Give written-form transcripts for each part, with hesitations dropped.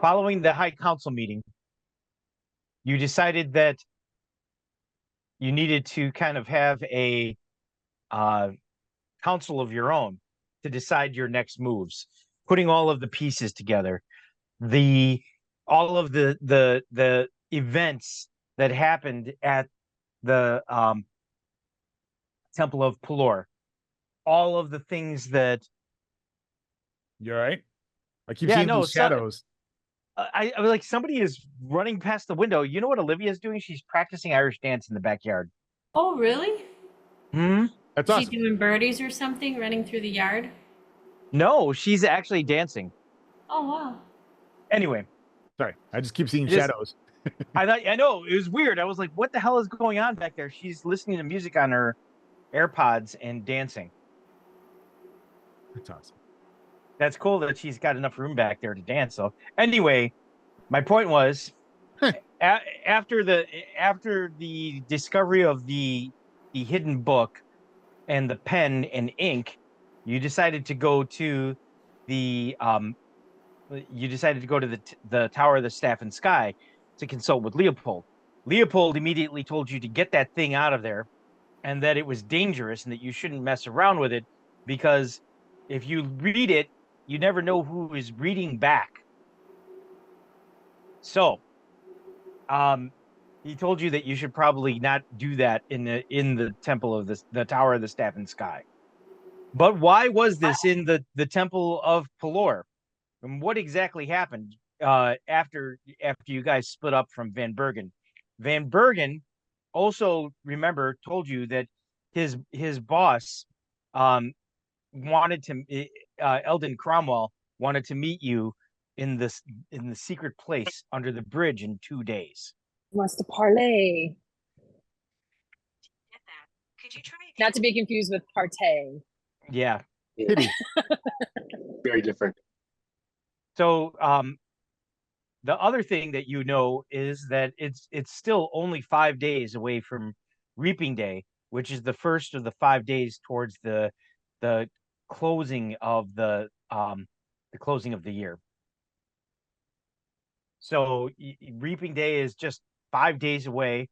following the High Council meeting, you decided that you needed to kind of have a council of your own to decide your next moves, putting all of the pieces together, all of the events that happened at the Temple of Pelor, all of the things that. You're right. I keep seeing these shadows. I was like, somebody is running past the window. You know what Olivia's doing? She's practicing Irish dance in the backyard. Oh, really? Hmm. That's Is awesome. she doing birdies or something, running through the yard? No, she's actually dancing. Oh, wow. Anyway, Sorry, I just keep seeing shadows. I know it was weird. I was like, what the hell is going on back there? She's listening to music on her AirPods and dancing. That's awesome. That's cool that she's got enough room back there to dance. So anyway, my point was after the discovery of the hidden book and the pen and ink, you decided to go to the Tower of the Staff and Sky to consult with Leopold. Leopold immediately told you to get that thing out of there and that it was dangerous and that you shouldn't mess around with it because if you read it, you never know who is reading back. So, he told you that you should probably not do that in the temple of the Tower of the Staff and Sky. But why was this in the Temple of Pelor? And what exactly happened after you guys split up from Van Bergen? Van Bergen also, remember, told you that his boss wanted to Eldon Cromwell wanted to meet you in the secret place under the bridge in 2 days. Wants to parlay. Get that. Could you try again? Not to be confused with partay. Yeah. Very different. So the other thing that you know is that it's still only 5 days away from Reaping Day, which is the first of the 5 days towards the closing of the year. So Reaping Day is just 5 days away.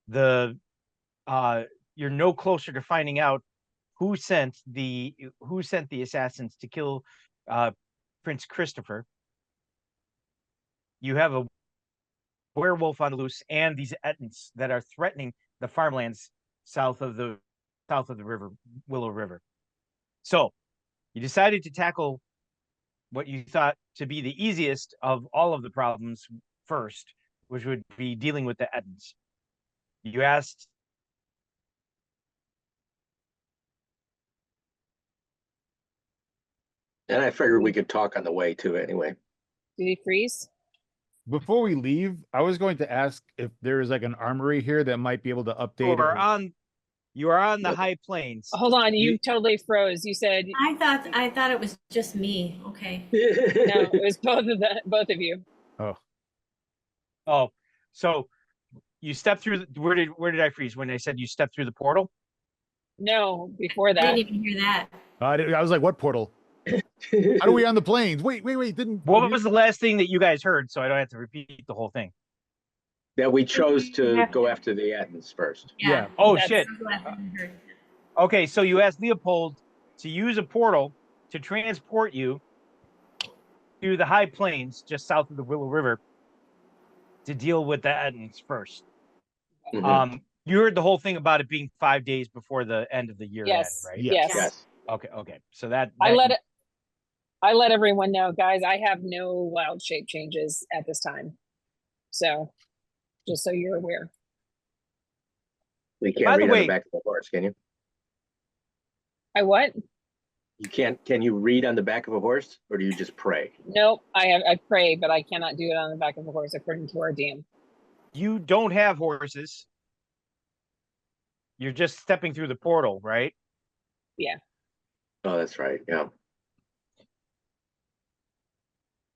You're no closer to finding out who sent the assassins to kill Prince Christopher. You have a werewolf on the loose and these Ettins that are threatening the farmlands south of the river, Willow River. So you decided to tackle what you thought to be the easiest of all of the problems first, which would be dealing with the Ettins. You asked And I figured we could talk on the way too anyway. Did he freeze? Before we leave, I was going to ask if there is like an armory here that might be able to update. You are on the high plains. Hold on, you totally froze. You said I thought it was just me. Okay. no, it was both of you. Oh, so you stepped through. Where did I freeze when I said you stepped through the portal? No, before I that. didn't even hear that. I was like, what portal? How are we on the plains? Wait, didn't. What was the last thing that you guys heard? So I don't have to repeat the whole thing. That we chose to go after the Attons first. Yeah. Oh, That's- shit. I'm glad I heard. Okay, so you asked Leopold to use a portal to transport you to the high plains just south of the Willow River to deal with the Ettins first. Mhm. You heard the whole thing about it being 5 days before the end of the year Yes. end, right? Yes. Yes. Okay. So that I let everyone know, guys, I have no wild shape changes at this time. So just so you're aware. We By can't the read on way- the back of the horse, can you? I what? You can't. Can you read on the back of a horse, or do you just pray? Nope. I pray, but I cannot do it on the back of a horse according to our DM. you don't have horses. You're just stepping through the portal, right? Oh, that's right. Yeah.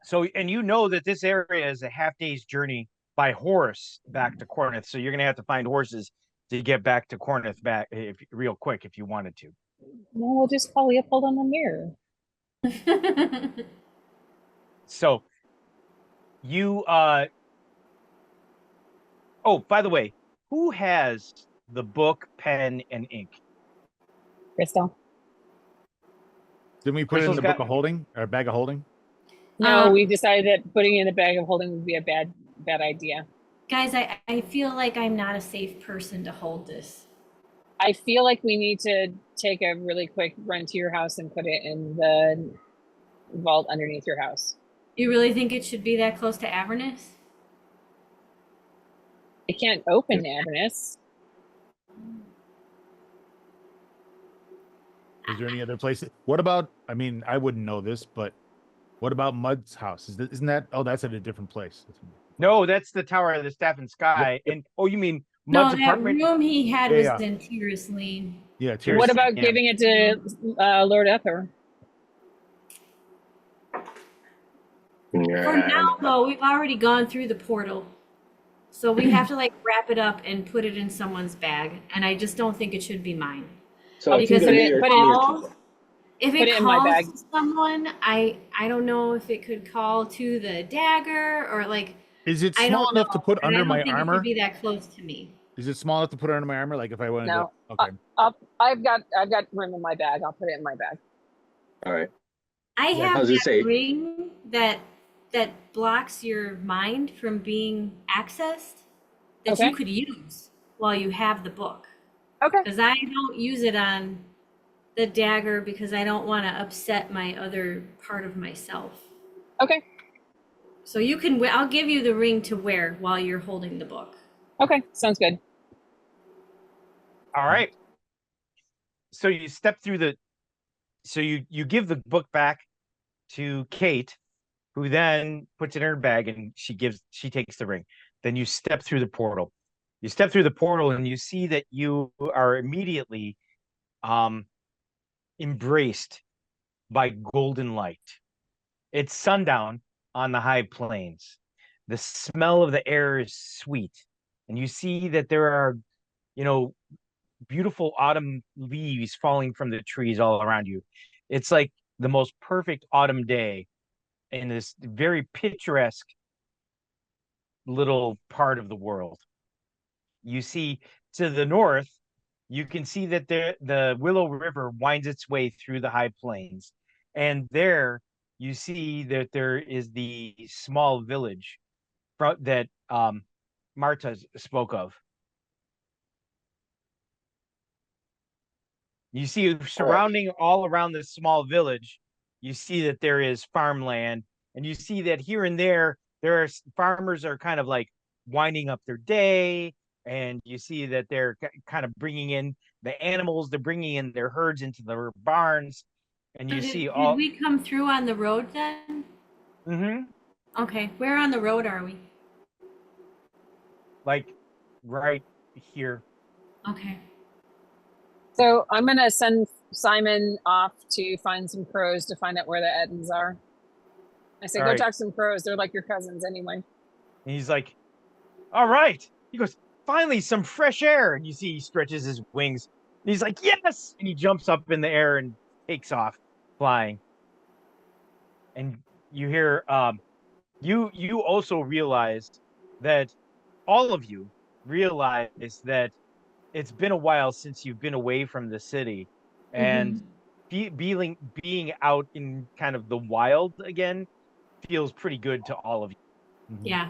So, and you know that this area is a half day's journey by horse back to Cornith. So you're going to have to find horses to get back to Cornith real quick if you wanted to. No, we'll just call Leopold on the mirror. So You oh, by the way, who has the book, pen, and ink? Crystal. Didn't we put it in Crystal's the got- book of holding or bag of holding? No, Um, we decided that putting it in a bag of holding would be a bad idea. Guys, I feel like I'm not a safe person to hold this. I feel like we need to take a really quick run to your house and put it in the vault underneath your house. You really think it should be that close to Avernus? It can't open Avernus. Is there any other place? What about? I mean, I wouldn't know this, but what about Mud's house? Isn't that? Oh, that's at a different place. No, that's the Tower of the Staff and Sky. Yep. And oh, you mean No, Mud's that apartment? room he had Yeah, was yeah. in Tyrus Lane. Yeah, What Tears. What about Yeah. giving it to Lord Ether? For now, though, we've already gone through the portal. So we have to like wrap it up and put it in someone's bag. And I just don't think it should be mine. So it's Because either if me it or calls, if Put it it in my calls bag. to someone, I don't know if it could call to the dagger or like Is it I small don't enough to know, put but I under don't my think it armor? could be that close to me. Is it small enough to put under my armor? Like if I wanted No. to. Okay. I've got room in my bag. I'll put it in my bag. All right. I Yeah, I have was that gonna say- ring that blocks your mind from being accessed that Okay. you could use while you have the book. Okay. Because I don't use it on the dagger because I don't want to upset my other part of myself. Okay. So you can I'll give you the ring to wear while you're holding the book. Okay. Sounds good. All right. So you step through the. So you give the book back to Kate, who then puts it in her bag and she takes the ring. Then you step through the portal. You step through the portal and you see that you are immediately embraced by golden light. It's sundown on the high plains. The smell of the air is sweet, and you see that there are, beautiful autumn leaves falling from the trees all around you. It's like the most perfect autumn day in this very picturesque little part of the world. You see to the north, you can see that the Willow River winds its way through the high plains. And there you see that there is the small village that Marta spoke of. You see surrounding all around this small village, you see that there is farmland, and you see that here and there are farmers are kind of like winding up their day, and you see that they're kind of bringing in the animals, they're bringing in their herds into their barns, and you So see did all. we come through on the road then? Mm-hmm. Okay, where on the road are we? Like right here. Okay. So I'm gonna send Simon off to find some crows to find out where the Ettins are. I say, All go right. talk to some crows. They're like your cousins anyway. And he's like, all right. He goes, finally, some fresh air. And you see he stretches his wings. And he's like, yes. And he jumps up in the air and takes off flying. And you hear, you also realized that all of you realize that it's been a while since you've been away from the city. And being out in kind of the wild again feels pretty good to all of you. Yeah.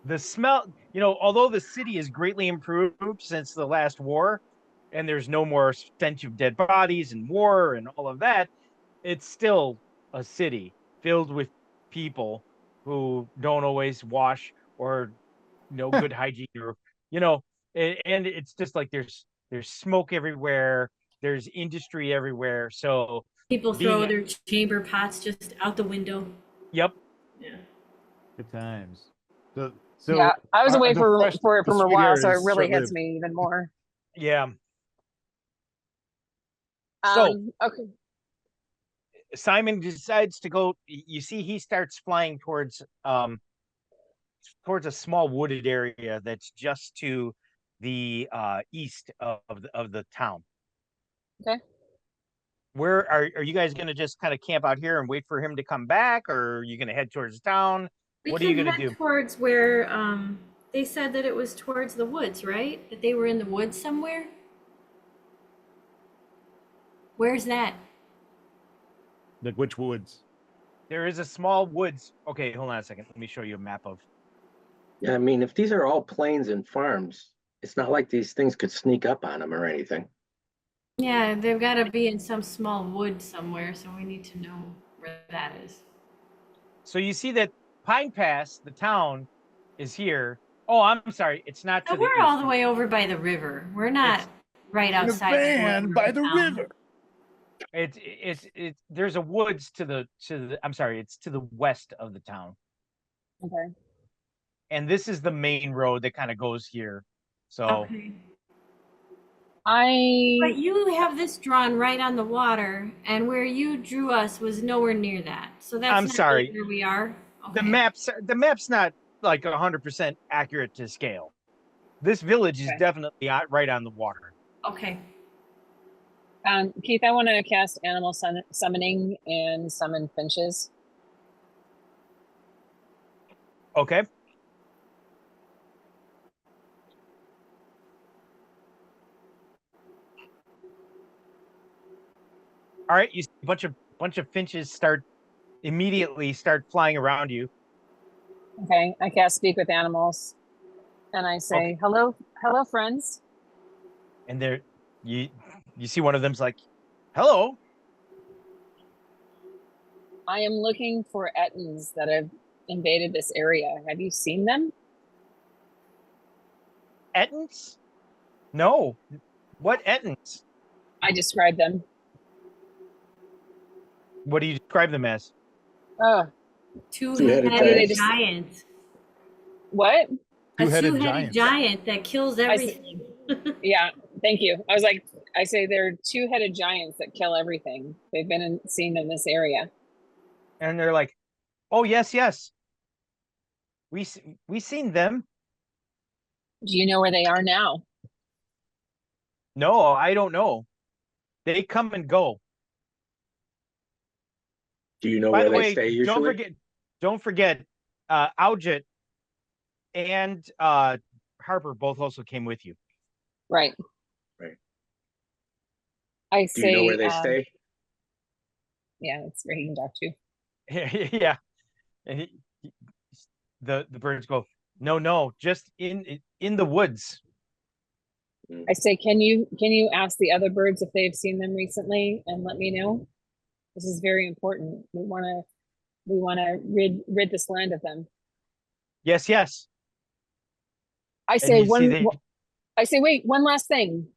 The smell, although the city is greatly improved since the last war, and there's no more stench of dead bodies and war and all of that, it's still a city filled with people who don't always wash or good hygiene or and it's just like there's smoke everywhere, there's industry everywhere. So People throw being- their chamber pots just out the window. yep. Yeah. Good times. So yeah, I was away the for fresh- it the from a sweet while, air so it is really hits short-lived. me even more. Yeah. So Okay. Simon decides to go. You see, he starts flying towards a small wooded area that's just to the east of the town. Okay. Where are you guys gonna just kind of camp out here and wait for him to come back, or are you gonna head towards town? We What are you can gonna head do? towards where they said that it was towards the woods, right? That they were in the woods somewhere. Where's that? Like which woods? There is a small woods. Okay, hold on a second. Let me show you a map of. Yeah, I mean, if these are all plains and farms, it's not like these things could sneak up on them or anything. Yeah, they've got to be in some small wood somewhere, so we need to know where that is. So you see that Pine Pass, the town, is here. Oh, I'm sorry. It's not So to the we're all east. the way over by the river. We're not right In a outside van border by of the town. river. It's there's a woods to the I'm sorry, it's to the west of the town. Okay. And this is the main road that kind of goes here. So Okay. But I you have this drawn right on the water, and where you drew us was nowhere near that. So that's I'm not sorry. really where we are. the Okay. map's not like 100% accurate to scale. This village is Okay. definitely right on the water. Okay. Keith, I want to cast animal summoning and summon finches. Okay. All right, you see a bunch of finches immediately start flying around you. Okay, I cast speak with animals, and I say, Okay. "Hello, hello, friends." And there you see one of them's like, "Hello." I am looking for Ettins that have invaded this area. Have you seen them? Ettins? No. What Ettins? I described them. What do you describe them as? Oh, Two-headed Two-headed giants. giant. what? A Two-headed two-headed giants. giant that kills see. everything. Yeah, thank you. I say they're two-headed giants that kill everything. They've been seen in this area. And they're like, "Oh, yes. We seen them." Do you know where they are now? No, I don't know. They come and go. Do you know By where the they way, stay usually? don't forget, Aujit and Harper both also came with you. Right. Right. I Do you know say, where they stay? yeah, it's where he can talk to. Yeah. And the birds go, no, just in the woods. I say, can you ask the other birds if they've seen them recently and let me know? This is very important. We want to rid this land of them. Yes. I And say you see wait, one last thing.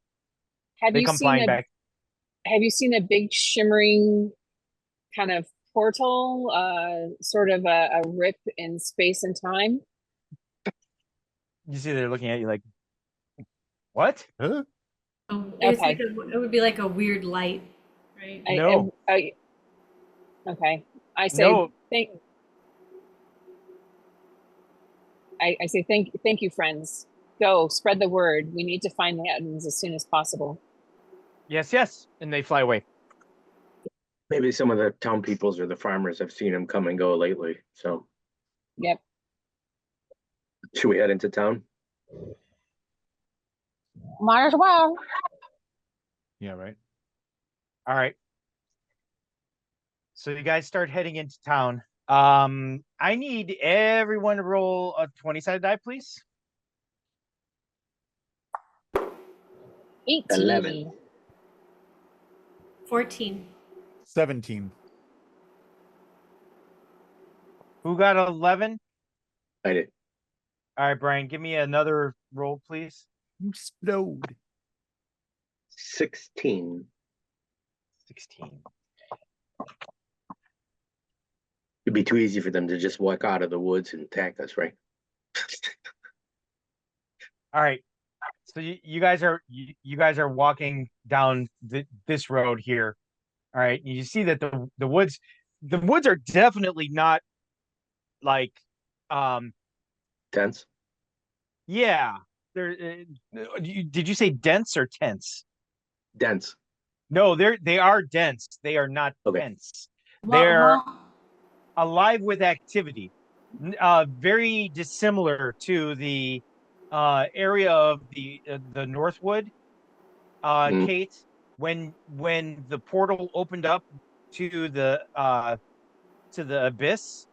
Have they you come seen flying back. have you seen a big shimmering kind of portal, sort of a rip in space and time? You see they're looking at you like, what? Huh? Oh, it's Okay. like it would be like a weird light, right? No. Okay. I say No. I say thank you, friends. Go spread the word. We need to find the Ettins as soon as possible. Yes. And they fly away. Maybe some of the town peoples or the farmers have seen them come and go lately. So Yep. should we head into town? Might as well. Yeah, right. All right. So you guys start heading into town. I need everyone to roll a 20-sided die, please. 18. 11. 14. 17. Who got 11? I did. All right, Brian, give me another roll, please. You explode. 16. 16. It'd be too easy for them to just walk out of the woods and attack us, right? All right. So you guys are walking down this road here. All right. You see that the woods are definitely not like Tense. yeah. They're did you say dense or tense? Dense. No, they are dense. They are not Okay. dense. Well, They're well, alive with activity. Very dissimilar to the area of the Northwood, Mm. Kate, when the portal opened up to the abyss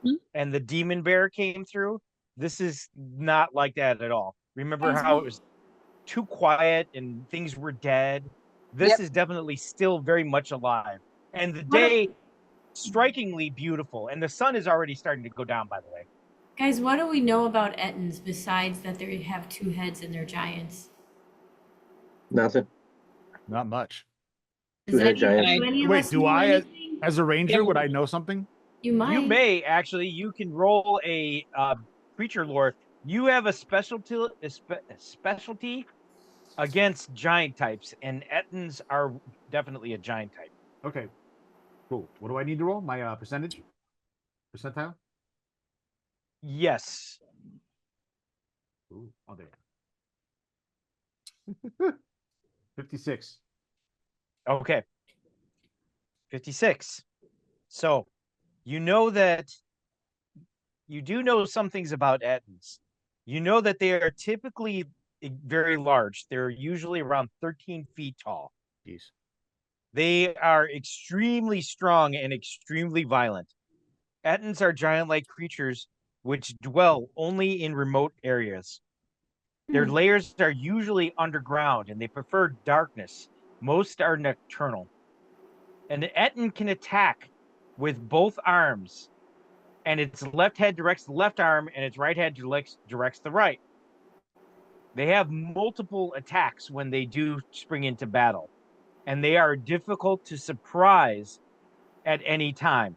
Hmm? and the demon bear came through. This is not like that at all. Remember Guys, how what- it was too quiet and things were dead? This Yep. is definitely still very much alive. And the What a- day strikingly beautiful. And the sun is already starting to go down, by the way. guys, what do we know about Ettins besides that they have two heads and they're giants? Nothing. Not much. Does Two-head any, giants. do any of Wait, us do know I, anything? as a ranger, Yeah. would I know something? You might. You may actually, you can roll a creature lore. You have a specialty against giant types, and Ettins are definitely a giant type. Okay, cool. What do I need to roll? My percentage? Percentile? Yes. Ooh, oh, there. 56. Okay. 56. So you know that you do know some things about Ettins. You know that they are typically very large. They're usually around 13 feet tall. Jeez. They are extremely strong and extremely violent. Ettins are giant-like creatures which dwell only in remote areas. Their layers are usually underground and they prefer darkness. Most are nocturnal. An Ettin can attack with both arms, and its left head directs the left arm and its right head directs the right. They have multiple attacks when they do spring into battle, and they are difficult to surprise at any time.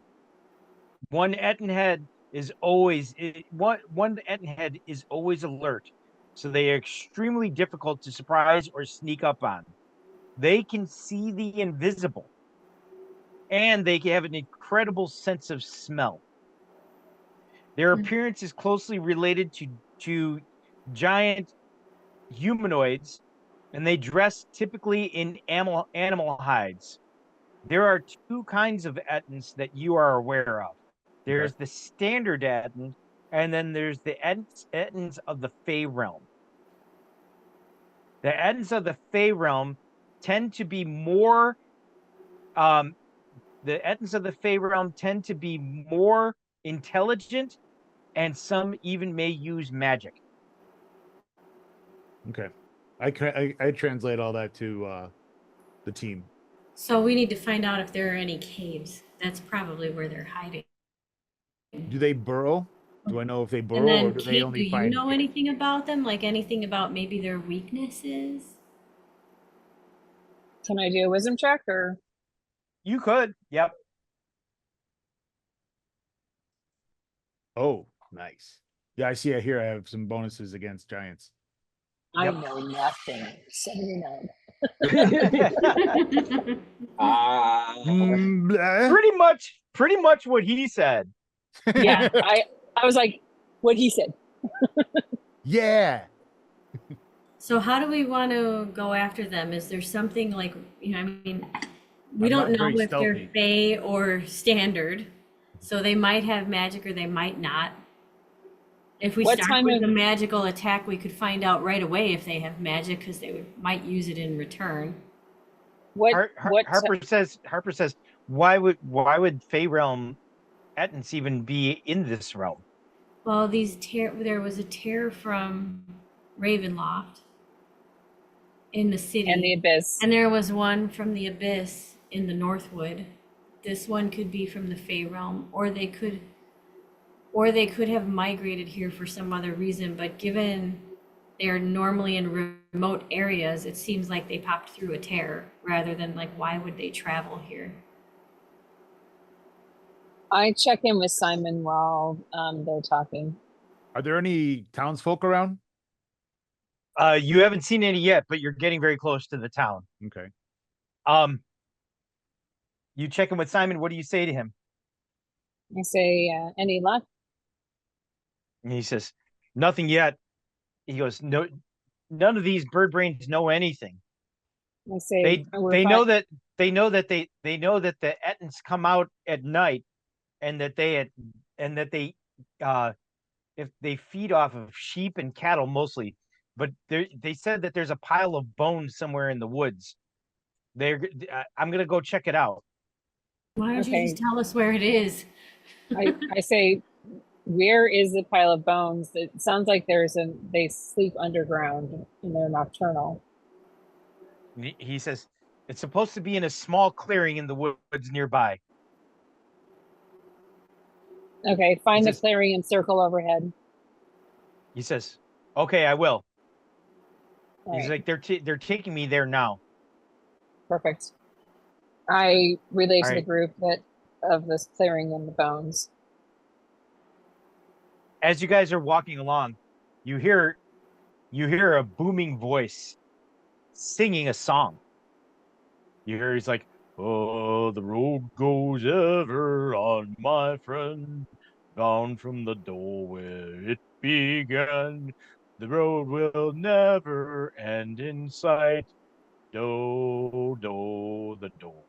One Ettin head is always alert, so they are extremely difficult to surprise or sneak up on. They can see the invisible, and they have an incredible sense of smell. Their appearance is closely related to giant humanoids, and they dress typically in animal hides. There are two kinds of Ettins that you are aware of. There's the standard Ettin, and then there's the Ettins of the Fey realm. The Ettins of the Fey realm tend to be more the Ettins of the Fey realm tend to be more intelligent, and some even may use magic. Okay. I translate all that to the team. So we need to find out if there are any caves. That's probably where they're hiding. Do they burrow? Do I know if they And burrow or then, do they Kate, do only you find? know anything about them? Like anything about maybe their weaknesses? Can I do a wisdom check or? You could, yep. Oh, nice. Yeah, I see it here. I have some bonuses against giants. I Yep. know nothing. 79. Ah. Bleh. pretty much what he said. Yeah, I was like, what he said. Yeah. So how do we want to go after them? Is there something like, you know, I mean, we I'm don't not know very if they're stealthy. Fey or standard, so they might have magic or they might not. If we What start time with of- the magical attack, we could find out right away if they have magic because might use it in return. What Harper says, why would Fey realm Ettins even be in this realm? Well, there was a tear from Ravenloft in the city. and the abyss? And there was one from the Abyss in the Northwood. This one could be from the Fey realm, or they could have migrated here for some other reason, but given they're normally in remote areas, it seems like they popped through a tear rather than like, why would they travel here? I check in with Simon while they're talking. Are there any townsfolk around? You haven't seen any yet, but you're getting very close to the town. Okay. You check in with Simon. What do you say to him? I say, any luck? And he says, nothing yet. He goes, no, none of these bird brains know anything. I say we're they fine. know that they know that the Ettins come out at night, and that they if they feed off of sheep and cattle mostly, but they said that there's a pile of bones somewhere in the woods. I'm gonna go check it out. Why don't you Okay. just tell us where it is? I say, where is the pile of bones? It sounds like they sleep underground and they're nocturnal. He says it's supposed to be in a small clearing in the woods nearby. Okay, find the Just- clearing and circle overhead. He says, "Okay, I will." All He's right, like, they're taking me there now. perfect. I relay All to the right. group that of this clearing and the bones. As you guys are walking along, you hear a booming voice singing a song. You hear he's like, "Oh, the road goes ever on, my friend, down from the door where it began. The road will never end in sight. Do, do, the door."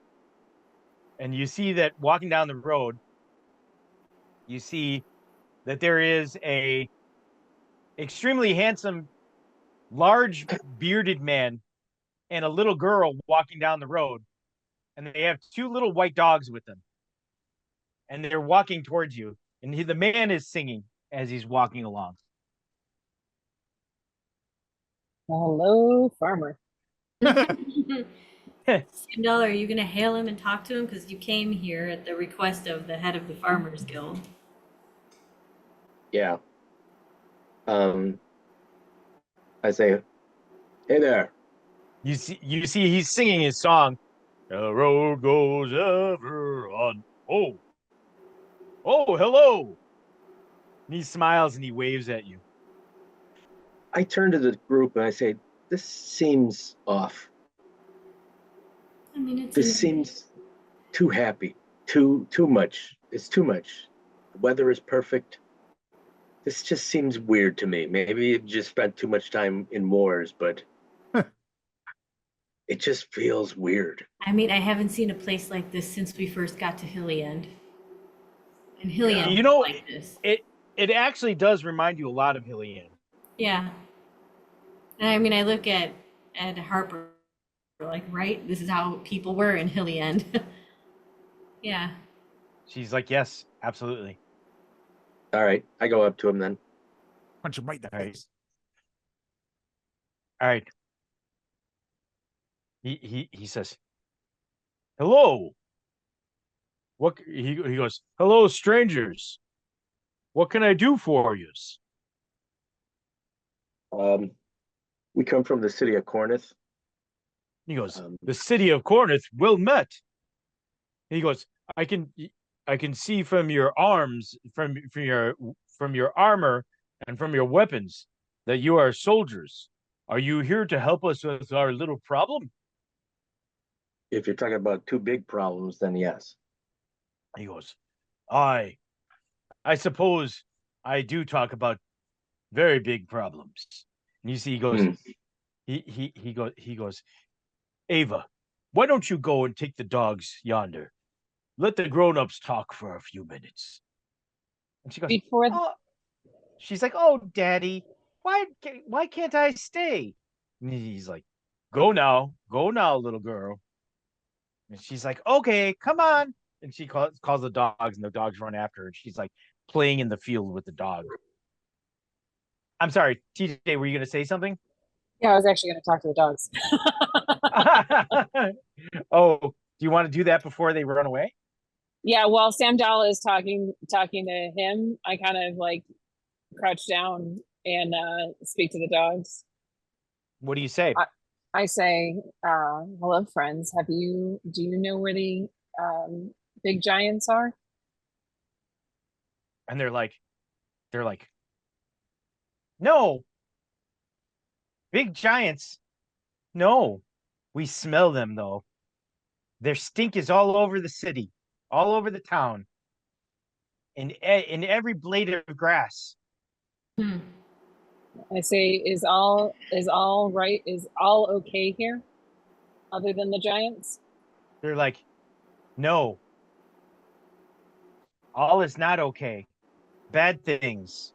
And you see that walking down the road, you see that there is a extremely handsome, large bearded man and a little girl walking down the road, and they have two little white dogs with them, and they're walking towards you, and the man is singing as he's walking along. Hello, farmer. Sam Dollar, are you going to hail him and talk to him? Because you came here at the request of the head of the Farmers Guild. Yeah. I say, hey there. You see he's singing his song. The road goes ever on. Oh, hello. And he smiles and he waves at you. I turn to the group and I say, this seems off. I mean, it's This seems too happy, too much. It's too much. The weather is perfect. This just seems weird to me. Maybe you just spent too much time in moors, but it just feels weird. I mean, I haven't seen a place like this since we first got to Hilly End. And Hilly Yeah. End You know, was like this. It actually does remind you a lot of Hilly End. Yeah. And I mean, I look at Harper, like, right? This is how people were in Hilly End. Yeah. She's like, yes, absolutely. All right, I go up to him then. Punch him right in the All right. face. All right. He says, hello. What he goes, hello, strangers. What can I do for you? We come from the city of Cornith. He goes, Um, the city of Cornith, well met. He goes, I can see from your arms, from your armor and from your weapons that you are soldiers. Are you here to help us with our little problem? If you're talking about two big problems, then yes. He goes, I suppose I do talk about very big problems. And you see, he goes, he goes, Ava, why don't you go and take the dogs yonder? Let the grown-ups talk for a few minutes. And she goes, Before oh. She's like, oh, Daddy, why can't I stay? And he's like, go now, little girl. And she's like, okay, come on. And she calls the dogs, and the dogs run after her. And she's like playing in the field with the dog. I'm sorry, TJ, were you going to say something? yeah, I was actually going to talk to the dogs. Oh, do you want to do that before they run away? Yeah, while Sam Dalla is talking to him, I kind of like crouch down and speak to the dogs. What do you say? I say, hello, friends. Do you know where the big giants are? And they're like, no, big giants. No, we smell them though. Their stink is all over the city, all over the town, in every blade of grass. Hmm. I say, is all right? Is all okay here? other than the giants? They're like, no, all is not okay. Bad things,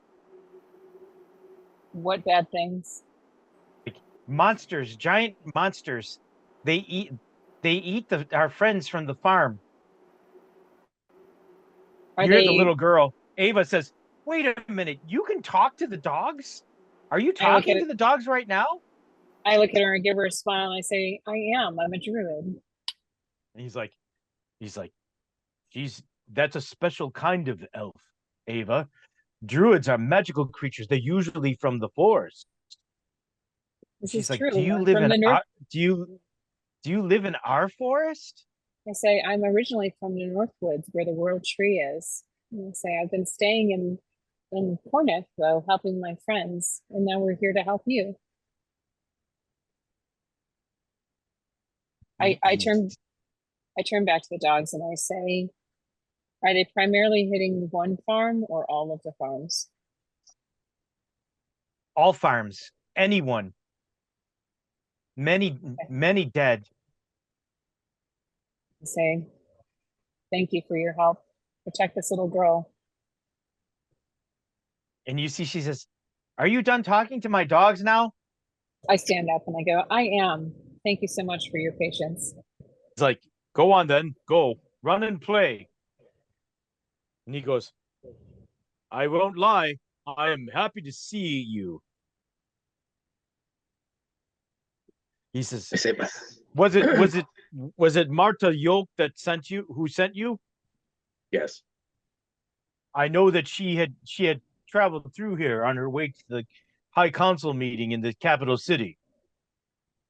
What bad things? monsters, giant monsters. They eat our friends from the farm. Are You hear they? the little girl. Ava says, "Wait a minute, you can talk to the dogs? Are you I look at talking it- to the dogs right now?" I look at her and give her a smile, and I say, "I am. I'm a druid." And he's like, that's a special kind of elf, Ava. Druids are magical creatures. They're usually from the forest. This She's is like, true. "Do you I'm live from in the north. our, do you live in our forest?" I say, "I'm originally from the Northwoods, where the World Tree is." And I say, "I've been staying in Pornith, though, helping my friends, and now we're here to help you." I turn back to the dogs and I say, "Are they primarily hitting one farm or all of the farms?" All farms, anyone, many dead. I say, "Thank you for your help. Protect this little girl." And you see, she says, "Are you done talking to my dogs now?" I stand up and I go, "I am. Thank you so much for your patience." It's like, "Go on then, go, run and play." And he goes, "I won't lie, I am happy to see you." He says, I say, was it Marta Yoke that sent you, who sent you? yes. I know that she had traveled through here on her way to the High Council meeting in the capital city.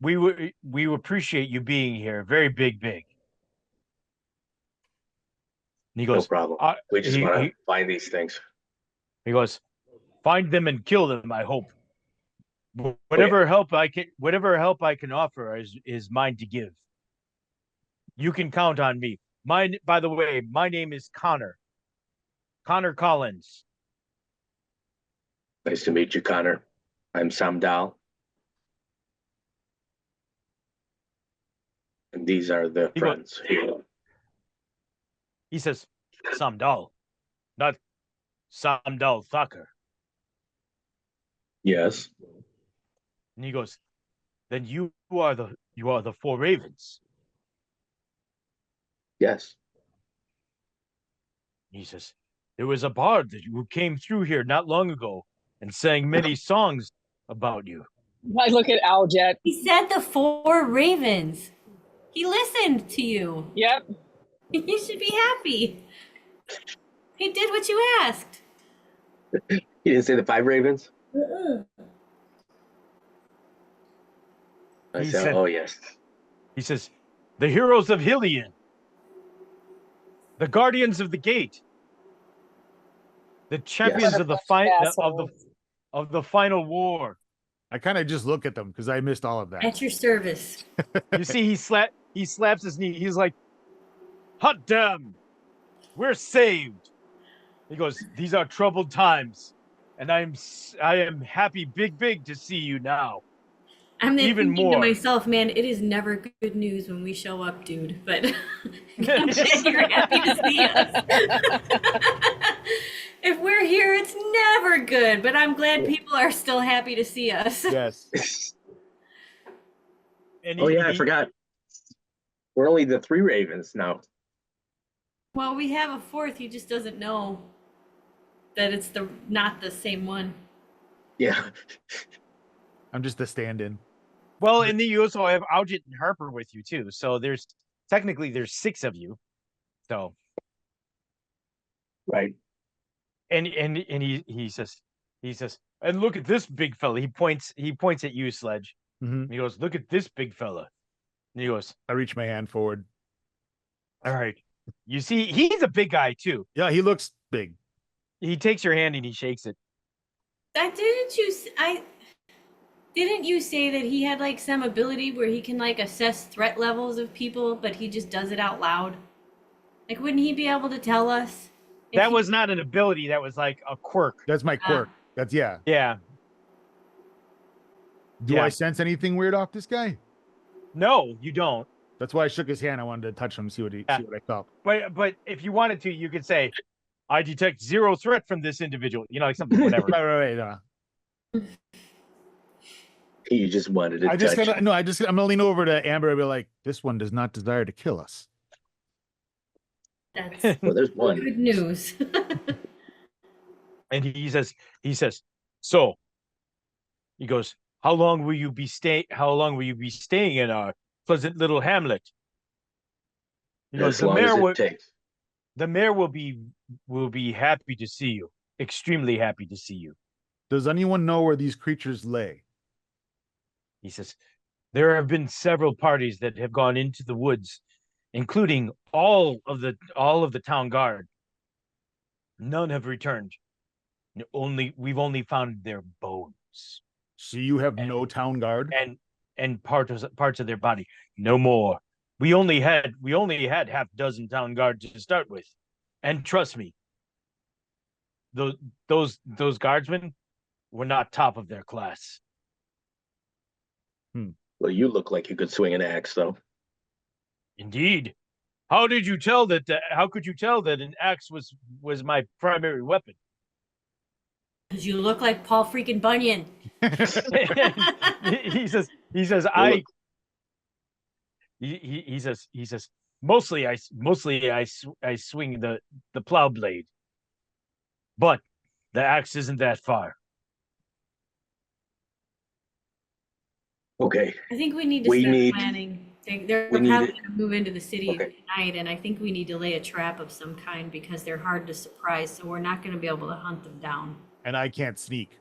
We appreciate you being here. Very big. And he No goes, problem. "Uh, We just he- want to he- find these things. he goes, "Find them and kill them, I hope. Whatever help I can offer is mine to give. You can count on me. By the way, my name is Connor Collins." Nice to meet you, Connor. I'm Samdal. And these are the He goes- friends here. He says, "Samdal, not Samdal Thacker." Yes. And he goes, "Then you are the Four Ravens." Yes. He says, "There was a bard who came through here not long ago and sang many songs about you." I look at Aljet. He said the Four Ravens. He listened to you. Yep. You should be happy. He did what you asked. You didn't say the 5 ravens? I He said, said- oh, yes. He says, "The heroes of Hillian, the guardians of the gate, the champions Yes. of the Assholes. of the final war." I kind of just look at them because I missed all of that. At your service. You see, he slaps his knee. He's like, "Hot damn, we're saved." He goes, "These are troubled times, and I am happy, big to see you now." I'm then Even thinking more. to myself, man, it is never good news when we show up, dude. But I'm glad you're happy to see us. If we're here, it's never good. But I'm glad people are still happy to see us. Yes. And Oh, yeah, I forgot. We're only the 3 ravens now. Well, we have a fourth. He just doesn't know that it's not the same one. Yeah. I'm just the stand-in. Well, and then you also have Algit and Harper with you too. So there's 6 of you. So Right. and he says, "And look at this big fella." He points at you, Sledge. hmm And he goes, "Look at this big fella." And he goes, I reach my hand forward. "All right." You see, he's a big guy too. Yeah, he looks big. He takes your hand and he shakes it. Didn't you say that he had like some ability where he can like assess threat levels of people, but he just does it out loud? Like, wouldn't he be able to tell us? if That he- was not an ability. That was like a quirk. That's my quirk. That's Yeah. Do Yeah. I sense anything weird off this guy? No, you don't. That's why I shook his hand. I wanted to touch him, see what Yeah. see what I felt. But if you wanted to, you could say, "I detect zero threat from this individual." You know, like something, whatever. Right. You just wanted to I just touch. gotta no. I'm gonna lean over to Amber and be like, "This one does not desire to kill us." That's Well, there's one. good news. And he says, so he goes, how long will you be staying in our pleasant little hamlet? He goes, As long as it takes. the mayor will be happy to see you, extremely happy to see you. Does anyone know where these creatures lay? He says, there have been several parties that have gone into the woods, including all of the town guard. None have returned. We've only found their bones So you have no town guard? and parts of their body. No more. We only had half a dozen town guards to start with, and trust me, those guardsmen were not top of their class. Well, you look like you could swing an axe, though. Indeed. How could you tell that an axe was my primary weapon? Because you look like Paul freaking Bunyan. he says he says mostly I swing the plow blade, but the axe isn't that far. Okay. I think we need to start planning. They're we probably need going it. to move into the city Okay. tonight, and I think we need to lay a trap of some kind because they're hard to surprise, so we're not going to be able to hunt them down. And I can't sneak.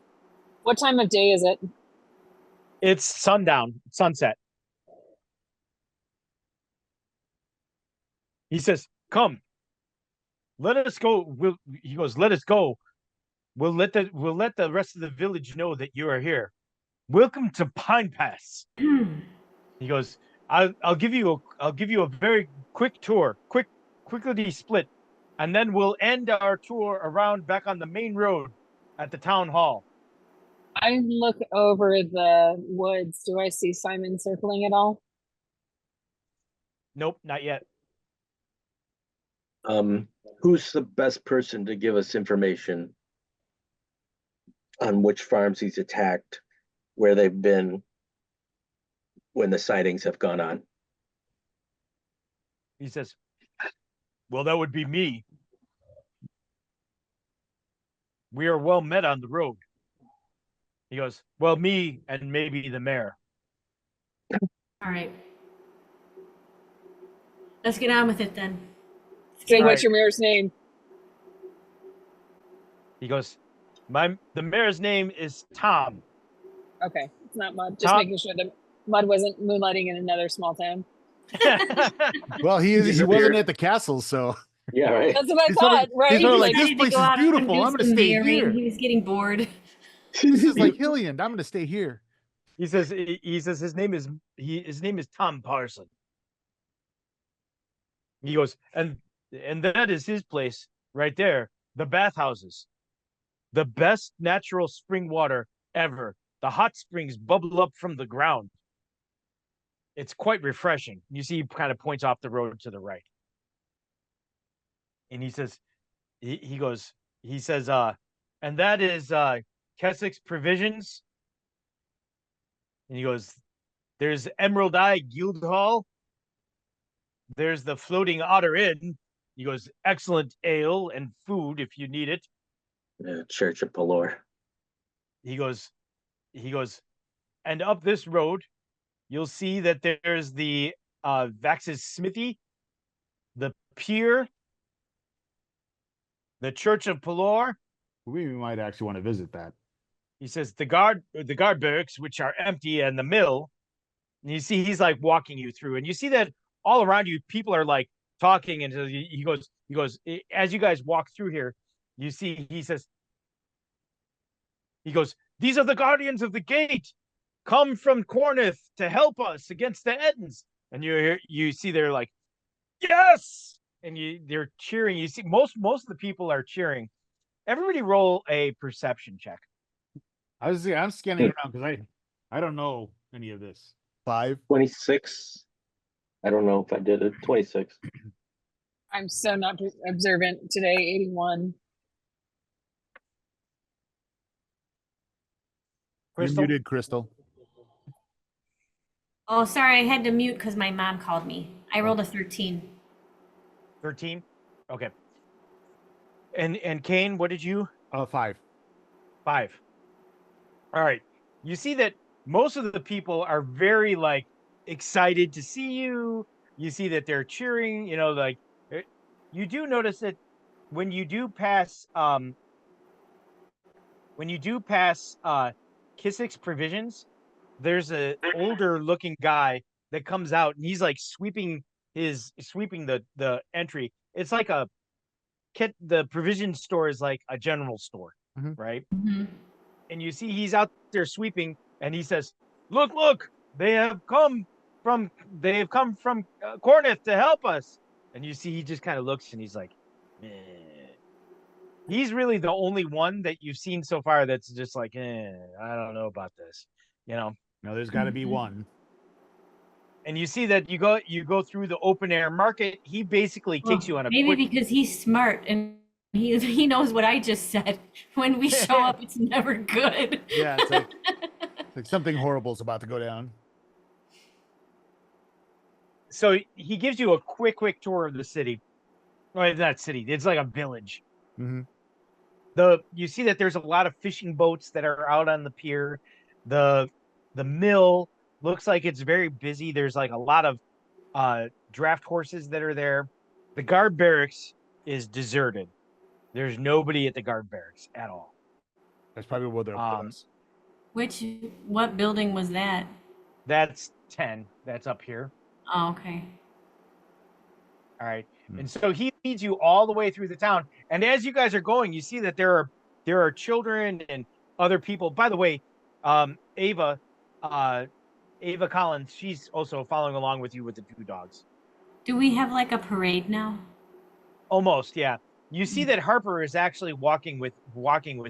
What time of day is it? It's sunset. He says, "Come, let us go." He goes, "Let us go. We'll let the rest of the village know that you are here. Welcome to Pine Pass." He goes, I'll give you a very quick tour, quickly split, and then we'll end our tour around back on the main road at the town hall." I look over the woods. Do I see Simon circling at all? Nope, not yet. Who's the best person to give us information on which farms he's attacked, where they've been, when the sightings have gone on? He says, "Well, that would be me. We are well met on the road." He goes, "Well, me and maybe the mayor." All right. Let's get on with it then. Say, All what's right. your mayor's name? He goes, the mayor's name is Tom. Okay, it's not Mud. Just Tom- making sure that Mud wasn't moonlighting in another small town. Well, he wasn't Disappeared. at the castle, so Yeah, right. That's what I He's sort of- thought, right? he's sort of like, He this decided to place go is out and beautiful. do I'm gonna some stay marrying. here. He was getting bored. This is like Hillian. I'm gonna stay here. He says his name is Tom Parson. He goes, and that is his place right there, the bathhouses. The best natural spring water ever. The hot springs bubble up from the ground. It's quite refreshing. You see, he kind of points off the road to the right. And he says, and that is Keswick's Provisions. And he goes, there's Emerald Eye Guildhall. There's the Floating Otter Inn. He goes, excellent ale and food if you need it. Church of Pelor. He goes, and up this road, you'll see that there's the Vax's Smithy, the pier, the Church of Pelor. We might actually want to visit that. He says the guard barracks, which are empty, and the mill. And you see, he's like walking you through, and you see that all around you, people are like talking. And he goes, as you guys walk through here, you see, he goes, these are the guardians of the gate, come from Cornith to help us against the Ettins. And you see, they're like, yes, and they're cheering. You see, most of the people are cheering. Everybody, roll a perception check. I'm scanning around because I don't know any of this. 5. 26. I don't know if I did it. 26. I'm so not observant today. 81. You're Crystal? muted, Crystal. Oh, sorry, I had to mute because my mom called me. I rolled a 13. 13. Okay. And Kane, what did you? 5. 5. All right. You see that most of the people are very like excited to see you. You see that they're cheering, you know, like you do notice that when you do pass Kissik's provisions, there's a older looking guy that comes out and he's like sweeping the entry. It's like the provision store is like a general store, Mhm. right? Mm-hmm. And you see he's out there sweeping and he says, look, they have come from Corneth to help us. And you see he just kind of looks and he's like, eh. He's really the only one that you've seen so far that's just like, I don't know about this, you know. Now there's got to be Mhm. one. And you see that you go through the open air market. He basically takes you on a Maybe quick. because he's smart and he knows what I just said. When we show up, it's never good. Yeah, it's like something horrible's about to go down. So he gives you a quick tour of the city. Well, it's not city. It's like a village. Mm-hmm. You see that there's a lot of fishing boats that are out on the pier. The mill looks like it's very busy. There's like a lot of draft horses that are there. The guard barracks is deserted. There's nobody at the guard barracks at all. That's probably where they'll put us. What building was that? That's 10. That's up here. Oh, okay. All right. Hmm. And so he leads you all the way through the town. And as you guys are going, you see that there are children and other people. By the way, Ava Collins, she's also following along with you with the 2 dogs. Do we have like a parade now? Almost, yeah. You see that Harper is actually walking with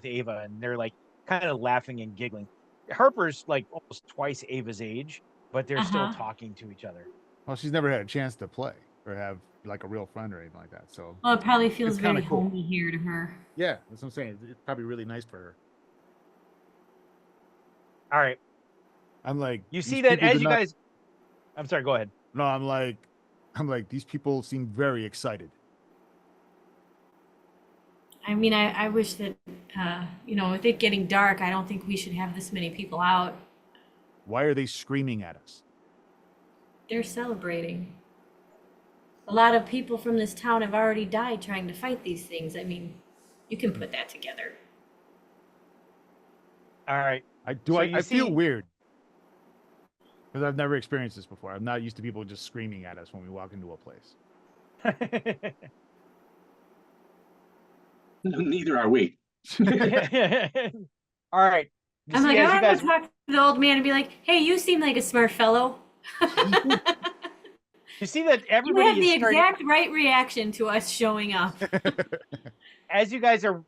Ava, and they're like kind of laughing and giggling. Harper's like almost twice Ava's age, but they're still talking to each other. Well, she's never had a chance to play or have like a real friend or anything like that. So Well, it probably feels It's kinda very cool. homey here to her. yeah, that's what I'm saying. It's probably really nice for her. All right. I'm like, You these see that people as do you not- guys. I'm sorry. Go ahead. No, I'm like, these people seem very excited. I mean, I wish that, with it getting dark, I don't think we should have this many people out. Why are they screaming at us? They're celebrating. A lot of people from this town have already died trying to fight these things. I mean, you can put that together. All right. I So I you feel see- weird because I've never experienced this before. I'm not used to people just screaming at us when we walk into a place. Neither are we. All right. You I'm see like, as I you want guys to talk to the old man and be like, hey, you seem like a smart fellow. you see that You everybody had the is starting, exact right reaction to us showing up. as you guys are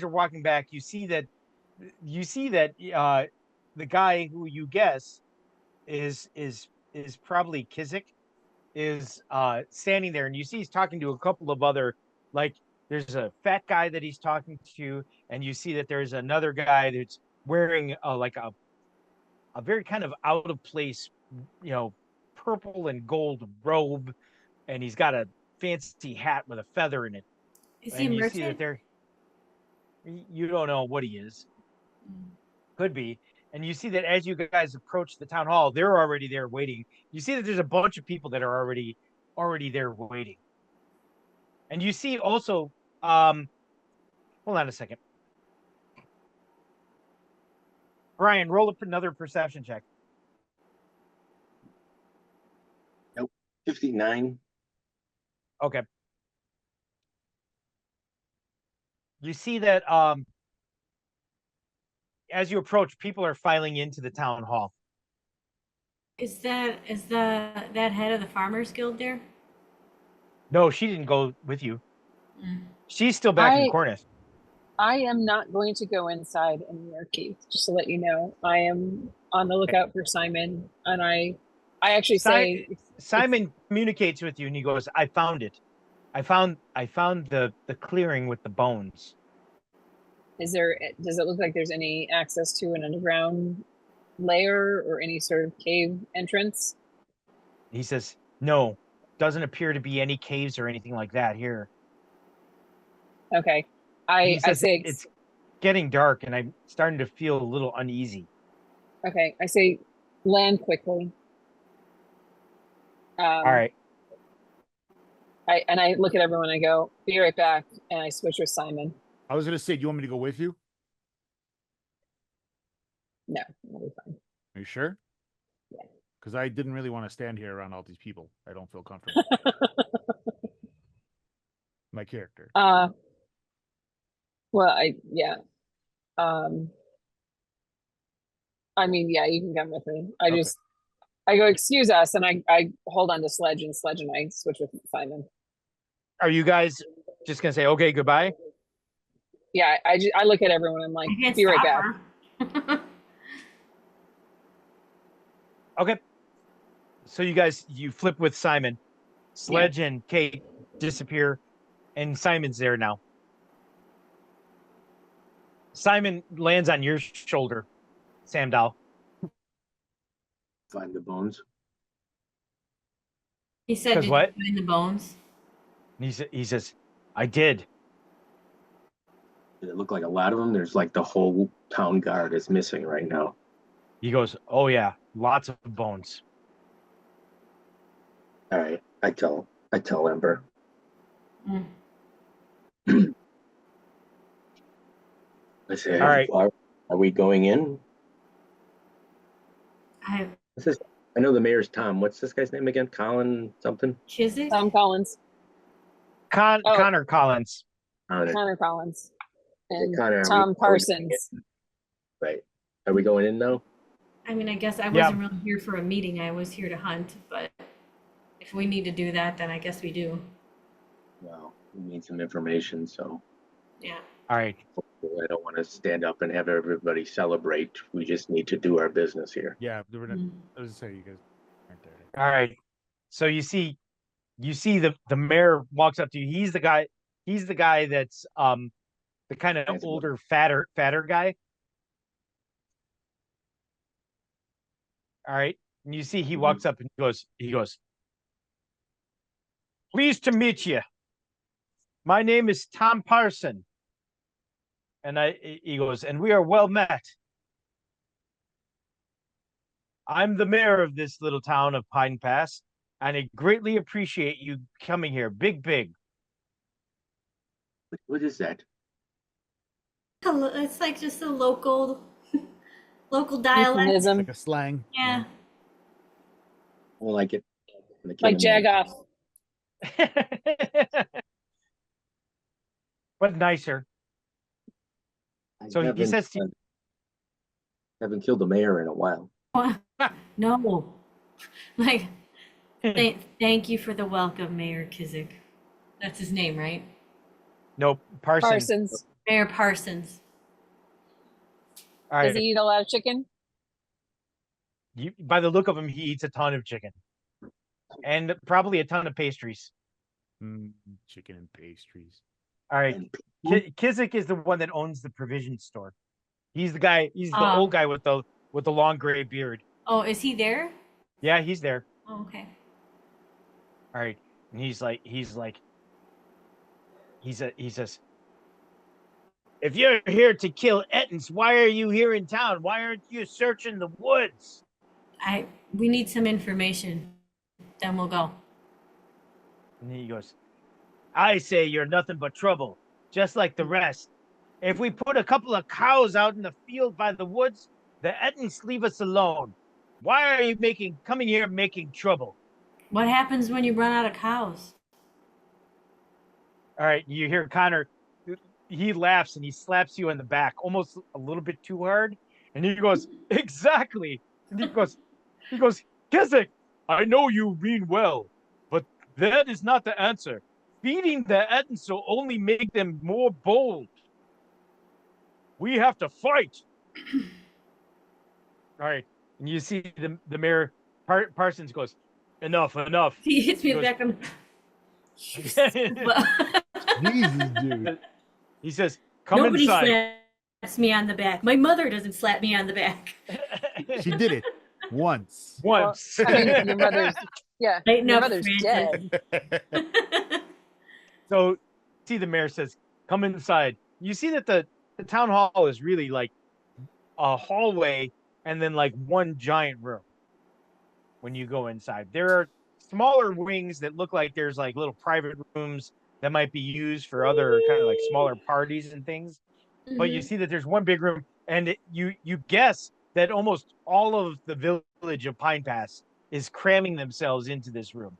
walking back, you see that the guy who you guess is probably Kizik is standing there, and you see he's talking to a couple of other, like there's a fat guy that he's talking to, and you see that there's another guy that's wearing like a very kind of out of place, purple and gold robe, and he's got a fancy hat with a feather in it. Is he a And you see that merchant? you don't know what he is. Could be. And you see that as you guys approach the town hall, they're already there waiting. You see that there's a bunch of people that are already there waiting. And you see also, hold on a second. Brian, roll up another perception check. 59. Okay. You see that as you approach, people are filing into the town hall. Is that head of the Farmers Guild there? No, she didn't go with you. Mm. She's still back in I- Corneth. I am not going to go inside in Keith, just to let you know. I am on the lookout for Simon, and I actually say, Simon communicates with you and he goes, I found it. I found the clearing with the bones. does it look like there's any access to an underground layer or any sort of cave entrance? He says, no, doesn't appear to be any caves or anything like that here. Okay. He I says say, it's getting dark and I'm starting to feel a little uneasy. okay, I say land quickly. All right. I look at everyone, I go, be right back, and I switch with Simon. I was gonna say, do you want me to go with you? No, that'll be fine. Are you sure? Yeah. Because I didn't really want to stand here around all these people. I don't feel comfortable. My character. Well, yeah. I mean, yeah, you can come with me. Okay. I go, excuse us, and I hold on to Sledge, and I switch with Simon. Are you guys just gonna say okay, goodbye? Yeah, I look at everyone, I'm like, I can't be right stop back. her. Okay. So you flip with Simon. Sledge and Kate disappear, and Simon's there now. Simon lands on your shoulder, Samdal. Find the bones. He said, Because did what? you find the bones? And he says, I did. Did it look like a lot of them? There's like the whole town guard is missing right now. He goes, oh yeah, lots of bones. All right, I tell Ember. Mm. I say, All right. Are we going in? I I know the mayor's Tom. What's this guy's name again? Colin something? Chiswick? Tom Collins, Connor Collins. Connor Collins, and Connor, are we Tom going Parsons. in? Right. Are we going in now? I mean, I guess I Yeah. wasn't really here for a meeting. I was here to hunt, but if we need to do that, then I guess we do. Well, we need some information, so Yeah. All right. I don't want to stand up and have everybody celebrate. We just need to do our business here. Yeah, they were not, Mm. I was gonna say you guys aren't there. All right. So you see the mayor walks up to you. He's the guy that's the kind of Thanks, older, fatter guy. All right. And you see he walks up and he goes, pleased to meet you. My name is Tom Parson. And he goes, and we are well met. I'm the mayor of this little town of Pine Pass, and I greatly appreciate you coming here. Big. What is that? It's like just a local dialect. Euphemism, Like a slang. Yeah. I don't like it. I like can't imagine. Jagoff. But nicer. I So he haven't, says to haven't killed a mayor in a while. No. Like, thank you for the welcome, Mayor Kizik. That's his name, right? nope, Parson. Parsons. Mayor Parsons. All Does right. he eat a lot of chicken? By the look of him, he eats a ton of chicken. And probably a ton of pastries. Chicken and pastries. All right. And Kizik is the one that owns the provision store. He's the guy, he's the Ah. old guy with the long gray beard. Oh, is he there? Yeah, he's there. Oh, okay. All right. And he says, if you're here to kill Ettins, why are you here in town? Why aren't you searching the woods? We need some information. Then we'll go. And he goes, I say you're nothing but trouble, just like the rest. If we put a couple of cows out in the field by the woods, the Ettins leave us alone. Why are you coming here making trouble? What happens when you run out of cows? All right, you hear Connor, he laughs and he slaps you in the back, almost a little bit too hard. And he goes, exactly. And he goes, Kizik, I know you mean well, but that is not the answer. Feeding the Ettins will only make them more bold. We have to fight. All right. And you see the mayor Parsons goes, enough. He hits me in the Goes- back. I'm. Jesus, dude. He says, come Nobody inside. slaps me on the back. My mother doesn't slap me on the back. She did it once. Once. I mean, your mother's, yeah, Lighten your up, mother's Francis. dead. So see the mayor says, come inside. You see that the town hall is really like a hallway and then like one giant room when you go inside. There are smaller wings that look like there's like little private rooms that might be used for other kind of like smaller parties and things. But you Mhm. see that there's one big room, and you guess that almost all of the village of Pine Pass is cramming themselves into this room.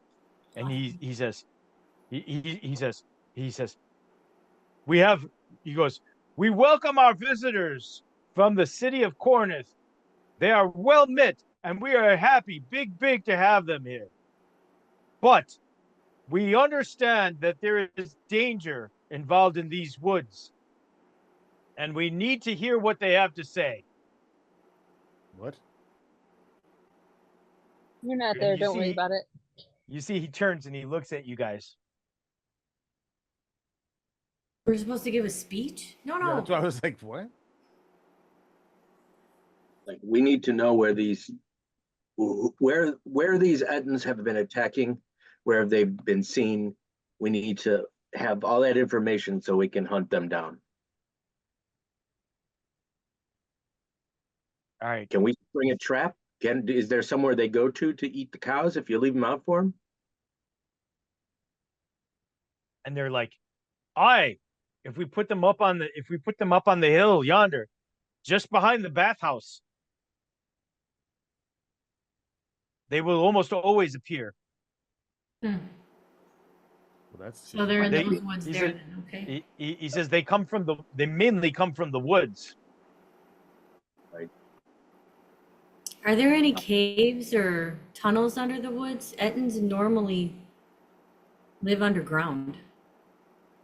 And he says, he says, he goes, we welcome our visitors from the city of Corneth. They are well met, and we are happy, big to have them here. But we understand that there is danger involved in these woods, and we need to hear what they have to say. What? You're not And there. you Don't worry see- about it. You see, he turns and he looks at you guys. We're supposed to give a speech? No, Yeah, no. that's why I was like, what? Like, we need to know where these Ettins have been attacking, where have they been seen. We need to have all that information so we can hunt them down. All right. Can we bring a trap? Is there somewhere they go to eat the cows if you leave them out for them? And they're like, aye, if we put them up on the hill yonder, just behind the bathhouse, they will almost always appear. Hmm. Well, that's So they're in They- those woods he there said- then, okay. He says they mainly come from the woods. Are there any caves or tunnels under the woods? Ettins normally live underground.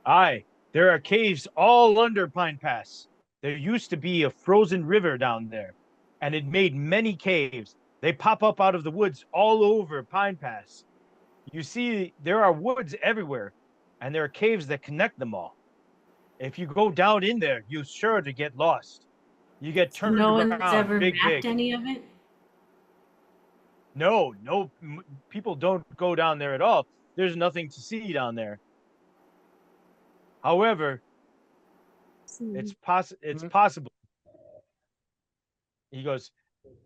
Aye, there are caves all under Pine Pass. There used to be a frozen river down there, and it made many caves. They pop up out of the woods all over Pine Pass. You see, there are woods everywhere, and there are caves that connect them all. If you go down in there, you're sure to get lost. You get turned No one's around, ever big. mapped any of it? No, people don't go down there at all. There's nothing to see down there. However, it's possible. He goes,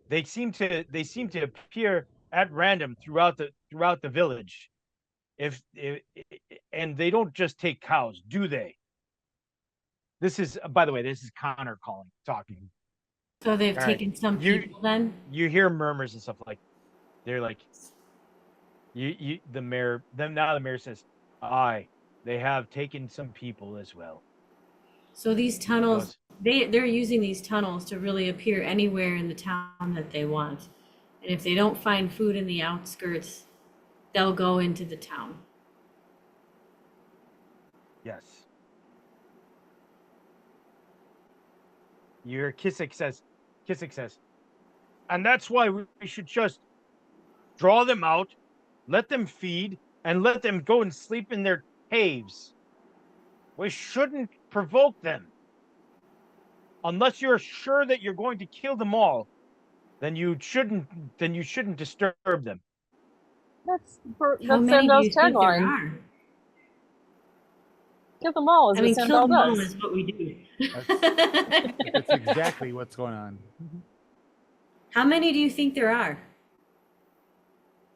they seem to appear at random throughout the village. And they don't just take cows, do they? This is, by the way, this is Connor talking. So they've All right. taken some You- people then? You hear murmurs and stuff like, they're like, the mayor says, aye, they have taken some people as well. So these tunnels, they're using these tunnels to really appear anywhere in the town that they want. And if they don't find food in the outskirts, they'll go into the town. Yes. You hear Kissick says, and that's why we should just draw them out, let them feed, and let them go and sleep in their caves. We shouldn't provoke them. Unless you're sure that you're going to kill them all, then you shouldn't disturb them. That's How many do you Sandal's think there tagline. are? Kill them all is I mean, what kill Sandal them all does. is what we do. That's exactly what's going on. How many do you think there are?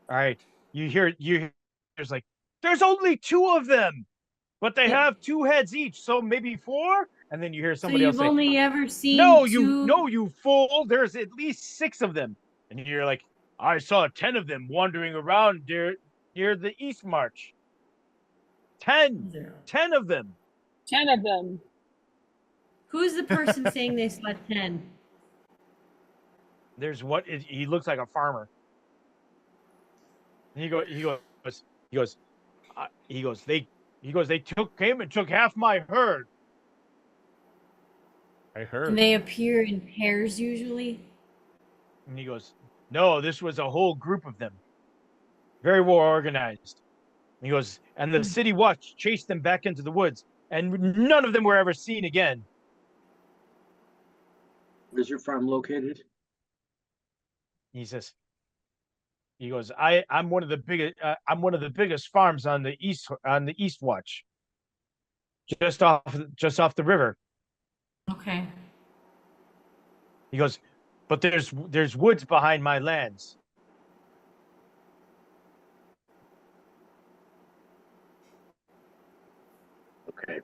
All right. You hear there's like, there's only 2 of them, but they Yeah. have 2 heads each, so maybe 4. And then you hear So somebody else you've say, only ever seen No, two? you fool! There's at least 6 of them. And you're like, I saw 10 of them wandering around near the East March. 10 of them. 10 of them. Who's the person saying they slept 10? There's he looks like a farmer. And he goes, they came and took half my herd. I heard. And they appear in pairs usually. And he goes, No, this was a whole group of them. Very well organized. He goes, and the city watch chased them back into the woods, and none of them were ever seen again. Where's your farm located? He says, he goes, I'm one of the biggest farms on the east watch. Just off the river. Okay. He goes, but there's woods behind my lands. Okay.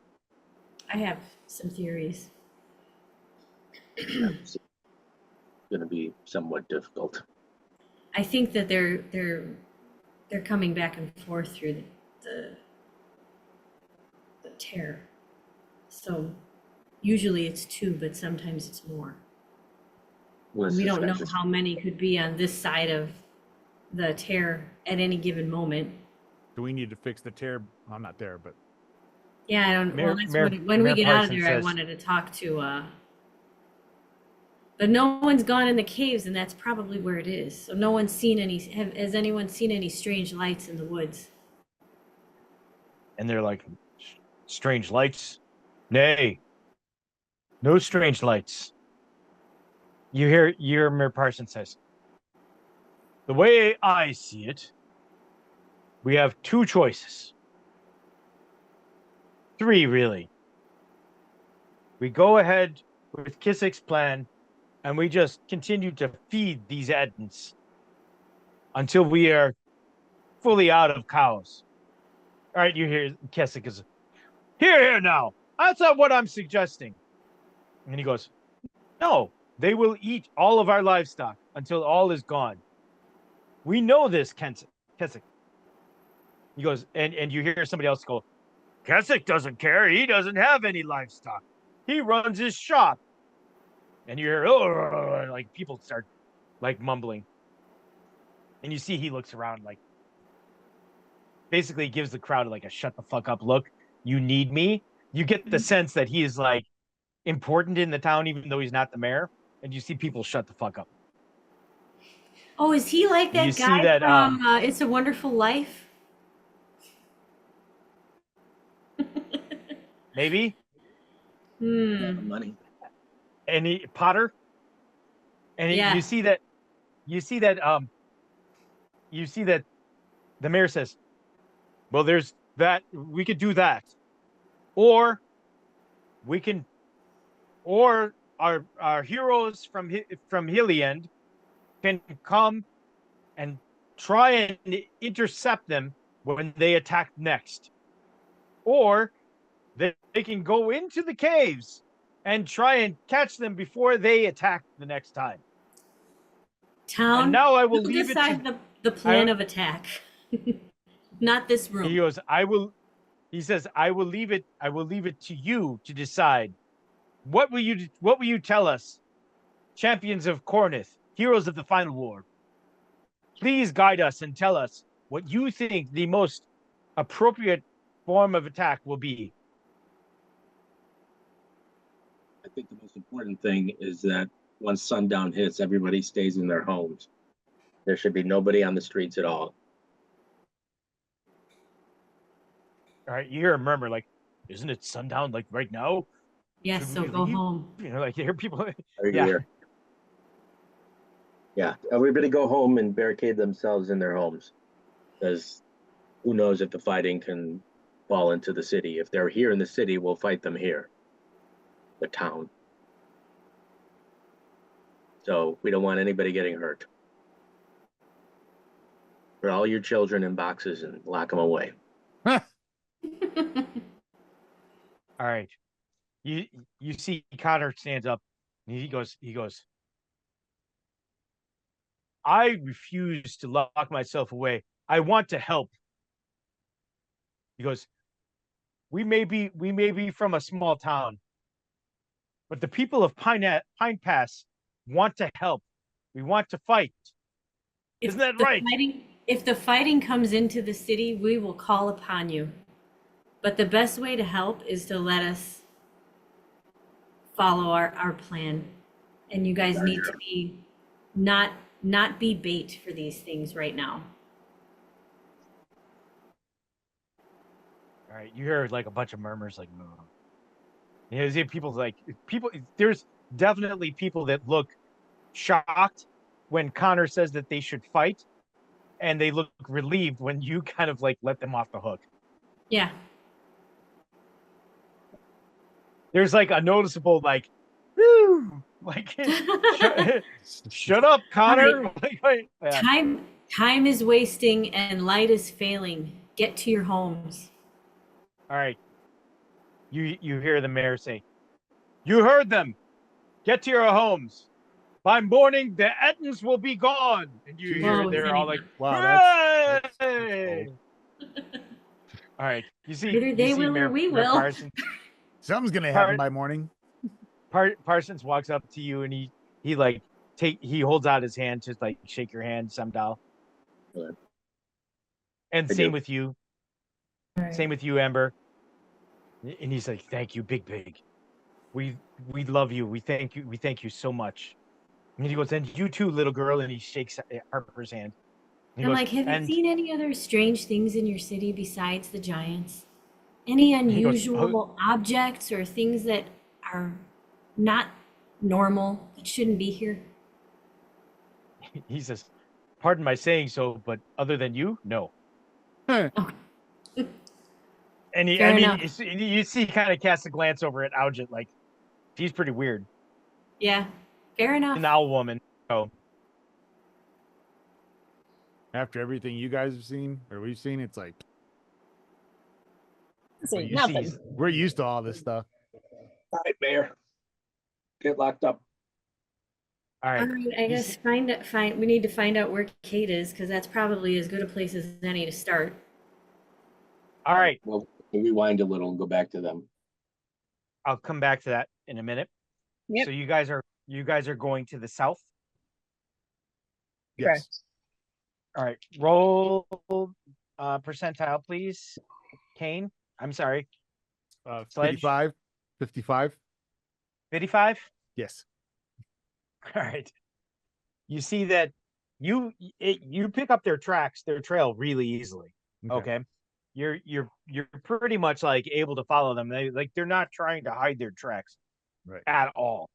I have some theories. It's gonna be somewhat difficult. I think that they're coming back and forth through the tear. So usually it's 2, but sometimes it's more. We don't know how many could be on this side of the tear at any given moment. Do we need to fix the tear? I'm not there, but Yeah, I don't. Mayor- Well, that's Mayor- when we Mayor get out of Parsons there, I says- wanted to talk to. But no one's gone in the caves, and that's probably where it is. So no one's seen any. Has anyone seen any strange lights in the woods? And they're like, strange lights? Nay, no strange lights. You hear Mayor Parsons says, the way I see it, we have 2 choices. 3, really. We go ahead with Kissik's plan, and we just continue to feed these Edens until we are fully out of cows. All right, you hear Kessik is, here now. That's not what I'm suggesting. And he goes, no, they will eat all of our livestock until all is gone. We know this, Kessik. He goes, and you hear somebody else go, Kessik doesn't care. He doesn't have any livestock. He runs his shop. And you hear, oh, like people start like mumbling. And you see he looks around like, basically gives the crowd like a shut the fuck up look. You need me. You get the sense that he is like important in the town, even though he's not the mayor. And you see people shut the fuck up. Oh, is he like that You see guy that, from It's a Wonderful Life? Maybe. Money. And Potter. And Yeah. you see that the mayor says, well, there's that, we could do that. Or we can, or our heroes from Heliend can come and try and intercept them when they attack next. Or they can go into the caves and try and catch them before they attack the next time. Town. And now I will you leave it decide to the plan of attack. Not this room. He goes, he says, I will leave it to you to decide. What will you tell us, champions of Cornith, heroes of the final war? Please guide us and tell us what you think the most appropriate form of attack will be. I think the most important thing is that once sundown hits, everybody stays in their homes. There should be nobody on the streets at all. All right, you hear a murmur like, isn't it sundown like right now? Yes, Should so we go leave? home. You know, like you hear people. Are you Yeah. here? Yeah, everybody go home and barricade themselves in their homes. Because who knows if the fighting can fall into the city. If they're here in the city, we'll fight them here. The town. So we don't want anybody getting hurt. Put all your children in boxes and lock them away. All right. You see Connor stands up and he goes, I refuse to lock myself away. I want to help. He goes, we may be from a small town, but the people of Pine Pass want to help. We want to fight. Isn't that right? If the fighting comes into the city, we will call upon you. But the best way to help is to let us follow our plan. And you guys need to be not not be bait for these things right now. All right, you hear like a bunch of murmurs, like, no. You see people like people. There's definitely people that look shocked when Connor says that they should fight, and they look relieved when you kind of like let them off the hook. Yeah. There's like a noticeable like, woo, like, shut up, Connor. Like, yeah. Time is wasting and light is failing. Get to your homes. All right. You hear the mayor say, "You heard them. Get to your homes. By morning, the Ettons will be gone." And you hear Whoa, they're all like, Wow, that's "Hooray!" All right. You see, Either they will or we will. something's gonna happen by morning. Parsons walks up to you and he like he holds out his hand to like shake your hand, Samdal. Good. And I same do. with you. Right. Same with you, Ember. And he's like, "Thank you, Big Big. We love you. We thank you so much." And he goes, "And you too, little girl." And he shakes Harper's hand. He I'm goes, like, have you "And seen any other strange things in your city besides the giants? Any he goes, unusual objects or things that are not normal that shouldn't be here?" he says, "Pardon my saying so, but other than you, no." And Fair I mean, enough. you see, kind of cast a glance over at Aujit, like she's pretty weird, Yeah, fair enough. an owl woman. So After everything you guys have seen or we've seen, it's like See, you nothing. see, we're used to all this stuff. All right, Mayor. Get locked up. all All right, right, I you guess see- we need to find out where Kate is because that's probably as good a place as any to start. all right. Well, we'll rewind a little and go back to them. I'll come back to that in a minute. Yep. So you guys are going to the south. Yes. Correct. All right, roll percentile, please. Kane, I'm sorry, Sledge. 55. 55. 55. Yes. All right. You see that you pick up their trail really easily. Okay. You're pretty much like able to follow them. They're not trying to hide their tracks Right. at all.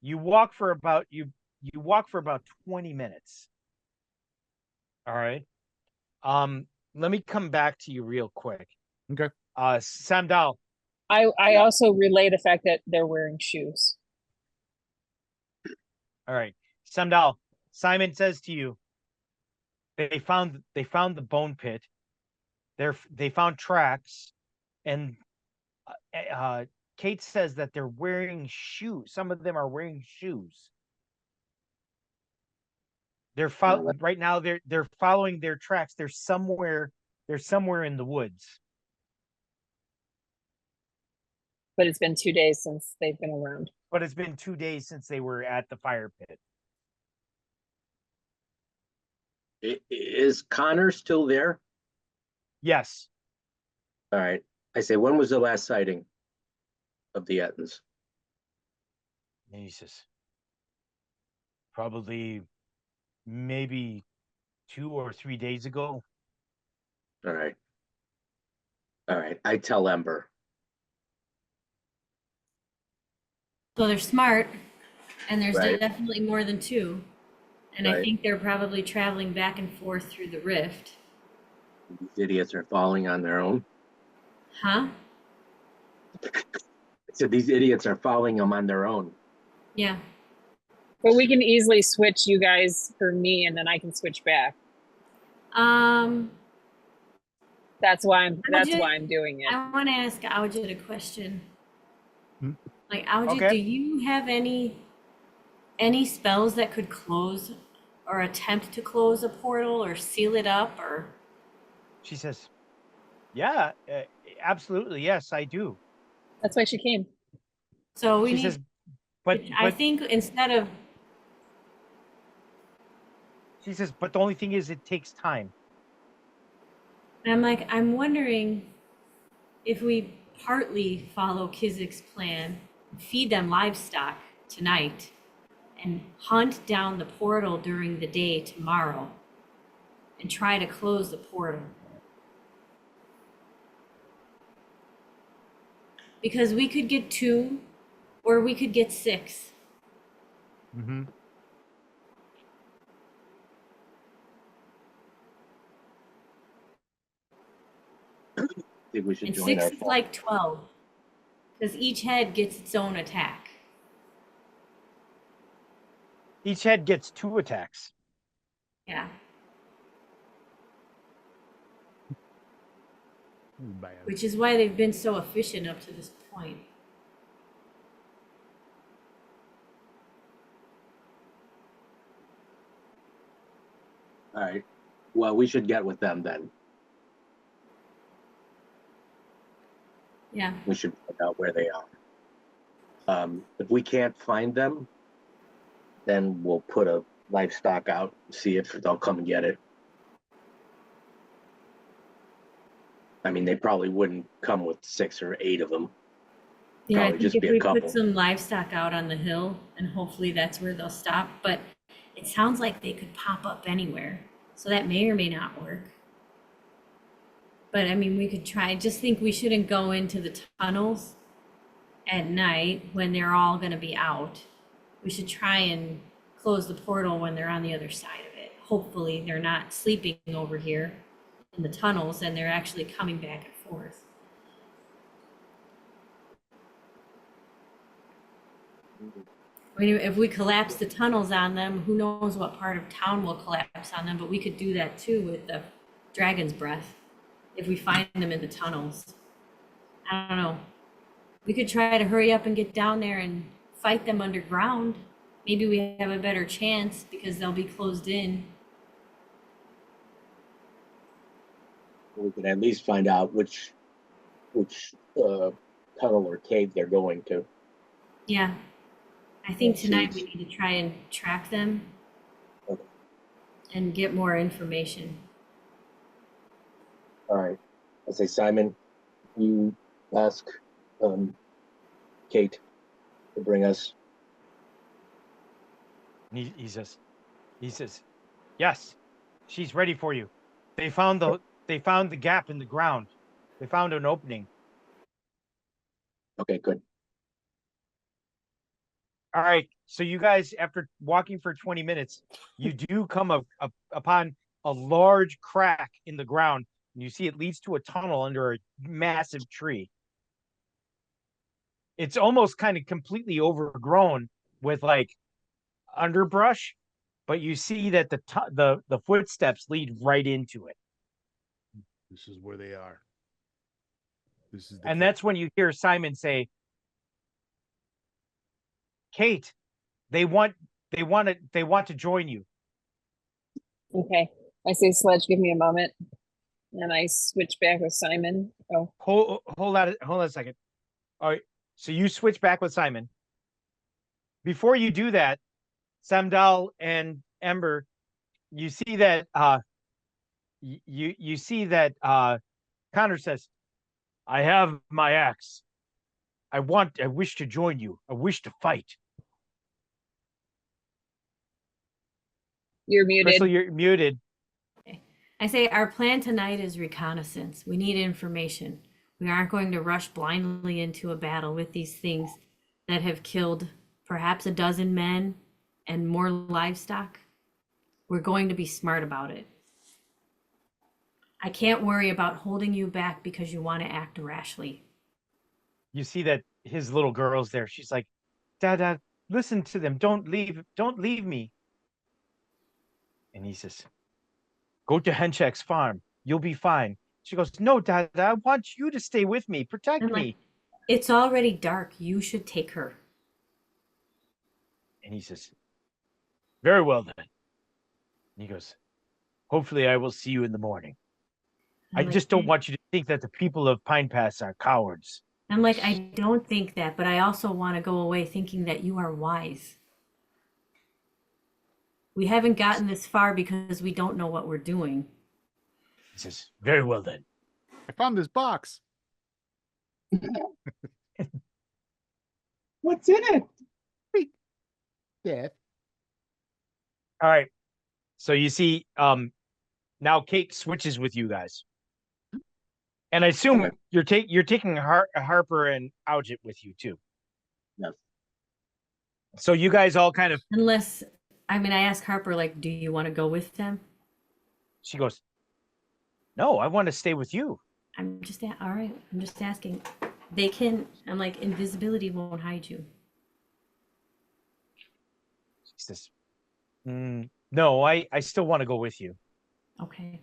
You walk for about 20 minutes. All right. Let me come back to you real quick. Okay. Samdal, I also relay the fact that they're wearing shoes. all right. Samdal, Simon says to you, they found the bone pit. They found tracks, and Kate says that they're wearing shoes. Some of them are wearing shoes. They're right now. They're following their tracks. They're somewhere in the woods. But it's been 2 days since they've been around. But it's been 2 days since they were at the fire pit. Is Connor still there? Yes. All right. I say, when was the last sighting of the Ettons? And he says, probably maybe 2 or 3 days ago. All right. All right. I tell Ember. So they're smart, and there's Right. definitely more than two. And I Right. think they're probably traveling back and forth through the rift. These idiots are falling on their own. Huh? I said these idiots are following them on their own. Yeah. But we can easily switch you guys for me, and then I can switch back. That's why I'm doing it. I want to ask Aujit a question. Hmm? Like, Aujit, Okay. do you have any spells that could close or attempt to close a portal or seal it up or? She says, yeah, absolutely. Yes, I do. That's why she came. So we She need, says, but I think instead of, she says, but the only thing is it takes time. and I'm like, I'm wondering if we partly follow Kizik's plan, feed them livestock tonight, and hunt down the portal during the day tomorrow and try to close the portal. Because we could get 2 or we could get 6. Mm-hmm. I think we should And join 6 our is like 12. Because each head gets its own attack. Each head gets 2 attacks. Yeah. Which is why they've been so efficient up to this point. All right. Well, we should get with them then. Yeah. We should find out where they are. If we can't find them, then we'll put a livestock out, see if they'll come and get it. I mean, they probably wouldn't come with 6 or 8 of them. Yeah, I Probably think just if be a we couple. put some livestock out on the hill, and hopefully that's where they'll stop, but it sounds like they could pop up anywhere, so that may or may not work. But I mean, we could try, just think we shouldn't go into the tunnels at night when they're all gonna be out. We should try and close the portal when they're on the other side of it. Hopefully, they're not sleeping over here in the tunnels and they're actually coming back and forth. I mean, if we collapse the tunnels on them, who knows what part of town will collapse on them, but we could do that too with the dragon's breath if we find them in the tunnels. I don't know. We could try to hurry up and get down there and fight them underground. Maybe we have a better chance because they'll be closed in. We could at least find out which tunnel or cave they're going to. Yeah. I think Yeah, tonight seems- we need to try and track them Okay. and get more information. All right. I say, Simon, you ask Kate to bring us. And he says, yes, she's ready for you. They found the gap in the ground. They found an opening. Okay, good. All right. So you guys, after walking for 20 minutes, you do come upon a large crack in the ground. And you see it leads to a tunnel under a massive tree. It's almost kind of completely overgrown with like underbrush, but you see that the footsteps lead right into it. This is where they are. This is the And cave. that's when you hear Simon say, Kate, they want to join you. Okay. I say, Sledge, give me a moment. And I switch back with Simon. Oh, Hold on a second. All right. So you switch back with Simon. Before you do that, Samdal and Ember, you see that you see that Connor says, I have my axe. I wish to join you. I wish to fight. you're muted. Crystal, you're muted. I say our plan tonight is reconnaissance. We need information. We aren't going to rush blindly into a battle with these things that have killed perhaps a dozen men and more livestock. We're going to be smart about it. I can't worry about holding you back because you want to act rashly. You see that his little girl's there. She's like, Dad, listen to them. Don't leave me. And he says, go to Henchek's farm. You'll be fine. She goes, no, Dad, I want you to stay with me. Protect I'm me. like, it's already dark. You should take her. And he says, very well then. And he goes, hopefully I will see you in the morning. I I'm like, just don't want you to think that the people of Pine Pass are cowards. I'm like, I don't think that, but I also want to go away thinking that you are wise. We haven't gotten this far because we don't know what we're doing. He says, very well then. I found this box. What's in it? Death. All right. So you see, now Kate switches with you guys, and I assume Okay. you're taking Harper and Algit with you too. Yes. So you guys all kind of. Unless, I mean, I asked Harper, like, do you want to go with them? She goes, "No, I want to stay with you." All right, I'm just asking. They can, I'm like, invisibility won't hide you. She says, "No, I still want to go with you." Okay.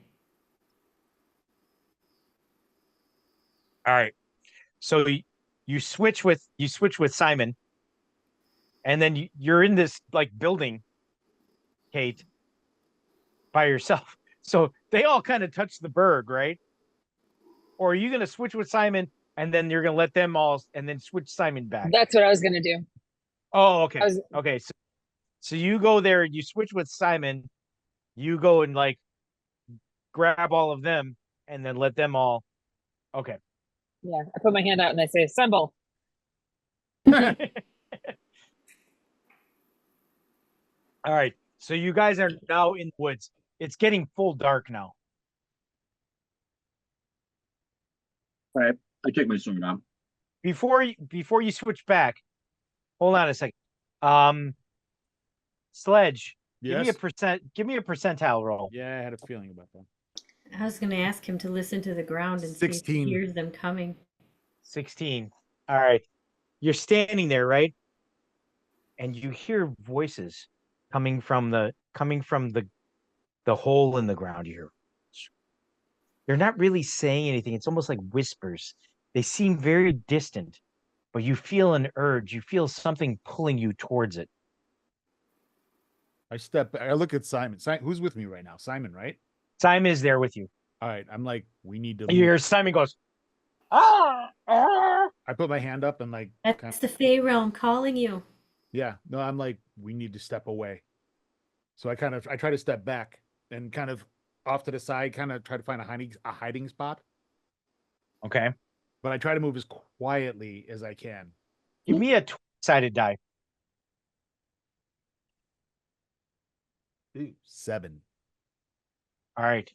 All right. So you switch with Simon, and then you're in this like building, Kate, by yourself. So they all kind of touch the bird, right? Or are you gonna switch with Simon and then you're gonna let them all and then switch Simon back? That's what I was gonna do. Oh, okay. I was, Okay. So you go there, you switch with Simon, you go and like grab all of them and then let them all. Okay. yeah, I put my hand out and I say, assemble. All right. So you guys are now in the woods. It's getting full dark now. All right, I take my sword out. Before you switch back, hold on a second. Sledge, Yes. give me a percentile roll. Yeah, I had a feeling about that. I was gonna ask him to listen to the ground and see if 16. he hears them coming. 16. All right. You're standing there, right? And you hear voices coming from the hole in the ground. They're not really saying anything. It's almost like whispers. They seem very distant, but you feel an urge. You feel something pulling you towards it. I look at Simon. Who's with me right now? Simon, right? Simon is there with you. All right. I'm like, we need to You leave. hear Simon goes, ah, ah. I put my hand up and like, That's the Fey realm calling you. yeah, no, I'm like, we need to step away. So I try to step back and kind of off to the side, kind of try to find a hiding spot. Okay. But I try to move as quietly as I can. Give me a sided die. Ooh, 7. All right.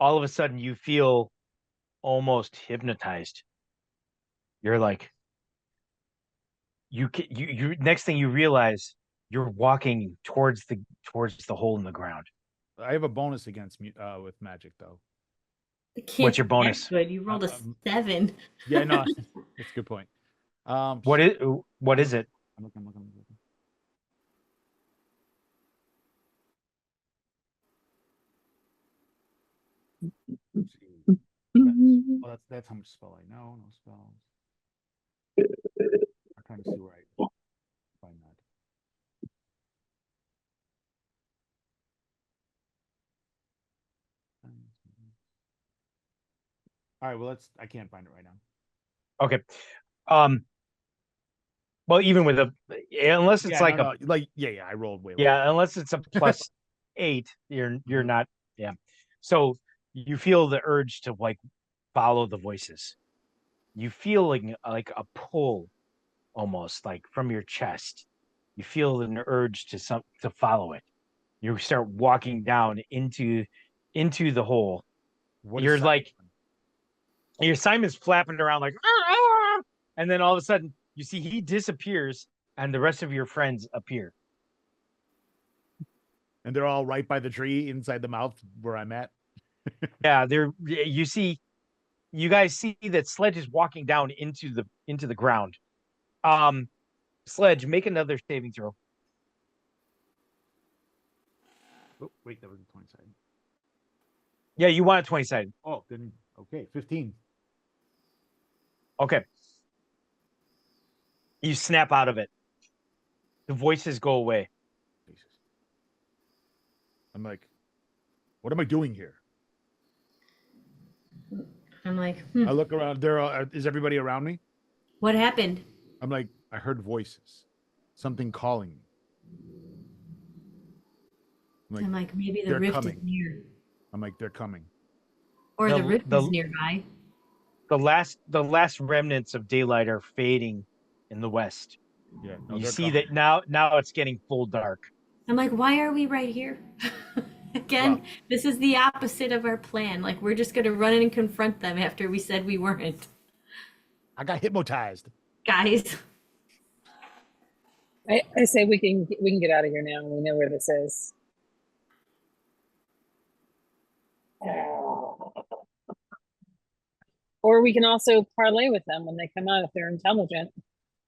All of a sudden, you feel almost hypnotized. You're like, you next thing you realize, you're walking towards the hole in the ground. I have a bonus against with magic though. What's your bonus? Good. You rolled a 7. Yeah, no, that's a good point. What is it? I'm looking. Let's see. That's how much spell I know. No spells. I'm trying to see where I find that. All right, well, I can't find it right now. Okay. Well, even with unless it's I rolled way. Unless it's a plus 8, you're not. Yeah. So you feel the urge to like follow the voices. You feel like a pull, almost like from your chest. You feel an urge to follow it. You start walking down into the hole. You're like, your Simon's flapping around like, ah! And then all of a sudden you see he disappears and the rest of your friends appear. And they're all right by the tree inside the mouth where I'm at. Yeah, you guys see that Sledge is walking down into the ground. Sledge, make another saving throw. Oh, wait, that was a 20 sided. Yeah, you want a 20 sided. Oh, then okay, 15. Okay. You snap out of it. The voices go away. Jesus. I'm like, what am I doing here? I'm like, I look around. Is everybody around me? what happened? I'm like, I heard voices, something calling me. I'm like, maybe the they're rift coming. is near. I'm like, they're coming. Or The- the rift the- is nearby. The last remnants of daylight are fading in the west. Yeah, no, You they're see coming. that now it's getting full dark. I'm like, why are we right here? Again, Well- this is the opposite of our plan. Like, we're just gonna run in and confront them after we said we weren't. I got hypnotized. Guys, I say we can get out of here now. We know where this is. Or we can also parlay with them when they come out if they're intelligent.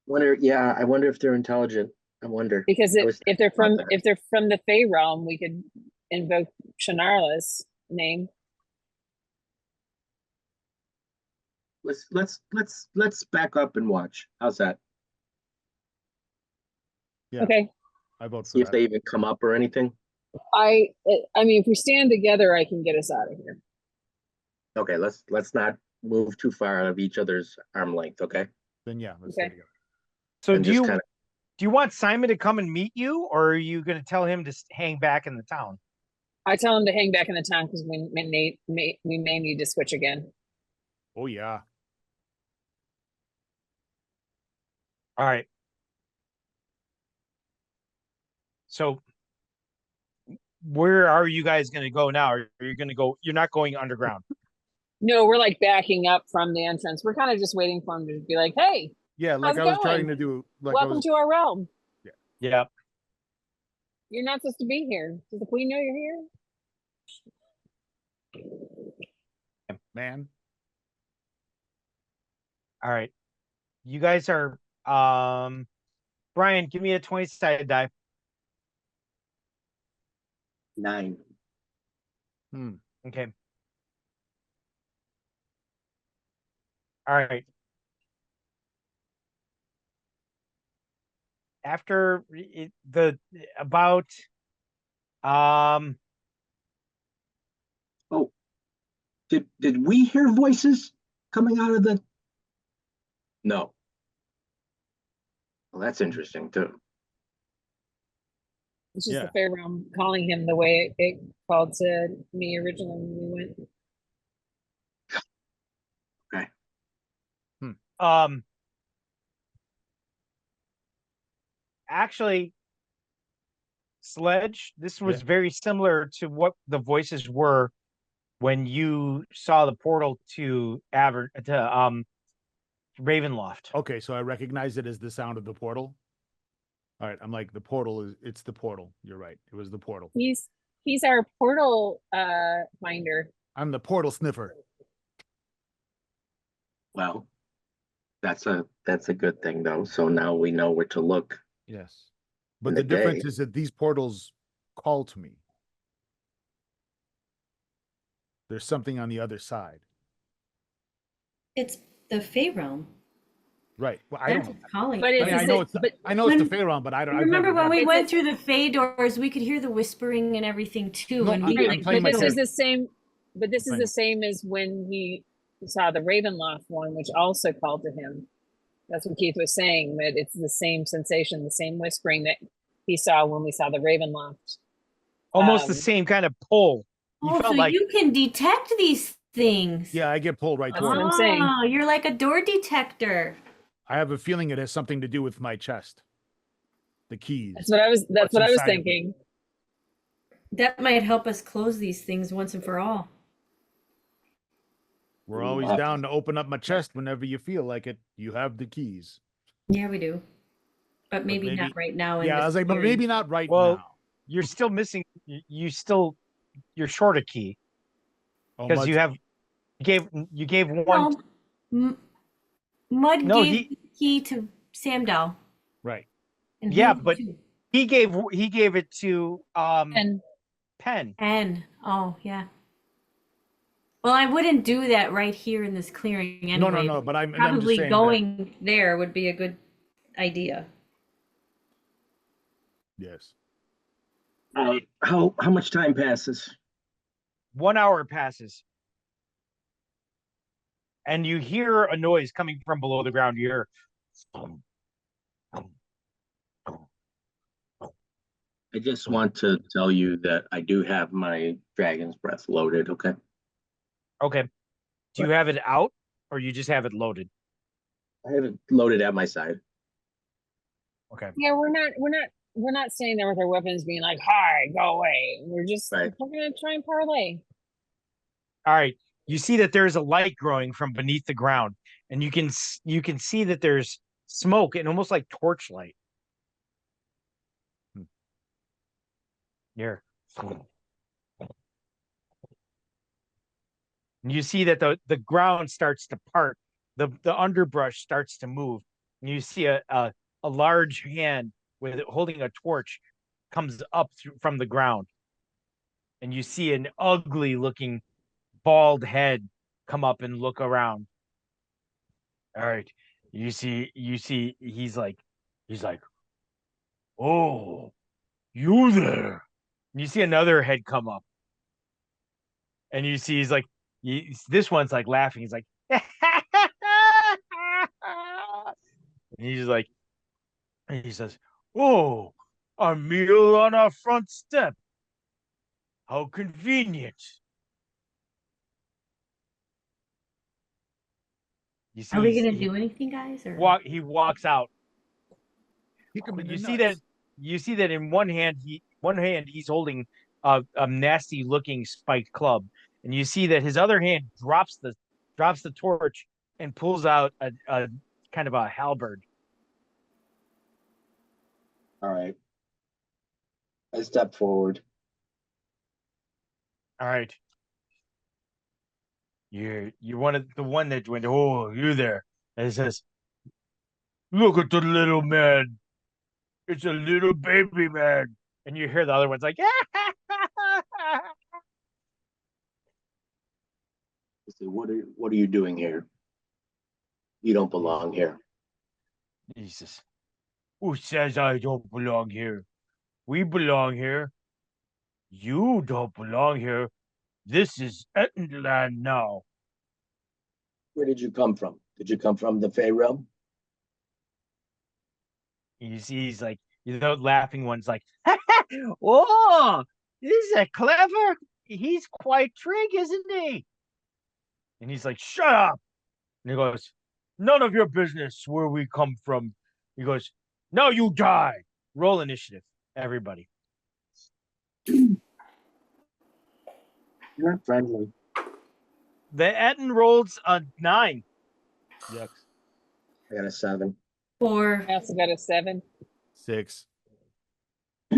I wonder if they're intelligent. I wonder. Because I was if they're thinking from about that. if they're from the Fey realm, we could invoke Shannara's name. Let's back up and watch. How's that? Yeah. Okay. I vote See for if that. they even come up or anything. I mean, if we stand together, I can get us out of here. Okay, let's not move too far out of each other's arm length. Okay. Then yeah, let's Okay. stay together. So And do just you kinda- do you want Simon to come and meet you, or are you going to tell him to hang back in the town? I tell him to hang back in the town because we may need to switch again. Oh yeah. All right. So where are you guys going to go now? Are you going to go? You're not going underground. No, we're like backing up from the entrance. We're kind of just waiting for him to be like, "Hey, Yeah, like How's I it was trying going? to do. Like I welcome was, to our realm. Yeah. You're not supposed to be here. Does the queen know you're here?" man. All right. You guys are Brian, give me a 20-sided die. 9. Okay. All right. After about Oh, did we hear voices coming out of the? No. Well, that's interesting too. It's just Yeah. the Fey realm calling him the way it called to me originally when we went. actually, Sledge, this was Yeah. very similar to what the voices were when you saw the portal to Ravenloft. Okay, so I recognize it as the sound of the portal. All right, I'm like the portal it's the portal. You're right. It was the portal. He's our portal finder. I'm the portal sniffer. Well, that's a good thing though. So now we know where to look. Yes. But In the the difference day. is that these portals call to me. There's something on the other side. it's the Fey realm. Right. Well, I That's don't what's calling. But it. I mean, I It's know a- it's but I know it's the when- Fey realm, but I don't I've Remember never when we It's went a- through the Fey doors, we could hear the whispering and everything too. No, and I'm we playing like my But this character. is the same. But this is Fine. the same as when he saw the Ravenloft one, which also called to him. That's what Keith was saying. That it's the same sensation, the same whispering that he saw when we saw the Ravenloft. Almost the Um, same kind of pull. You Oh, so felt like you can detect these things. Yeah, I get pulled right That's toward what it. I'm saying. Oh, you're like a door detector. I have a feeling it has something to do with my chest. The keys. That's what I was. That's What's what I was inside of me. thinking. That might help us close these things once and for all. We're always Uh, down to open up my chest whenever you feel like it. You have the keys. Yeah, we do. But maybe maybe- not right now. in Yeah, I this was like, but series. maybe not right Well, now. you're still missing. You're short a key Oh, because Mud's- you gave one. No, Mud No, gave the key to Samdal. right. And Yeah, he but- too. He gave it to And Penn. Oh, yeah. Well, I wouldn't do that right here in this clearing anyway. No, but I'm just Probably saying that- going there would be a good idea. yes. How much time passes? 1 hour passes. And you hear a noise coming from below the ground. You hear I just want to tell you that I do have my dragon's breath loaded. Okay. okay. Do you have it out or you just have it loaded? I have it loaded at my side. Okay. yeah, we're not standing there with our weapons being like, "Hi, go away." We're just Right. we're gonna try and parlay. All right. You see that there's a light growing from beneath the ground, and you can see that there's smoke and almost like torchlight. Here. And you see that the ground starts to part, the underbrush starts to move, and you see a large hand with holding a torch comes up from the ground, and you see an ugly looking bald head come up and look around. All right, you see he's like, oh, you there? And you see another head come up, and you see he's like, this one's like laughing. He's like, and he's like, and he says, "Oh, a meal on our front step. How convenient." You see, Are we gonna do anything, guys? Or he walks out. Kick him in the You see nuts. that in one hand he's holding a nasty looking spiked club, and you see that his other hand drops the torch and pulls out a kind of a halberd. All right. I step forward. All right. You're the one that went, "Oh, you there." And it says, "Look at the little man. It's a little baby man." And you hear the other one's like, I say, what are you doing here? You don't belong here. Jesus. Who says I don't belong here? We belong here. You don't belong here. This is Ettenland now. Where did you come from? Did you come from the Fey realm? You see, he's like, the laughing one's like, "Oh, this is a clever. He's quite trig, isn't he?" And he's like, "Shut up." And he goes, "None of your business where we come from." He goes, "Now you die." Roll initiative, everybody. You're not friendly. The Etten rolls a 9. Yucks. I got a 7. 4? I also got a 7. 6. I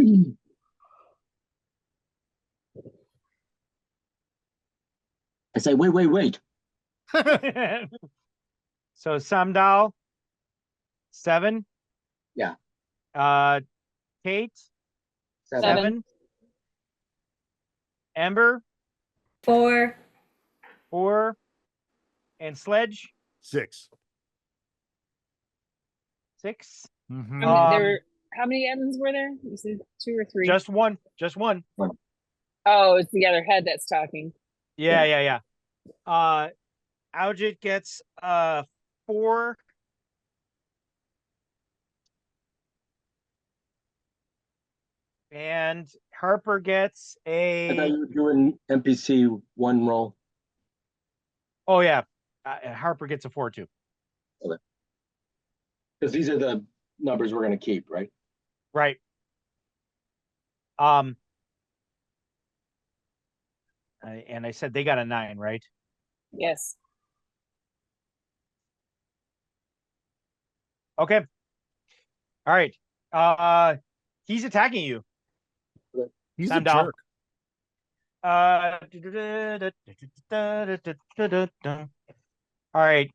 say, wait. So Samdal, 7. Yeah. Kate, 7. 7. Amber, 4? 4. And Sledge, 6. 6. Mm-hmm. How many Evans were there? You said 2 or 3? Just one. Just one. Oh, it's the other head that's talking. Yeah. Algid gets 4. And Harper gets I thought a. you were doing NPC 1 roll. Oh yeah, Harper gets a 4 too. Because these are the numbers we're going to keep, right? Right. And I said they got a 9, right? Yes. Okay. All right. He's attacking you. He's Sam a Dow. jerk. All right.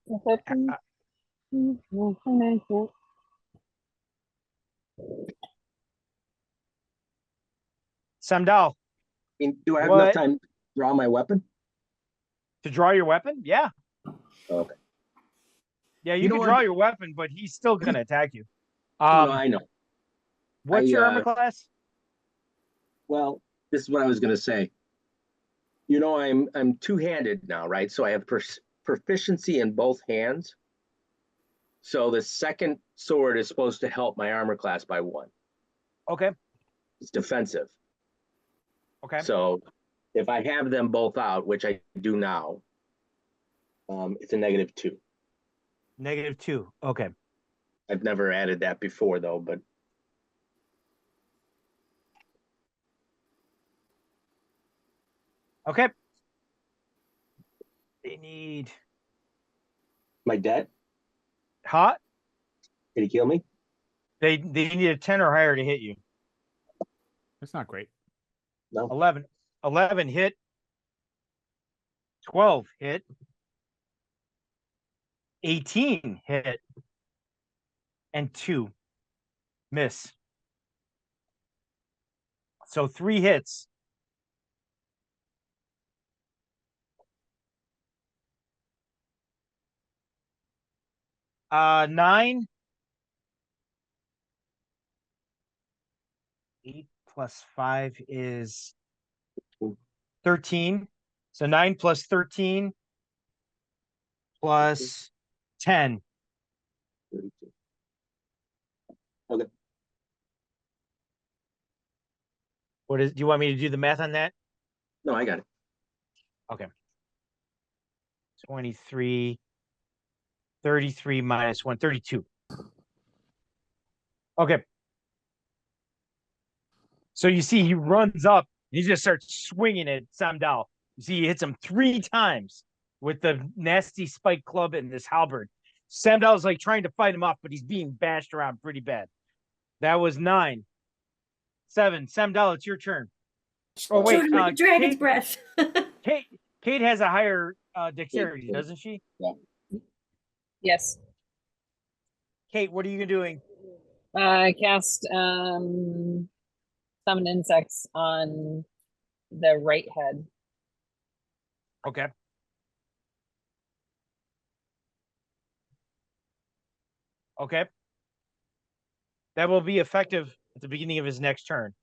Samdal, Do I have What? enough time to draw my weapon? to draw your weapon? Yeah. Okay. Yeah, you You know can what? draw your weapon, but he's still gonna attack you. No, I know. What's I, your armor class? Well, this is what I was going to say. You know, I'm two-handed now, right? So I have proficiency in both hands. So the second sword is supposed to help my armor class by 1. Okay. It's defensive. Okay. So if I have them both out, which I do now, it's a -2. -2. Okay. I've never added that before though, but Okay. They need My debt? hot. Did he kill me? They need a 10 or higher to hit you. That's not great. No. 11. 11 hit. 12 hit. 18 hit. And 2 miss. So 3 hits. Nine. 8 plus 5 is 13. So 9 plus 13 plus 10. 32. Okay. What is, do you want me to do the math on that? No, I got it. 23, 33 minus 1, 32. Okay. So you see he runs up and he just starts swinging at Samdal. You see he hits him 3 times with the nasty spike club and this halberd. Samdal's like trying to fight him off, but he's being bashed around pretty bad. That was 9. 7. Samdal, it's your turn. Oh wait, Dragon's Kate, breath. Kate has a higher dexterity, doesn't she? Yes. Kate, what are you doing? Cast summon insects on the right head. Okay. Okay. That will be effective at the beginning of his next turn.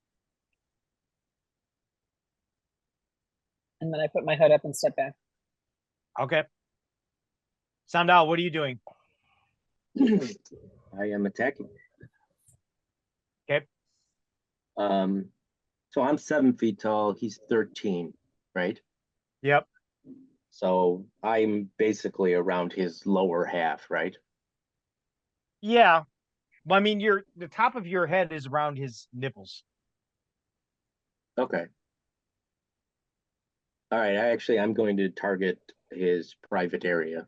And then I put my hood up and step back. Okay. Samdal, what are you doing? I am attacking. Okay. So I'm 7 feet tall. He's 13, right? Yep. So I'm basically around his lower half, right? Yeah. Well, I mean, the top of your head is around his nipples. Okay. All right. I'm going to target his private area.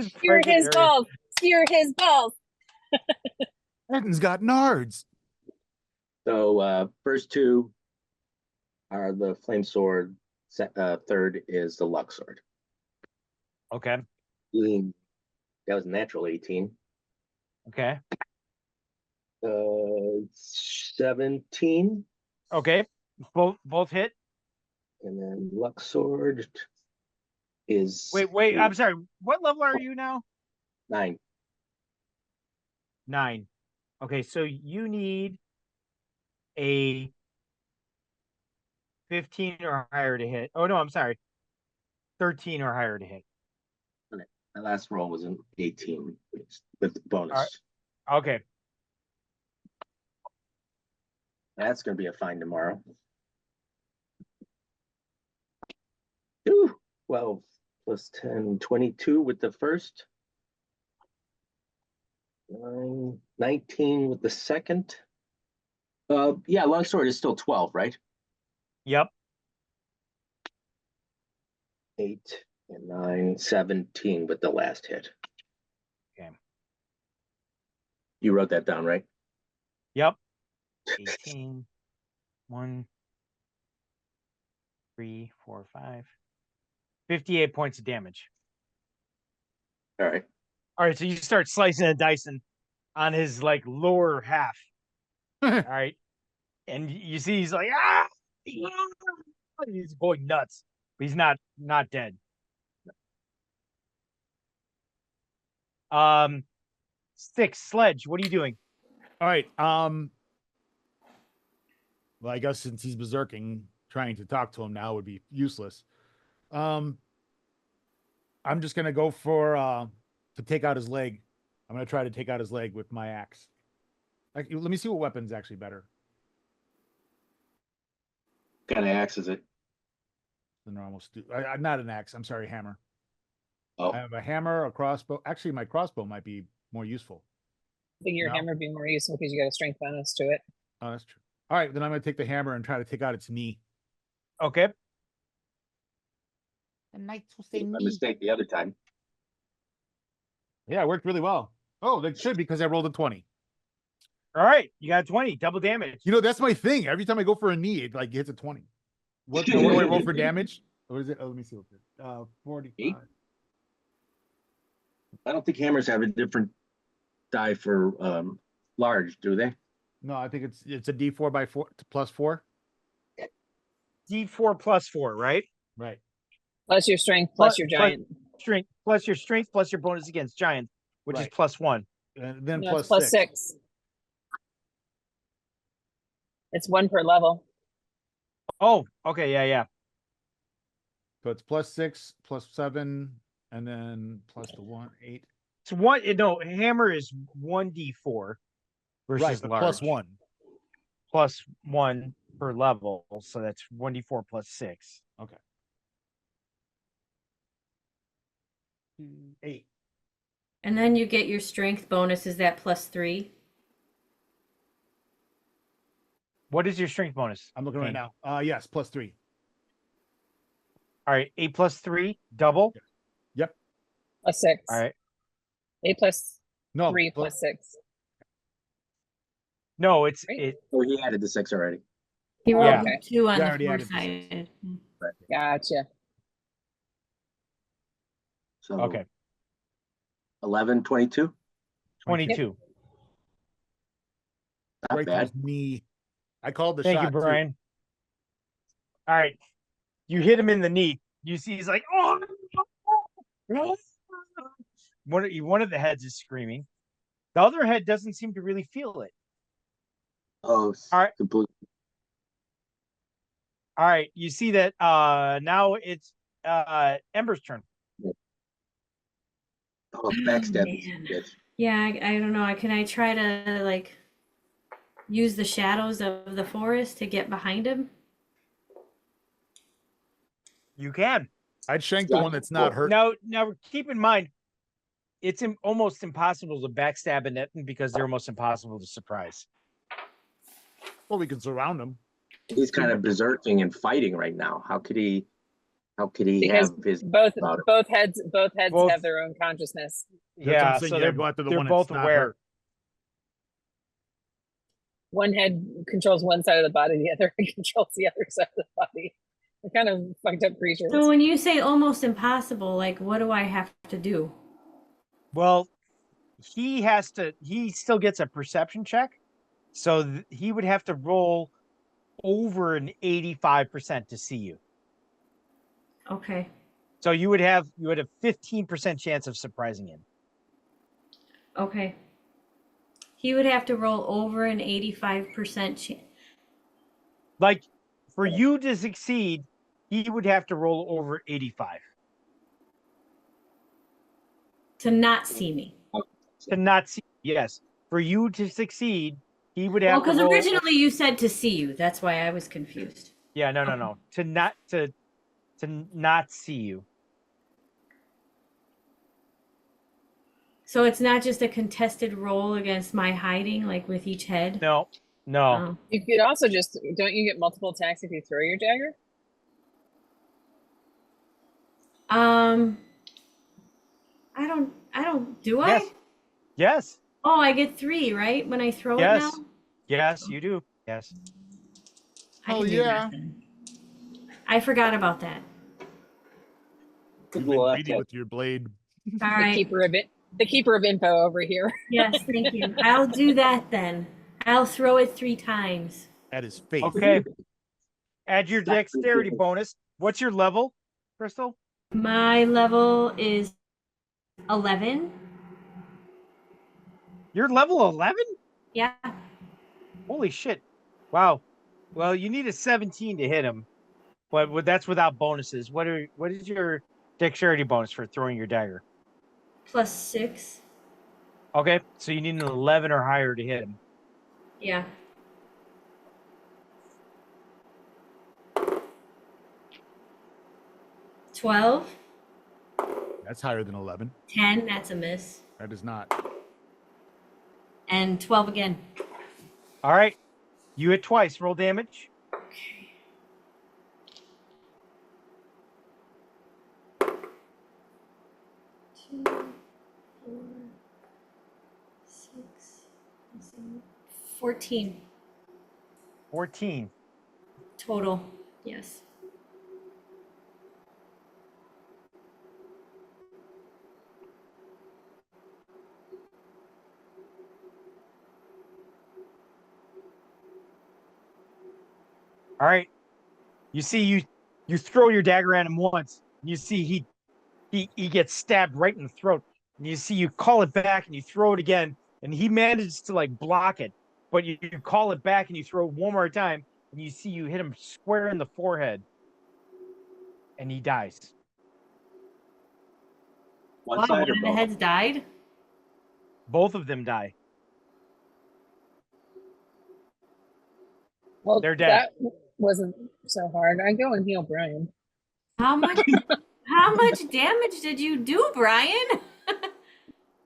Spear his balls. Spear his balls. Martin's got nards. So first 2 are the flame sword. Third is the luck sword. Okay. That was natural 18. Okay. 17. Okay. Both hit. And then luck sword is Wait. I'm sorry. What level are you now? 9. 9. Okay, so you need a 15 or higher to hit. Oh no, I'm sorry. 13 or higher to hit. My last roll was an 18 with the bonus. Okay. That's going to be a fine tomorrow. Ooh, 12 plus 10, 22 with the first. 19 with the second. Yeah, longsword is still 12, right? Yep. 8 and 9, 17 with the last hit. Okay. You wrote that down, right? Yep. 18. 1, 3, 4, 5. 58 points of damage. All right. All right, so you start slicing and dicing on his like lower half. All right. And you see he's like, ah! He's going nuts. But he's not dead. 6, Sledge, what are you doing? All right. Well, I guess since he's berserking, trying to talk to him now would be useless. I'm just gonna go for to take out his leg. I'm gonna try to take out his leg with my axe. Let me see what weapon's actually better. What kind of axe is it? The normal I'm not an axe. I'm sorry, hammer. Oh, I have a hammer, a crossbow. Actually, my crossbow might be more useful. I think your No. hammer would be more useful because you got a strength bonus to it. Oh, that's true. All right, then I'm gonna take the hammer and try to take out its knee. Okay. The knights will Made my mistake the other time. Yeah, it worked really well. Oh, that should because I rolled a 20. All right. You got 20, double damage. You know, that's my thing. Every time I go for a knee, it like hits a 20. What do I roll for damage? What is it? Oh, let me see what it is. 45. I don't think hammers have a different die for large, do they? No, I think it's a D4 by 4 plus 4. D4 plus 4, right? Right. Plus your strength, plus your Plus- giant. Strength plus your strength plus your bonus against giants, which is Right. +1. And then No, plus it's plus 6. 6. It's 1 per level. Oh, okay, yeah. So it's plus 6, plus 7, and then plus the 1, 8. So one, no, hammer is 1d4 versus Right, but large. plus 1. Plus 1 per level, so that's 1d4 plus 6. Okay. 8. And then you get your strength bonus. Is that +3? What is your strength bonus? I'm looking right Kane? now. Yes, plus 3. All right, 8 plus 3, double. Plus 6. All right. 8 plus No, 3 plus 6. No, it's Right. it. Oh, he added the 6 already. He rolled Yeah. Okay. 2 on You the already added the six. four-sided. Gotcha. So Okay, 11, 22. 22. Not right to bad. his knee. I called the Thank shot. you, too. Brian. All right, you hit him in the knee. You see, he's like, oh. One of the heads is screaming. The other head doesn't seem to really feel it. Oh, All right. complete. All right, you see that now it's Ember's turn. Oh, backstab. Man. Bitch. Yeah, I don't know. Can I try to like use the shadows of the forest to get behind him? You can. I'd shank the Yeah. one that's not hurt. Now keep in mind, it's almost impossible to backstab a Netton because they're almost impossible to surprise. Well, we can surround him. He's kind of berserking and fighting right now. How could he Because have his both about it? both heads Both- have their own consciousness. That's what I'm Yeah, saying, so you they're gotta go after the they're one that's both not aware. hurt. One head controls one side of the body, the other head controls the other side of the body. They're kind of fucked up creatures. So when you say almost impossible, like what do I have to do? Well, he still gets a perception check. So he would have to roll over an 85% to see you. Okay. So you would have 15% chance of surprising him. Okay. He would have to roll over an 85% chance. Like for you to succeed, he would have to roll over 85 To not see me. to not see. Yes, for you to succeed, he would Well, have to because roll. originally you said to see you. That's why I was confused. Yeah, no. To not see you. So it's not just a contested roll against my hiding, like with each head? No. Oh. You could also just, don't you get multiple attacks if you throw your dagger? I don't, do I? Yes. Yes. Oh, I get 3, right? When I throw Yes. it now? Yes, you do. Yes. I Oh, can do yeah. that then. I forgot about that. You've We'll been have greedy to- with your blade. All The right. keeper of info over here. Yes, thank you. I'll do that then. I'll throw it 3 times. At his face. Okay. Add your dexterity bonus. What's your level, Crystal? My level is 11. You're level 11? Yeah. Holy shit. Wow. Well, you need a 17 to hit him, but that's without bonuses. What is your dexterity bonus for throwing your dagger? +6. Okay, so you need an 11 or higher to hit him. Yeah. $12. That's higher than 11. 10, that's a miss. That is not. And 12 again. All right. You hit twice. Roll damage. Okay. Two, 4, 6, 7, 14 14. total. Yes. All right. You see, you throw your dagger at him once. You see he gets stabbed right in the throat. And you see you call it back and you throw it again, and he manages to like block it, but you call it back and you throw it one more time, and you see you hit him square in the forehead, and he dies. One Wow, side one or of the both? heads died. Both of them die. Well, They're dead. that wasn't so hard. I go and heal Brian. How much? How much damage did you do, Brian?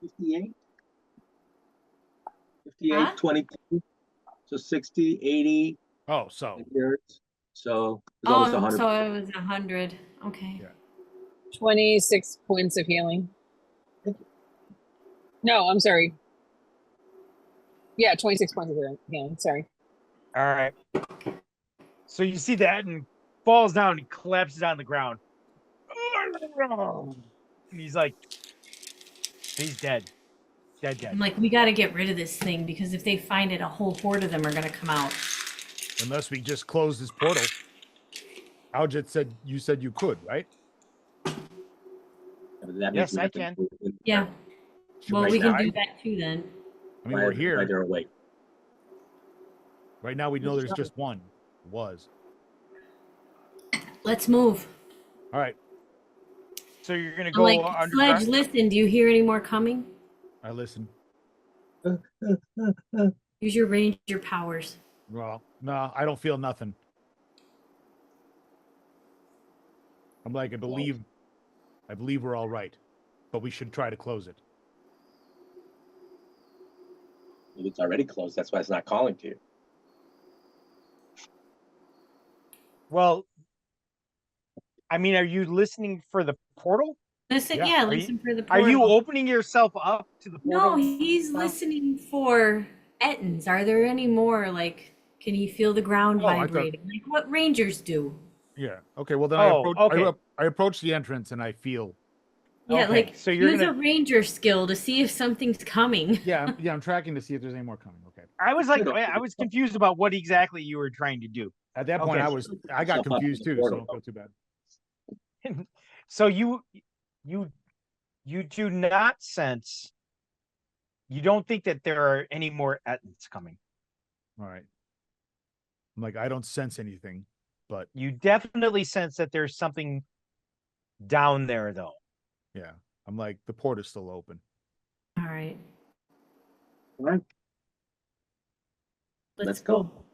58? 58, Huh? 22. So 60, 80 Oh, so years. So it's almost Oh, 100. so it was 100. Okay. Yeah. 26 points of healing. No, I'm sorry. Yeah, 26 points of healing. Sorry. All right. So you see that and falls down and collapses on the ground. And he's like, he's dead. Dead. I'm like, we got to get rid of this thing because if they find it, a whole horde of them are going to come out. unless we just close this portal. Aljet said you could, right? That means Yes, we I have to can. move in Yeah. Should Well, we we can try? do that too then. I mean, we're Right here. there awake. Right now we know there's just one. Was. Let's move. All right. So you're gonna I'm go like, underground. Sledge, listen, do you hear any more coming? I listen. Use your ranger powers. Well, no, I don't feel nothing. I'm like, I believe we're all right, but we should try to close it. It's already closed. That's why it's not calling to you. Well, I mean, are you listening for the portal? Listen, Yeah. yeah, Are you- listen for the Are portal. you opening yourself up to the portal? No, he's now? listening for Ettins. Are there any more? Like, can he feel the ground Oh, I thought- vibrating? Like what rangers do? Yeah. Okay. Well, then Oh, okay. I approach the entrance and I feel. Yeah, Okay, like so you're use gonna- a ranger skill to see if something's coming. Yeah. I'm tracking to see if there's any more coming. Okay. I was like, I was confused about what exactly you were trying to do. At that point, Okay. I got Yourself up confused to the too, so portal. don't feel too bad. So you do not sense. You don't think that there are any more Ettins coming. All right. I'm like, I don't sense anything, but You definitely sense that there's something down there, though. yeah, I'm like, the port is still open. All right. All right. Let's go. go.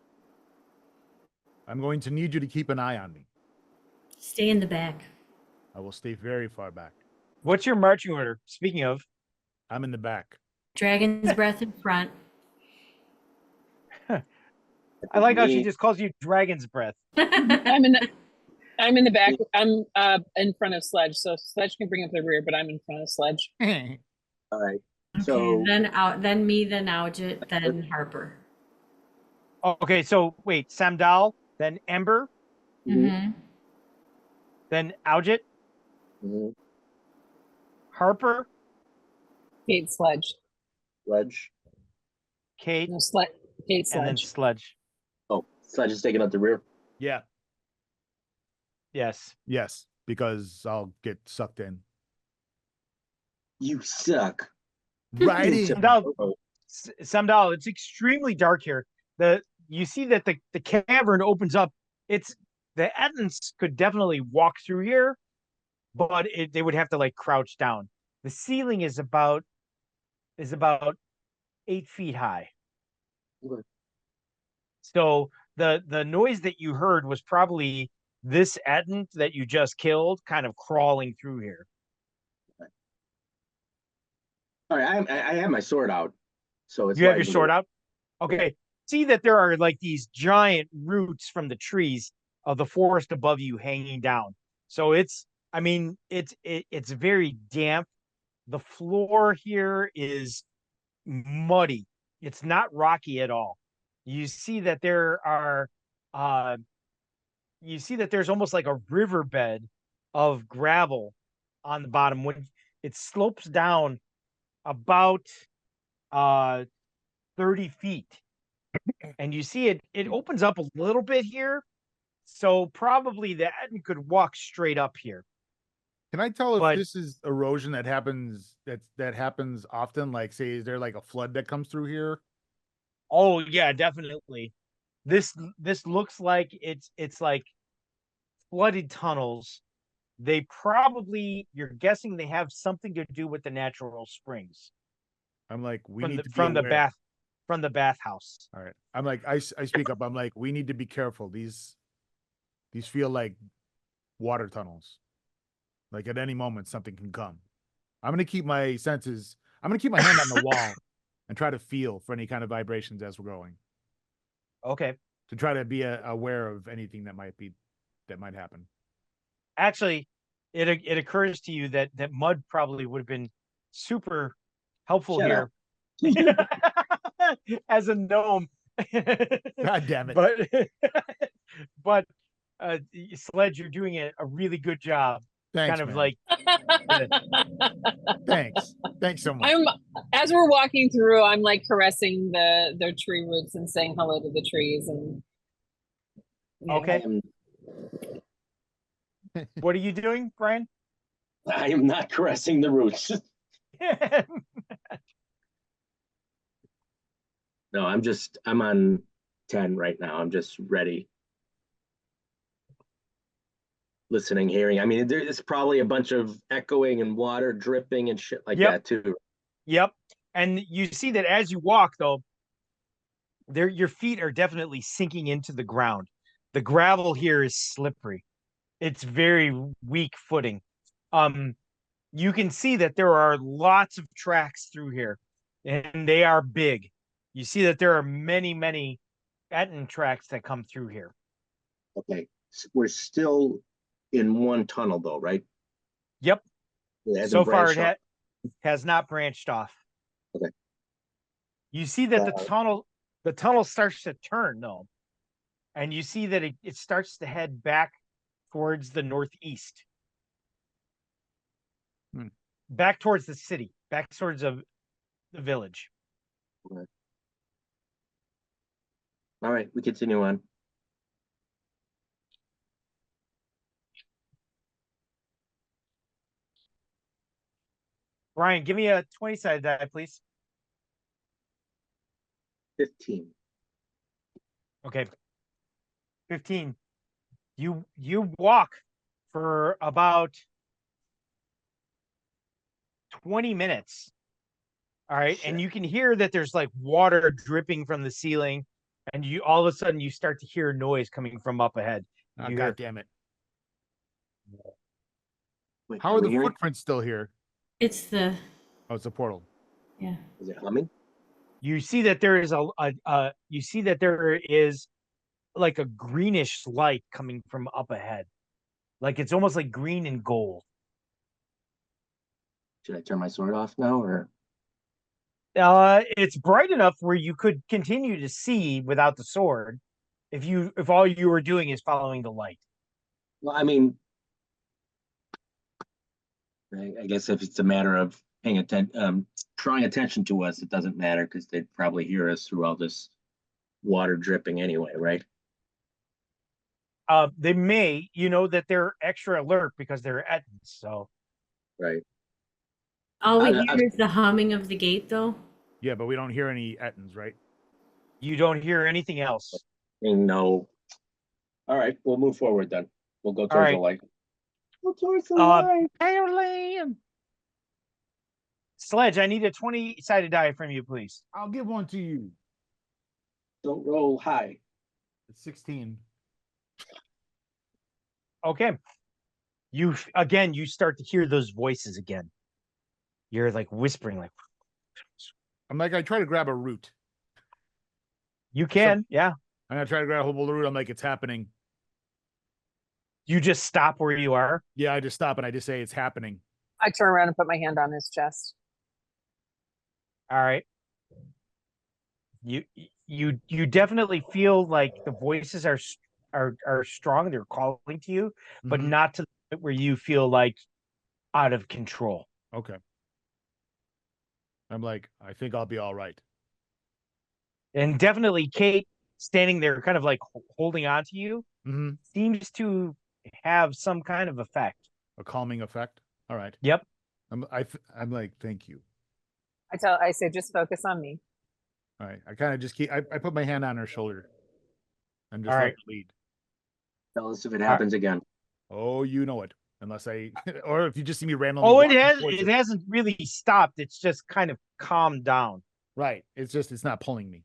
I'm going to need you to keep an eye on me. Stay in the back. I will stay very far back. What's your marching order? Speaking of, I'm in the back. Dragon's breath in front. I like how she Me- just calls you Dragon's Breath. I'm in the back. I'm in front of Sledge, so Sledge can bring up the rear, but I'm in front of Sledge. All right. Okay, So then me, then Algit, then Harper. Okay, so wait, Samdal, then Ember, Mm-hmm. then Algit, Mhm. Harper, Kate Sledge. Sledge. Kate, No, Kate and then Sledge. Sledge. Oh, Sledge is taking up the rear. Yeah. Yes. Yes, because I'll get sucked in. You suck. Right in. Samdal, Oh, Samdal, it's extremely dark here. You see that the cavern opens up. It's the Ettins could definitely walk through here, but they would have to like crouch down. The ceiling is about 8 feet high. Okay. So the noise that you heard was probably this Ettin that you just killed kind of crawling through here. all right, I have my sword out. So it's You have light your blue. sword out? Okay. see that there are like these giant roots from the trees of the forest above you hanging down. So I mean, it's very damp. The floor here is muddy. It's not rocky at all. You see that there are, uh, you see that there's almost like a riverbed of gravel on the bottom when it slopes down about 30 feet. And you see it opens up a little bit here. So probably the Ettin could walk straight up here. Can I tell if But- this is erosion that happens that happens often? Like, say, is there like a flood that comes through here? Oh yeah, definitely. This looks like it's like flooded tunnels. They probably, you're guessing they have something to do with the natural springs I'm like, we from need the to be from the aware. bathhouse. All right. I'm like, I speak up. I'm like, we need to be careful. These feel like water tunnels. Like at any moment, something can come. I'm gonna keep my senses. I'm gonna keep my hand on the wall and try to feel for any kind of vibrations as we're going. Okay. To try to be aware of anything that might happen. Actually, it occurs to you that mud probably would have been super helpful Shut here as a gnome. God damn it. But Sledge, you're doing a really good job. Thanks, kind of man. like Thanks so much. As we're walking through, I'm like caressing the tree roots and saying hello to the trees and okay. I What are you doing, Brian? am not caressing the roots. No, I'm on 10 right now. I'm just ready. Listening, hearing. I mean, there's probably a bunch of echoing and water dripping and shit like Yep. that too. Yep. And you see that as you walk, though, your feet are definitely sinking into the ground. The gravel here is slippery. It's very weak footing. You can see that there are lots of tracks through here, and they are big. You see that there are many, many Ettin tracks that come through here. Okay, we're still in one tunnel though, right? Yep. It hasn't So far, branched off. has not branched off. Okay. You see that the tunnel starts to turn though, and you see that it starts to head back towards the northeast, back towards the city, back towards the village. All right, we continue on. Brian, give me a 20-sided die, please. 15. Okay. 15. You walk for about 20 minutes. All right. Shit. And you can hear that there's like water dripping from the ceiling, and you all of a sudden you start to hear noise coming from up ahead. Oh, You God hear, damn it. Wait, How are we the hearing? footprints still here? It's the, Oh, it's a portal. yeah. Is it humming? you see that there is you see that there is like a greenish light coming from up ahead. Like it's almost like green and gold. Should I turn my sword off now or? It's bright enough where you could continue to see without the sword if all you were doing is following the light. Well, I mean, I guess if it's a matter of paying attention, drawing attention to us, it doesn't matter because they'd probably hear us through all this water dripping anyway, right? They may, you know, that they're extra alert because they're Ettins. So Right. All we I- hear is the humming of the gate, though. Yeah, but we don't hear any Ettins, right? you don't hear anything else. No. All right, we'll move forward then. We'll go towards right. the light. Go towards the Uh, light. Sledge, I need a 20-sided die from you, please. I'll give one to you. Don't roll high. It's 16. Okay. You start to hear those voices again. You're like whispering, like, I'm like, I try to grab a root. You can, yeah. I'm gonna try to grab a hold of the root. I'm like, it's happening. You just stop where you are. Yeah, I just stop and I just say it's happening. I turn around and put my hand on his chest. All right. You definitely feel like the voices are strong. They're calling to you, but Mhm. not to the point where you feel like out of control. Okay. I'm like, I think I'll be all right. And definitely Kate standing there kind of like holding on to you Mm-hmm. seems to have some kind of effect. A calming effect. All right. Yep. I'm like, thank you. I say, just focus on me. All right. I kind of just keep. I put my hand on her shoulder. And just All let right. her lead. Tell us if it happens again. Oh, you know it. Unless I, or if you just see me randomly. Oh, walking towards it hasn't really stopped. It's just kind of calmed down. Right. It's not pulling me.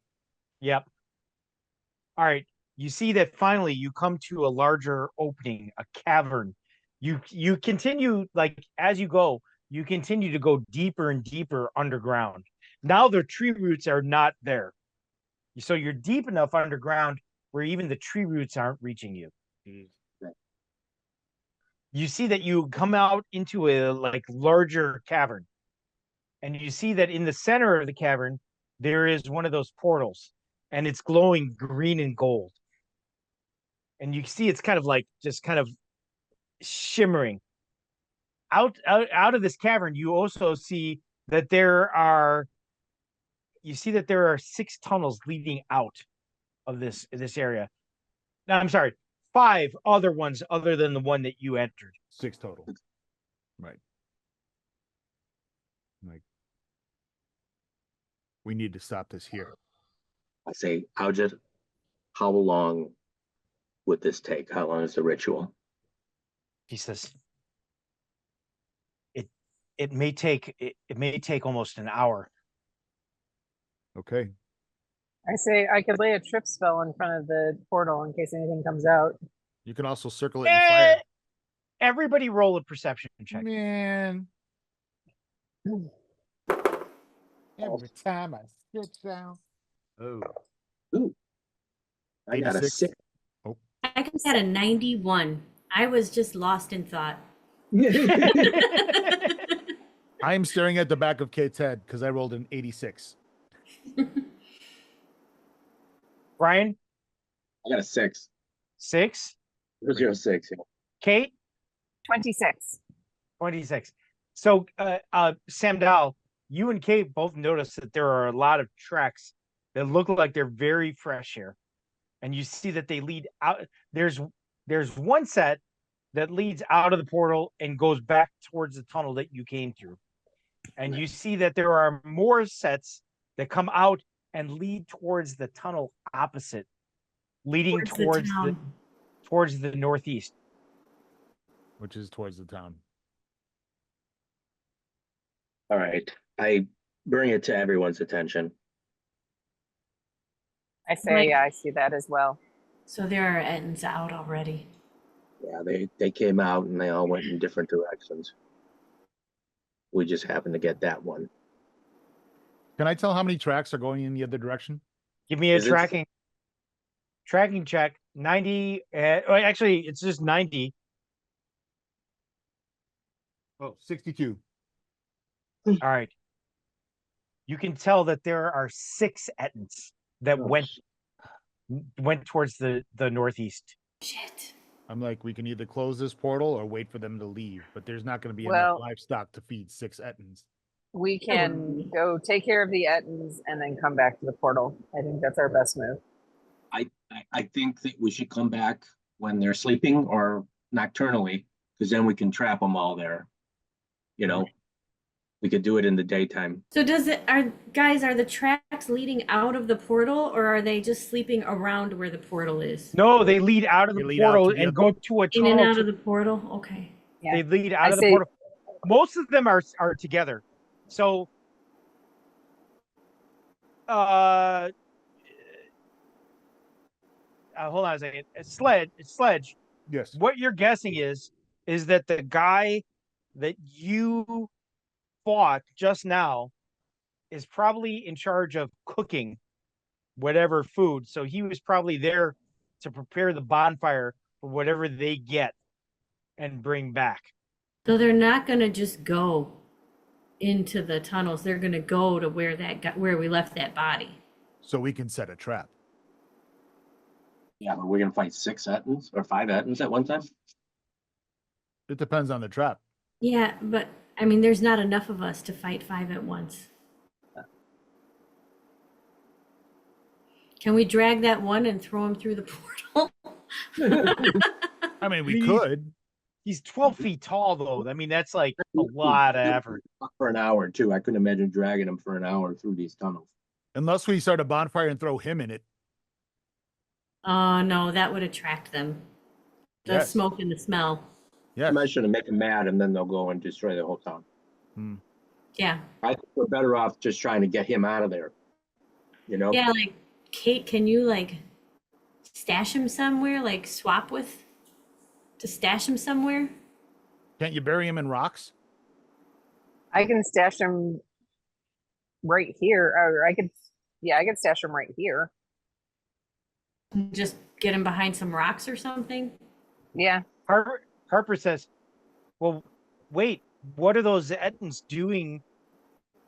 Yep. All right. You see that finally you come to a larger opening, a cavern. You continue, like, as you go, you continue to go deeper and deeper underground. Now the tree roots are not there. So you're deep enough underground where even the tree roots aren't reaching you. You see that you come out into a like larger cavern. And you see that in the center of the cavern, there is one of those portals, and it's glowing green and gold. And you see it's kind of like just kind of shimmering. Out of this cavern, you also see that there are 6 tunnels leading out of this area. No, I'm sorry, 5 other ones other than the one that you entered. 6 total. Right. Like, we need to stop this here. I say, how long would this take? How long is the ritual? He says, it may take almost an hour. Okay. I say I could lay a trip spell in front of the portal in case anything comes out. You can also circle it in fire. Everybody roll a perception check. Man. Every time I sit down. Oh. Ooh. I got a 86. 6. I got a 91. I was just lost in thought. I am staring at the back of Kate's head because I rolled an 86. Brian, I got a 6. 6. 006. Yeah. Kate, 26. 26. So, Sam Dow, you and Kate both notice that there are a lot of tracks that look like they're very fresh here, and you see that they lead out. There's one set that leads out of the portal and goes back towards the tunnel that you came through, and you see that there are more sets that come out and lead towards the tunnel opposite, leading towards the northeast. Which is towards the town. All right. I bring it to everyone's attention. I say, Like- yeah, I see that as well. So there are Ettins out already. Yeah, they came out and they all went in different directions. We just happened to get that one. Can I tell how many tracks are going in the other direction? Give me a Is it- tracking check. 90. Actually, it's just 90. Oh, 62. All right. You can tell that there are 6 Ettins that Oh, went towards the northeast. Shit. I'm like, we can either close this portal or wait for them to leave, but there's not going to be Well- enough livestock to feed 6 Ettins. We can go take care of the Ettins and then come back to the portal. I think that's our best move. I think that we should come back when they're sleeping or nocturnally, because then we can trap them all there. You know, we could do it in the daytime. So are the tracks leading out of the portal, or are they just sleeping around where the portal is? No, they lead out of They the lead out portal to the and other- go to a In and tunnel. out of the portal? Okay. Yeah. They lead out I of the say- portal. Most of them are together. So hold on a second. Sledge. Yes. What you're guessing is that the guy that you fought just now is probably in charge of cooking whatever food. So he was probably there to prepare the bonfire for whatever they get and bring back. So they're not gonna just go into the tunnels. They're gonna go to where where we left that body. So we can set a trap. Yeah, but we're gonna fight 6 Ettins or 5 Ettins at one time? It depends on the trap. Yeah, but I mean, there's not enough of us to fight 5 at once. Can we drag that one and throw him through the portal? I mean, we Please. could. He's 12 feet tall, though. I mean, that's like a lot of effort. For an hour too. I couldn't imagine dragging him for an hour through these tunnels. Unless we start a bonfire and throw him in it. Oh, no, that would attract them. The Yes. smoke and the smell. Yeah. I'm just gonna make them mad and then they'll go and destroy the whole town. Yeah. I think we're better off just trying to get him out of there. You know? Yeah, like, Kate, can you, like, stash him somewhere? Like, swap with, to stash him somewhere? Can't you bury him in rocks? I can stash them right here, or I could stash them right here. Just get him behind some rocks or something? Yeah. Harper says, well, wait, what are those Ettins doing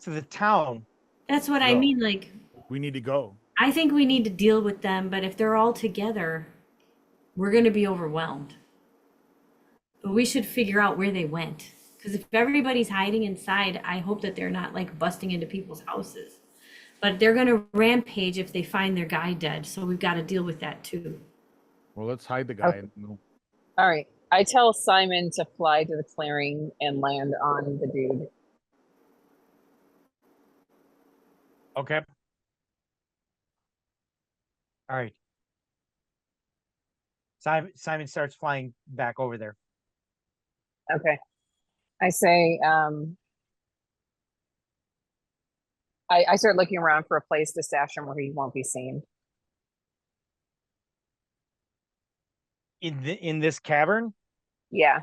to the town? That's what I No. mean, like, We need to go. I think we need to deal with them, but if they're all together, we're going to be overwhelmed. But we should figure out where they went. Because if everybody's hiding inside, I hope that they're not like busting into people's houses. But they're going to rampage if they find their guy dead. So we've got to deal with that too. Well, let's hide the guy. Okay. and we'll- All right. I tell Simon to fly to the clearing and land on the dude. Okay. All right. Simon starts flying back over there. Okay. I say, I start looking around for a place to stash him where he won't be seen. In this cavern. Yeah.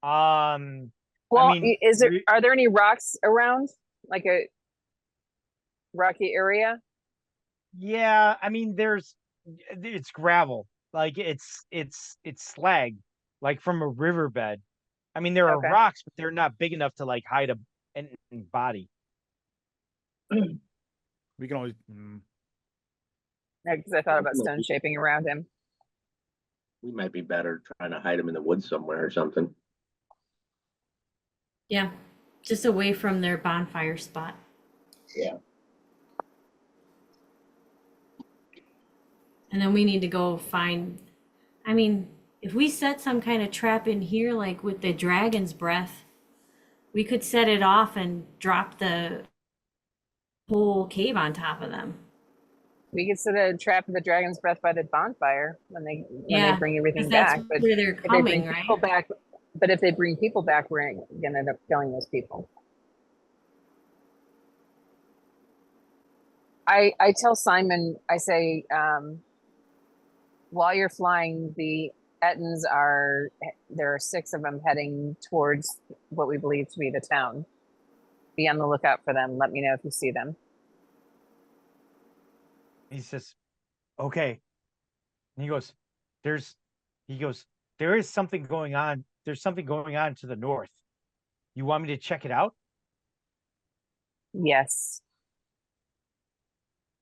I Well, mean, are there any rocks around? Like a rocky area? yeah, I mean, it's gravel, like it's slag, like from a riverbed. I mean, there are Okay. rocks, but they're not big enough to like hide an body. We can always. Because I thought about stone shaping around him. We might be better trying to hide him in the woods somewhere or something. Yeah. Just away from their bonfire spot. Yeah. And then we need to go find, I mean, if we set some kind of trap in here, like with the dragon's breath, we could set it off and drop the whole cave on top of them. We could set a trap of the dragon's breath by the bonfire when they Yeah, bring everything 'Cause that's back. But where they're if they coming, bring right? people back, but if they bring people back, we're gonna end up killing those people. I tell Simon, I say, while you're flying, the Ettins there are 6 of them heading towards what we believe to be the town. Be on the lookout for them. Let me know if you see them. He says, okay. And he goes, there is something going on. There's something going on to the north. You want me to check it out? Yes.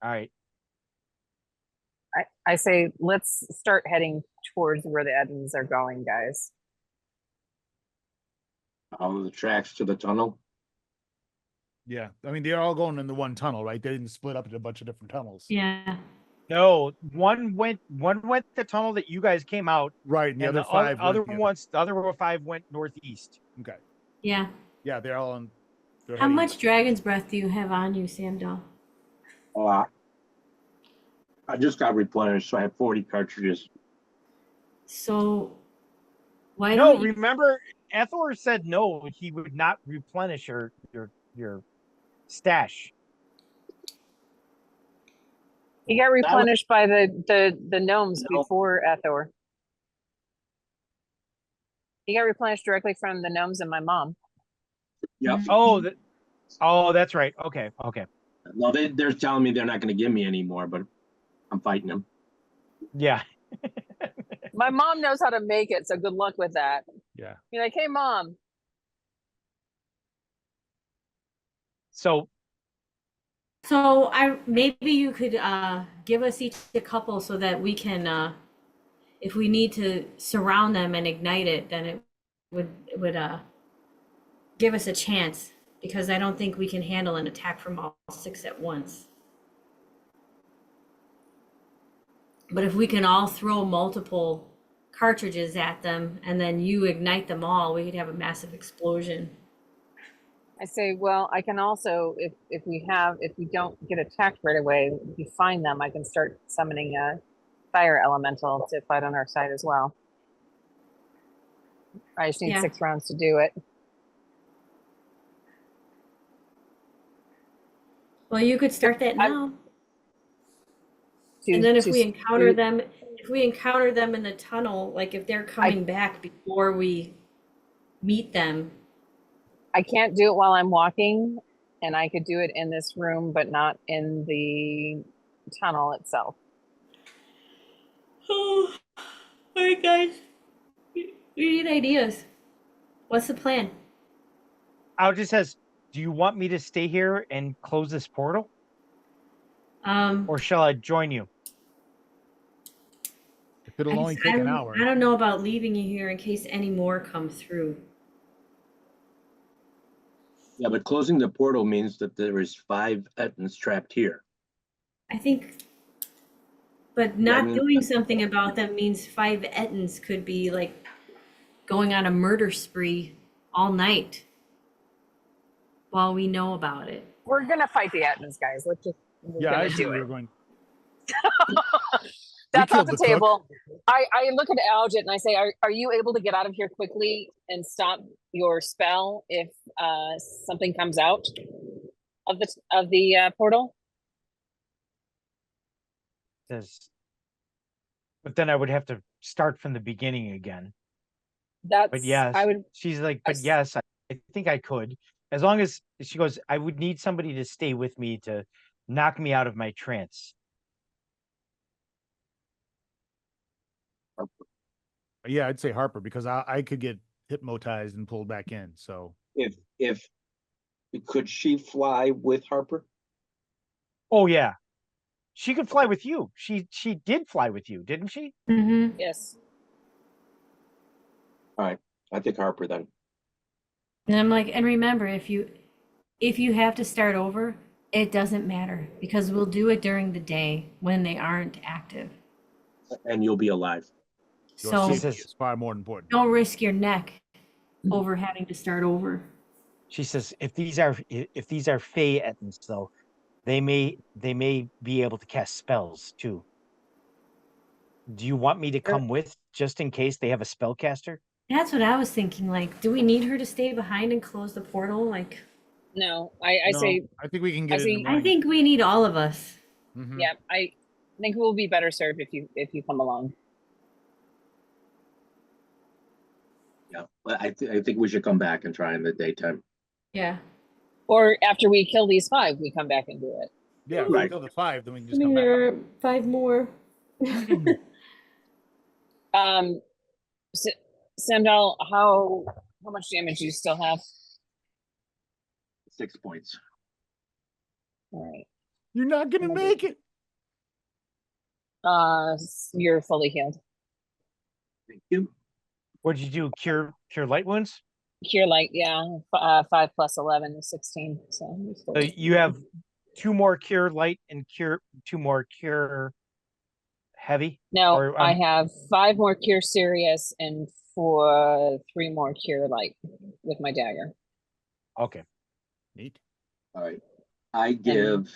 All right. I say, let's start heading towards where the Ettins are going, guys. Follow the tracks to the tunnel. Yeah. I mean, they're all going in the one tunnel, right? They didn't split up into a bunch of different tunnels. Yeah. No, one went the tunnel that you guys came out, Right. And the and other 5. other went the other 5 went northeast. Okay. Yeah. Yeah. They're all on. they're How heading- much dragon's breath do you have on you, Samdal? I just got replenished, so I have 40 cartridges. So why No, don't you, remember, Ethor said no, he would not replenish your stash. He got replenished by the gnomes No. before Ethor. He got replenished directly from the gnomes and my mom. Yep. Oh, that's right. Okay. No, they're telling me they're not gonna give me any more, but I'm fighting them. Yeah. My mom knows how to make it, so good luck with that. Yeah. Be like, hey, mom. So So maybe you could give us each a couple so that we can if we need to surround them and ignite it, then it would give us a chance, because I don't think we can handle an attack from all 6 at once. But if we can all throw multiple cartridges at them and then you ignite them all, we could have a massive explosion. I say, well, I can also, if we don't get attacked right away, if we find them, I can start summoning a fire elemental to fight on our side as well. I just need Yeah. 6 rounds to do it. Well, you could start that now. To- And then if to we encounter do- them, in the tunnel, like if they're coming back before we meet them. I can't do it while I'm walking, and I could do it in this room, but not in the tunnel itself. Oh, all right, guys. We need ideas. What's the plan? Algie says, do you want me to stay here and close this portal? Or shall I join you? If it'll only take an hour. I don't know about leaving you here in case any more come through. Yeah, but closing the portal means that there is 5 Ettins trapped here. I think, but not mean- doing something about them means 5 Ettins could be like going on a murder spree all night while we know about it. We're gonna fight the Attons, guys. We're Yeah, gonna I see do where it. you're going. That's off killed the the cook. table. I look at Algit and I say, are you able to get out of here quickly and stop your spell if something comes out of the portal? Says, but then I would have to start from the beginning again. That's But yes, I would she's like, but Yes. yes, I think I could. As long as she goes, I would need somebody to stay with me to knock me out of my trance. Yeah, I'd say Harper because I could get hypnotized and pulled back in. So If could she fly with Harper? Oh yeah. She could fly with you. She did fly with you, didn't she? Mm-hmm. yes. I think Harper then. And I'm like, and remember, if you have to start over, it doesn't matter because we'll do it during the day when they aren't active. And you'll be alive. your So safety says- is far more important. don't risk your neck over having to start over. She says, if these are Fey Ettins, though, they may be able to cast spells too. Do you want me to come with just in case they have a spellcaster? That's what I was thinking. Like, do we need her to stay behind and close the portal? Like, No, I No, say, I think we can get it. see- In the I morning. think we need all of us. Mhm. yeah, I think we'll be better served if you come along. Yeah, but I think we should come back and try in the daytime. Yeah. Or after we kill these 5, we come back and do it. Yeah, if we Right. kill the 5, then we can I just mean, come back. there are 5 more. Sandal, how much damage do you still have? 6 points. All right. You're not gonna make it. You're fully healed. Thank you. What did you do? Cure light wounds? Cure light, yeah. 5 plus 11 is 16. So you're So fully- you have 2 more cure light and 2 more cure heavy. No, or, I have 5 more cure serious and 3 more cure light with my dagger. Okay. Neat. All right. I give,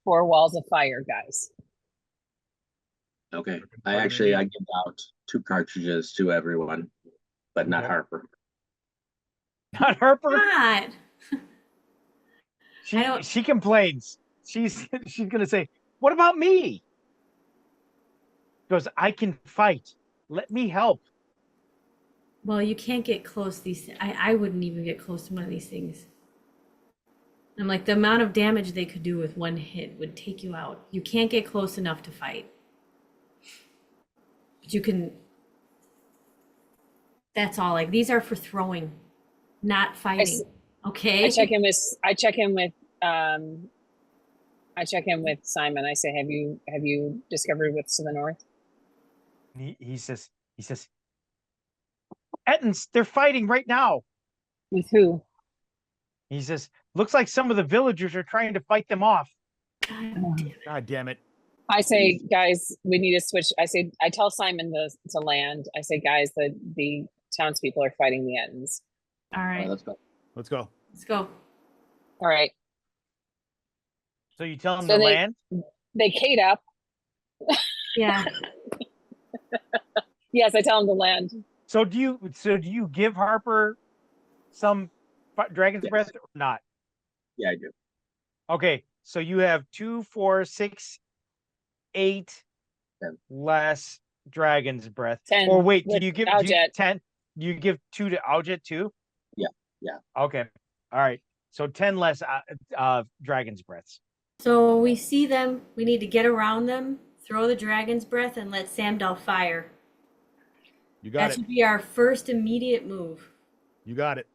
4 walls of fire, guys. okay, Fucking I Spider-Man. give out 2 cartridges to everyone, but not Okay. Harper. Not Harper. God. I don't- She complains. She's gonna say, "What about me?" She goes, "I can fight. Let me help." Well, you can't get close. I wouldn't even get close to one of these things. I'm like, the amount of damage they could do with one hit would take you out. You can't get close enough to fight. But you can. That's all. Like, these are for throwing, not fighting. Okay. I check in with Simon. I say, have you discovered what's to the north? He says, Ettins, they're fighting right now. With who? He says, looks like some of the villagers are trying to fight them off. God damn it. I say, guys, we need to switch. I tell Simon to land. I say, guys, the townspeople are fighting the Ettins. All All right. right, let's go. Let's go. Let's go. All right. So you tell them So to they- land? They Kate up. Yeah. Yes, I tell them to land. So do you give Harper some dragon's Yes. breath or not? Yeah, I do. Okay, so you have 2, 4, 6, 8 10. less dragon's breath. 10 Or wait, with do you give Aljet. 10? You give 2 to Aljet too? Yeah, yeah. Okay. All right. So 10 less dragon's breaths. So we see them. We need to get around them, throw the dragon's breath, and let Samdal fire. You got That it. should be our first immediate move. You got it.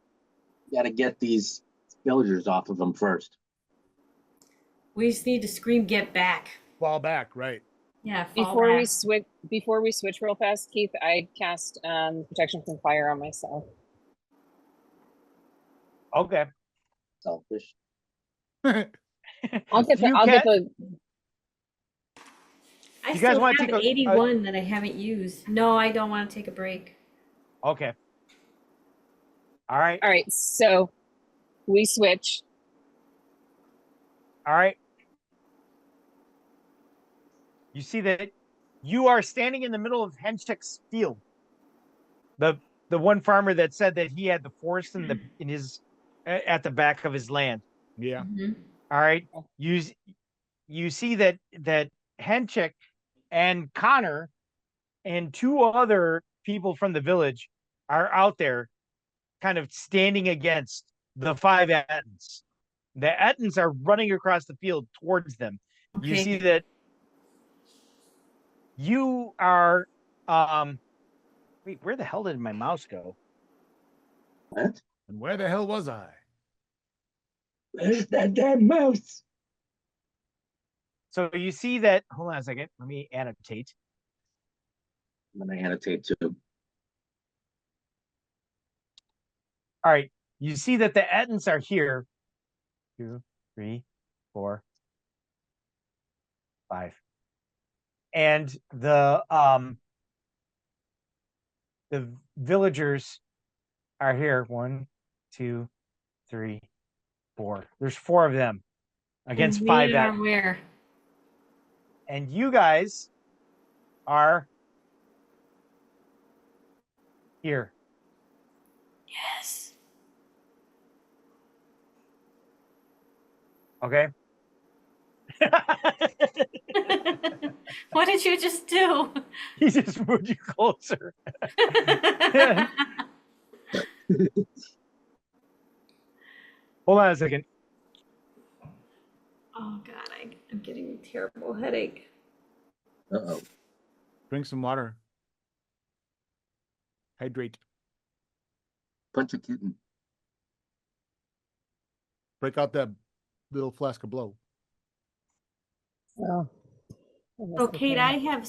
Got to get these villagers off of them first. We just need to scream, "Get back!" Fall back, right. Yeah. Fall Before we switch real fast, Keith, I cast protection from fire on myself. Okay. Selfish. I'll get Do you the I You guys still wanna have take a- 81 that I haven't used. No, I don't want to take a break. Okay. All right. all right, so we switch. All right. You see that you are standing in the middle of Henchek's field. The one farmer that said that he had the forest in his at the back of his land. Yeah. Mhm. All right. You see that Henchek and Connor and 2 other people from the village are out there kind of standing against the 5 Ettins. The Ettins are running across the field towards them. You Okay. see that you are wait, where the hell did my mouse go? What? And where the hell was I? Where's that damn mouse? So you see that, hold on a second, let me annotate. I'm gonna annotate too. All right, you see that the Ettins are here. 2, 3, 4, 5. And the villagers are here. 1, 2, 3, 4. There's 4 of them against And 5 we are Ettins. where? And you guys are here. Yes. Okay. What did you just do? He just moved you closer. Hold on a second. Oh God, I'm getting a terrible headache. Uh-oh. Drink some water. Hydrate. Punch a kitten. Break out that little flask of blow. Oh. So Kate, I have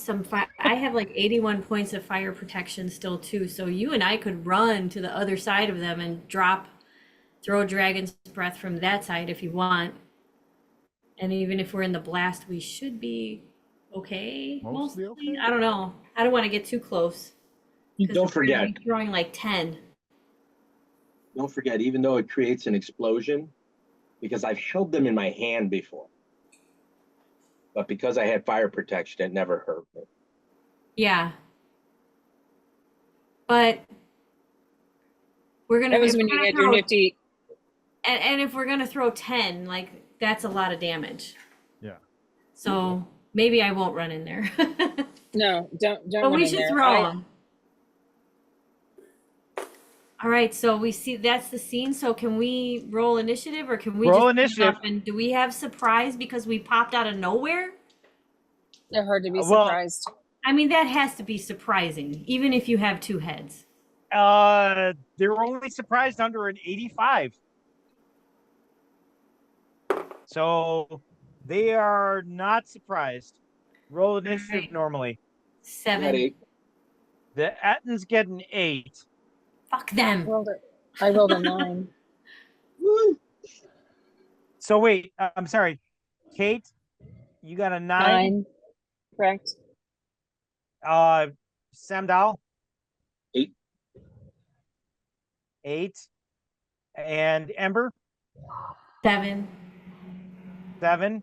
I have like 81 points of fire protection still too. So you and I could run to the other side of them and throw dragon's breath from that side if you want. And even if we're in the blast, we should be okay. Mostly okay? I don't know. I don't want to get too close. 'Cause Don't we're gonna forget, be throwing like 10. don't forget, even though it creates an explosion, because I've held them in my hand before. But because I had fire protection, it never hurt me. Yeah. But we're gonna. That was if when we're you gonna had your throw- nifty. And if we're gonna throw 10, like that's a lot of damage. Yeah. So maybe I won't run in there. No, don't But run we in should there. throw them. All right, so we see that's the scene. So can we roll initiative, or can we Roll just pick it initiative. up? And do we have surprise because we popped out of nowhere? They're hard to be Well- surprised. I mean, that has to be surprising, even if you have two heads. They were only surprised under an 85. So they are not surprised. Roll initiative Alright. normally. I got 7. 8. The Ettons get an 8. Fuck them. I rolled a 9. Woo! So wait, I'm sorry. Kate, you got a 9. 9. Correct. Samdal? 8. 8. And Ember? 7. 7.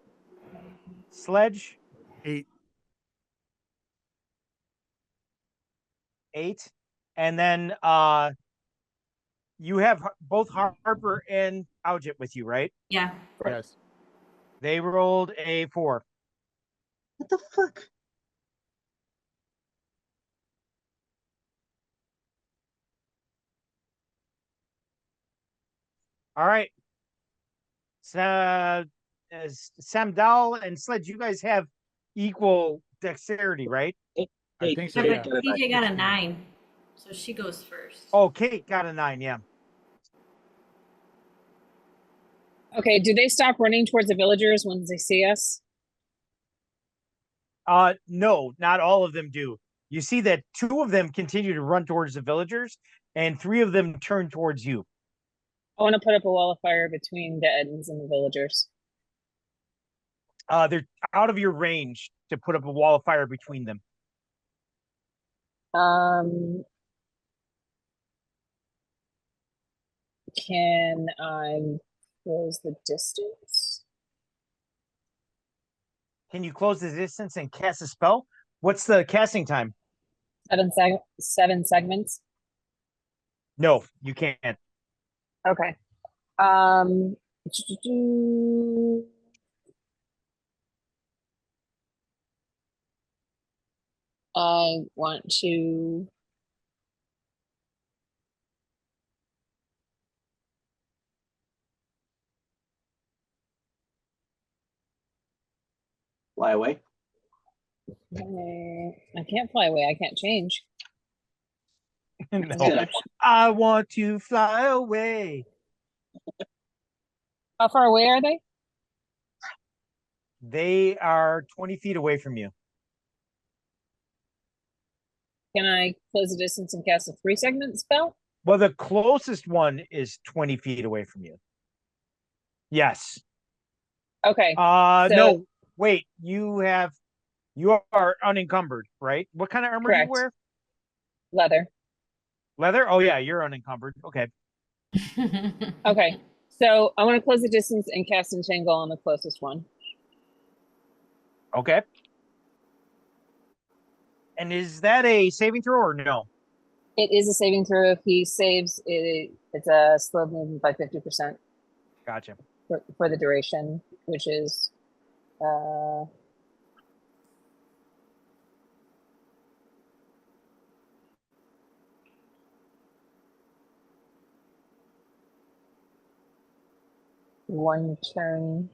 Sledge? 8. 8. And then you have both Harper and Aujit with you, right? Yeah. Yes. They rolled a 4. What the fuck? All right. So, Samdal and Sledge, you guys have equal dexterity, right? I Hey, think so, Yeah, yeah. but CJ got a 9, so she goes first. Oh, Kate got a 9, yeah. Okay, do they stop running towards the villagers when they see us? No, not all of them do. You see that 2 of them continue to run towards the villagers, and 3 of them turn towards you. I want to put up a wall of fire between the Edens and the villagers. They're out of your range to put up a wall of fire between them. Can I close the distance? Can you close the distance and cast a spell? What's the casting time? 7 segments. No, you can't. Okay. I want to. Fly away. I can't fly away. I can't change. No. I want to fly away. How far away are they? They are 20 feet away from you. Can I close the distance and cast a 3 segment spell? Well, the closest one is 20 feet away from you. Yes. Okay. No, So- wait, you are unencumbered, right? What kind of armor do you Correct. wear? Leather. Leather? Oh yeah, you're unencumbered. Okay. Okay. So I want to close the distance and cast Entangle on the closest one. Okay. And is that a saving throw or no? It is a saving throw. If he saves, it's a slow movement by 50% Gotcha. for the duration, which is one turn.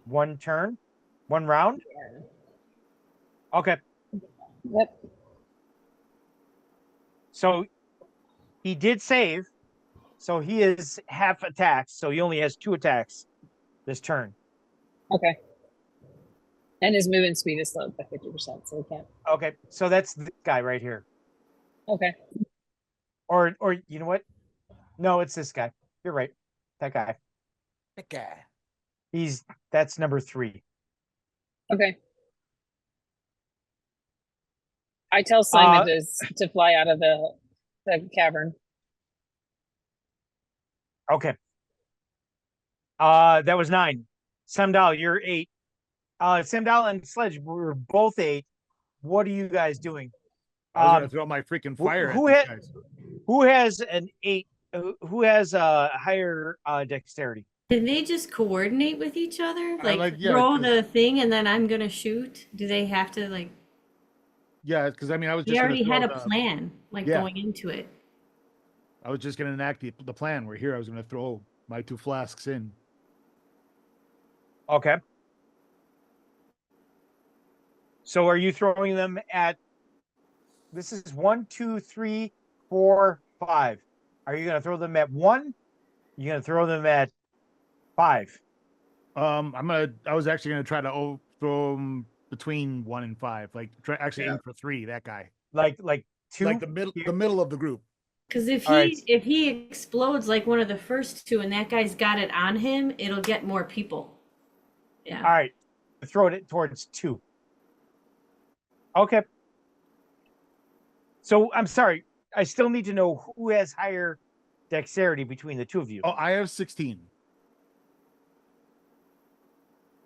One turn? One round? Okay. Yep. So he did save. So he is half attacks. So he only has 2 attacks this turn. Okay. And his movement speed is slowed by 50%, so we can't. Okay. So that's this guy right here. Okay. Or you know what? No, it's this guy. You're right. That guy. That guy. That's number 3. Okay. I tell Simon to fly out of the cavern. Okay. That was 9. Samdal, you're 8. Samdal and Sledge were both 8. What are you guys doing? I was gonna throw my freaking fire who at these guys. Who has an 8? Who has a higher dexterity? Did they just coordinate with each other? Like yeah, throw 'cause- the thing and then I'm gonna shoot? Do they have to like, Yeah, because I mean, I was they just gonna already throw had a the, plan, like Yeah. going into it. I was just gonna enact the plan. Where here I was gonna throw my 2 flasks in. Okay. So are you throwing them at? This is 1, 2, 3, 4, 5. Are you going to throw them at 1? You're going to throw them at 5. I was actually gonna try to throw them between 1 and 5. Like actually Yeah. aim for 3. That guy, Like 2. like the middle of the group. Because if All he right. if he explodes like one of the first two and that guy's got it on him, it'll get more people. Yeah. All right. Throw it towards 2. Okay. So I'm sorry. I still need to know who has higher dexterity between the two of you. Oh, I have 16.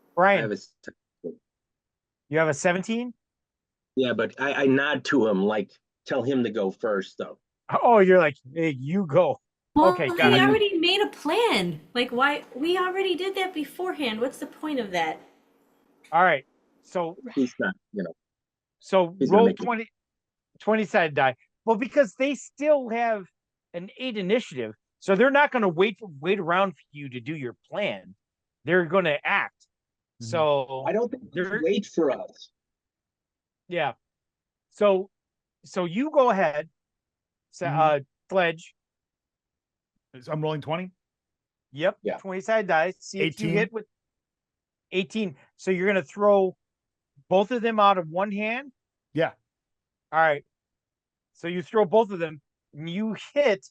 I Brian, have a, you have a 17? yeah, but I nod to him, like, tell him to go first, though. Oh, you're like, hey, you go. Well, Okay, he got it. already made a plan. Like, why? We already did that beforehand. What's the point of that? All right. So He's not, you know. So He's gonna roll make it. 20 sided die. Well, because they still have an 8 initiative, so they're not going to wait around for you to do your plan. They're going to act. Mhm. So I don't think they They're- wait for us. yeah. So you go ahead. So, Mhm. Sledge. I'm rolling 20. Yep. Yeah. 20 sided die. See if you 18. hit with 18. So you're going to throw both of them out of one hand. Yeah. All right. So you throw both of them, and you hit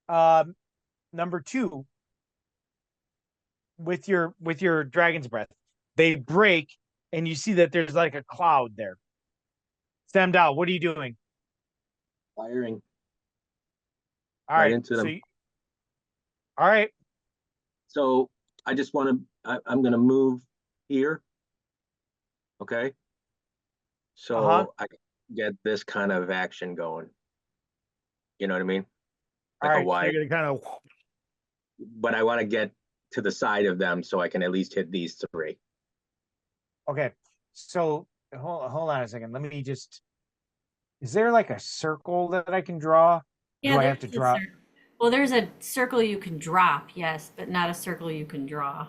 number 2 with your dragon's breath. They break, and you see that there's like a cloud there. Samdal, what are you doing? Firing. All Right right. into them. All right. So I just want to, I'm going to move here. Okay. So Uh-huh. I can get this kind of action going. You know what I mean? All Like a right, so wide, You're gonna kind of. but I want to get to the side of them so I can at least hit these 3. Okay. So hold on a second. Let me just. Is there like a circle that I can draw? Do I have to there's a draw? Well, there's a circle you can drop, yes, but not a circle you can draw.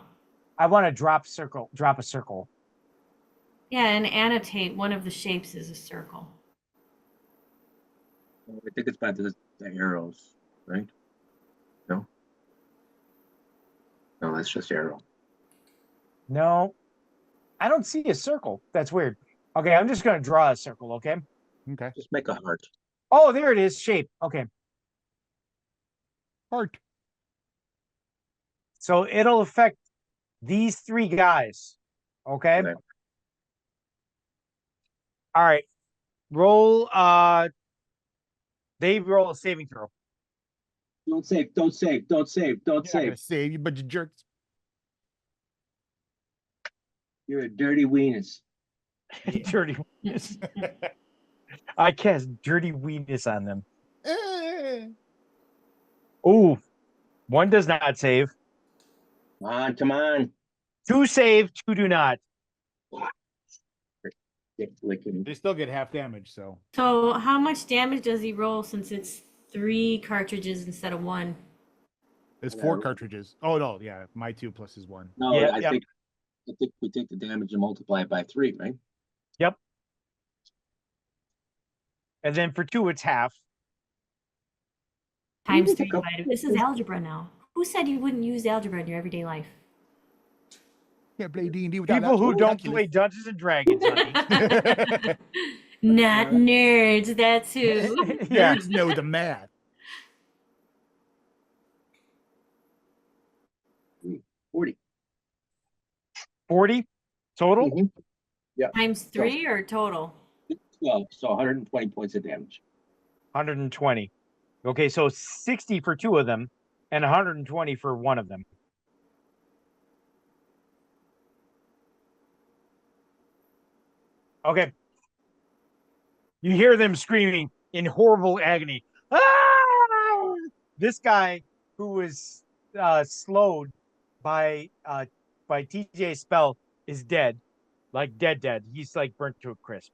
I want to drop a circle. Yeah, and annotate one of the shapes as a circle. I think it's about the arrows, right? No? No, that's just arrow. No, I don't see a circle. That's weird. Okay, I'm just gonna draw a circle. Okay. Okay. Just make a heart. Oh, there it is. Shape. Okay. Heart. So it'll affect these 3 guys. Okay. Okay. All right. Roll. They roll a saving throw. Don't save, don't save, don't save, don't You're not gonna save. save you, but you jerks. You're a dirty weenus. Dirty weenus. I cast dirty weenus on them. Ooh, 1 does not save. Come on, come on. 2 save. 2 do not. Get licking. They still get half damage, so So how much damage does he roll since it's 3 cartridges instead of 1? it's Yeah. 4 cartridges. Oh no, yeah, my 2 plus is 1. No, Yeah, I yeah. think we take the damage and multiply it by 3, right? And then for 2, it's half. Times Maybe 3 pick up- divided. This is algebra now. Who said you wouldn't use algebra in your everyday life? Can't play D&D without People who don't calculus. play Dungeons and Dragons, honey. Not nerds, that's who. Yeah. Nerds know the math. 40. 40 total. Mhm. Times 3 or total? 12, so 120 points of damage. 120. Okay, so 60 for 2 of them and 120 for 1 of them. Okay. You hear them screaming in horrible agony. Ah! This guy who was slowed by TJ Spell is dead, like dead. He's like burnt to a crisp.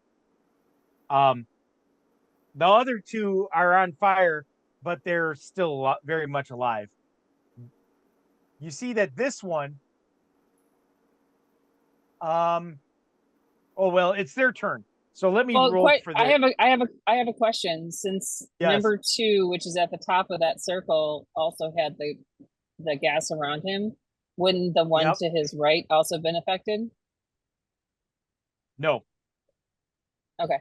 The other two are on fire, but they're still very much alive. You see that this one, oh well, it's their turn. So let me Well, roll quite, for the. I have a question. Since Yes. number 2, which is at the top of that circle, also had the gas around him, wouldn't the one Yep. to his right also been affected? No, Okay.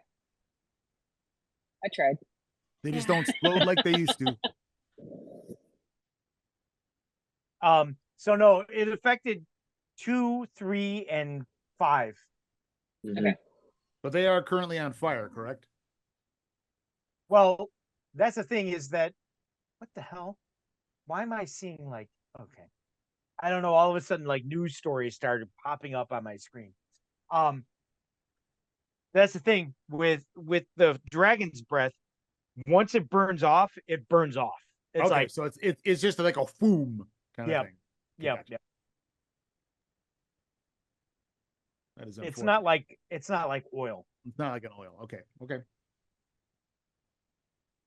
I tried. They just don't explode like they used to. so no, it affected 2, 3, and 5. Okay. But they are currently on fire, correct? Well, that's the thing is that, what the hell? Why am I seeing like, okay, I don't know. All of a sudden, like news stories started popping up on my screen. That's the thing with the dragon's breath. Once it burns off, it burns off. It's okay, like, so it's just like a foom kind Yep. of thing. Okay, yeah, gotcha. yeah. That is It's unfortunate. not like oil. It's not like an oil. Okay. Okay.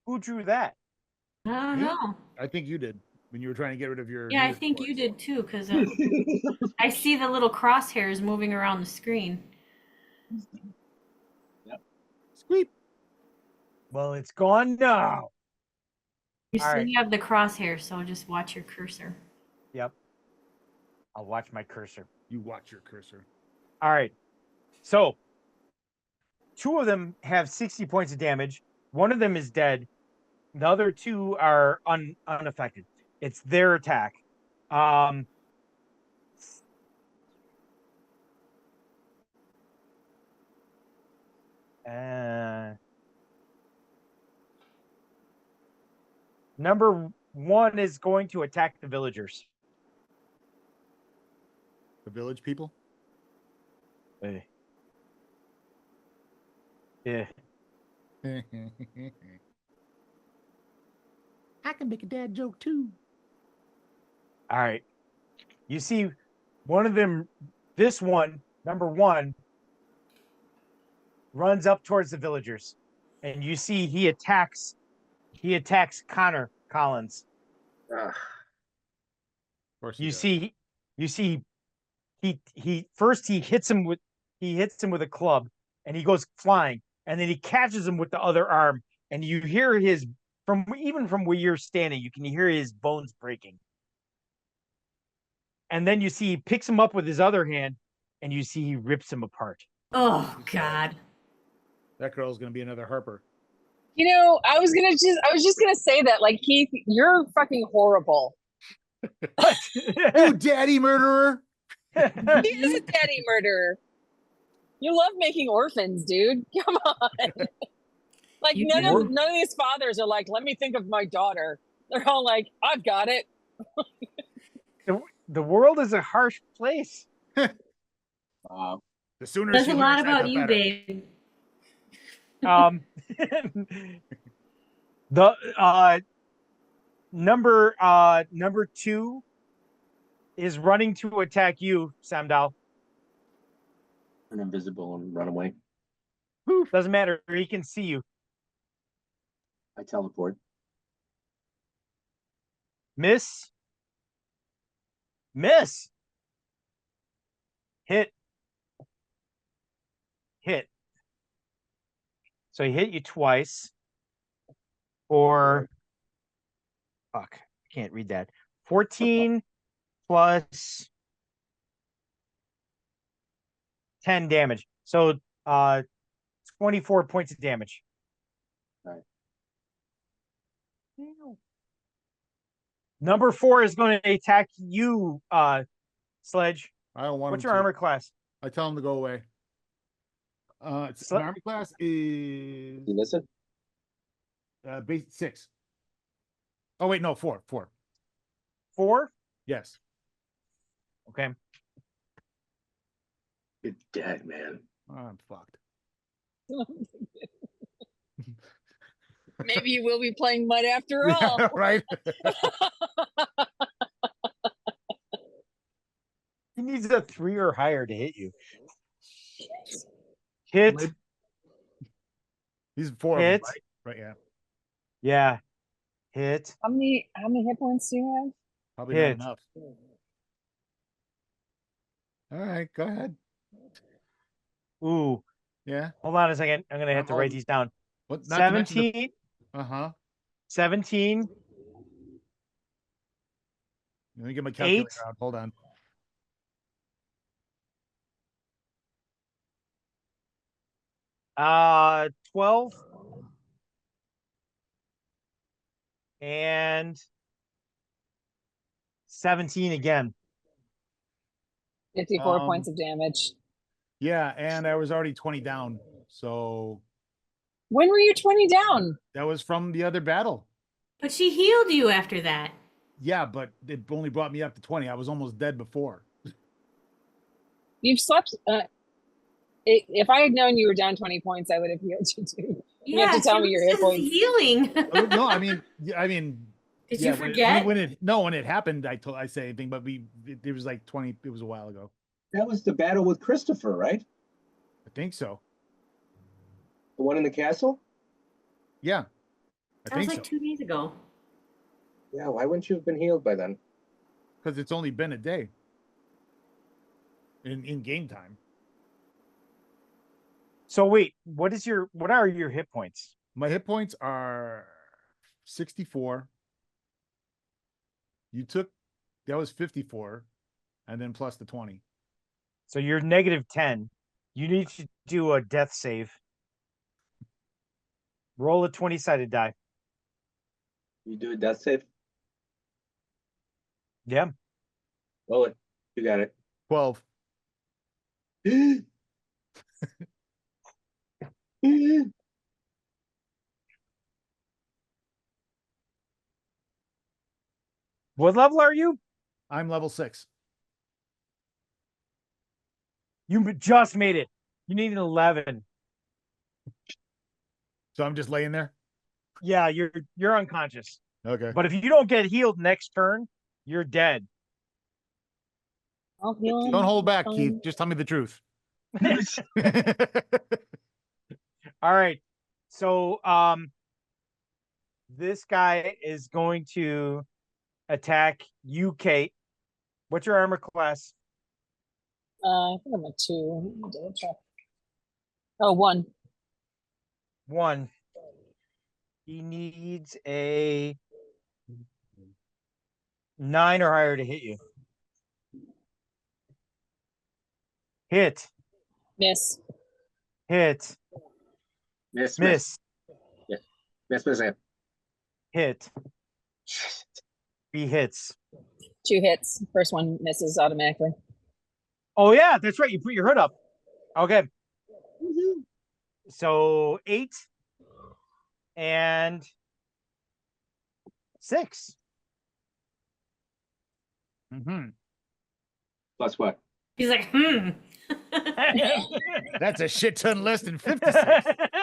Who drew that? I don't Me? know. I think you did when you were trying to get rid of your. Yeah, I news think you reports. did too, because I see the little crosshairs moving around the screen. Squeep. Well, it's gone now. You All still right. have the crosshairs, so just watch your cursor. Yep. I'll watch my cursor. You watch your cursor. All right. So 2 of them have 60 points of damage. 1 of them is dead. The other 2 are unaffected. It's their attack. Number 1 is going to attack the villagers. The village people. Yeah. I can make a dad joke too. All right. You see one of them, this one, number 1, runs up towards the villagers. And you see he attacks Connor Collins. Ah, Of course You see he first he hits him with a club and he goes flying, and then he catches him with the other arm, and you hear his from where you're standing, you can hear his bones breaking. And then you see he picks him up with his other hand, and you see he rips him apart. Oh God. That girl's gonna be another Harper. You know, I was just gonna say that, like, Keith, you're fucking horrible. You daddy murderer. He is a daddy murderer. You love making orphans, dude. Come on. Like, You none do. of these fathers are like, let me think of my daughter. They're all like, I've got it. The world is a harsh place. The sooner Says she a hears lot that, about the you, better. babe. The number 2 is running to attack you, Samdal. Turn invisible and run away. Doesn't matter. He can see you. I teleport. Miss. Hit. So he hit you twice for, fuck, I can't read that. 14 plus 10 damage. So 24 points of damage. Right. Number 4 is going to attack you, Sledge. I don't want What's him your to. armor class? I tell him to go away. So- My army class is You listen? base 6. Oh wait, no, 4. 4? Yes. Okay. you're dead, man. I'm fucked. Maybe you will be playing mud after all. Yeah, right. He needs a 3 or higher to hit you. Hit. Lit- He's 4 of them, Hit. right? Right, yeah. Yeah. Hit. How many hit points do you have? Probably Hit. not enough. All right, go ahead. Ooh. Yeah. Hold on a second. I'm gonna have to write these down. What? Not to mention 17. Uh-huh. 17. Let me get my calculator 8. out. Hold on. Uh, 12. And 17 again. 54 points of damage. Yeah, and I was already 20 down. So When were you 20 down? that was from the other battle. But she healed you after that. Yeah, but it only brought me up to 20. I was almost dead before. You've slept. If I had known you were down 20 points, I would have healed you too. You have to tell me your hit points. Healing. No, I mean, Did yeah, you forget? when it happened, I say anything, but it was like 20. It was a while ago. That was the battle with Christopher, right? I think so. The one in the castle? Yeah, I That was think like so. 2 days ago. Yeah, why wouldn't you have been healed by then? Because it's only been a day in game time. So wait, what are your hit points? My hit points are 64. That was 54, and then plus the 20. So you're negative 10. You need to do a death save. Roll a 20-sided die. You do a death save? Yeah. Roll it. You got it. 12. What level are you? I'm level 6. You just made it. You need an 11. So I'm just laying there. Yeah, you're unconscious. Okay. But if you don't get healed next turn, you're dead. I'll heal him. Don't hold back, Keith. Fine. Just tell me the truth. All right. So this guy is going to attack you, Kate. What's your armor class? I think I'm a 2. Let me double check. Oh, 1. 1. He needs a 9 or higher to hit you. Hit. Miss. Hit. Miss. Miss. Miss. Hit. He hits. 2 hits. First one misses automatically. Oh yeah, that's right. You put your hood up. Okay. So 8 and 6. Mm-hmm. Plus what? He's like, That's a shit ton less than 56.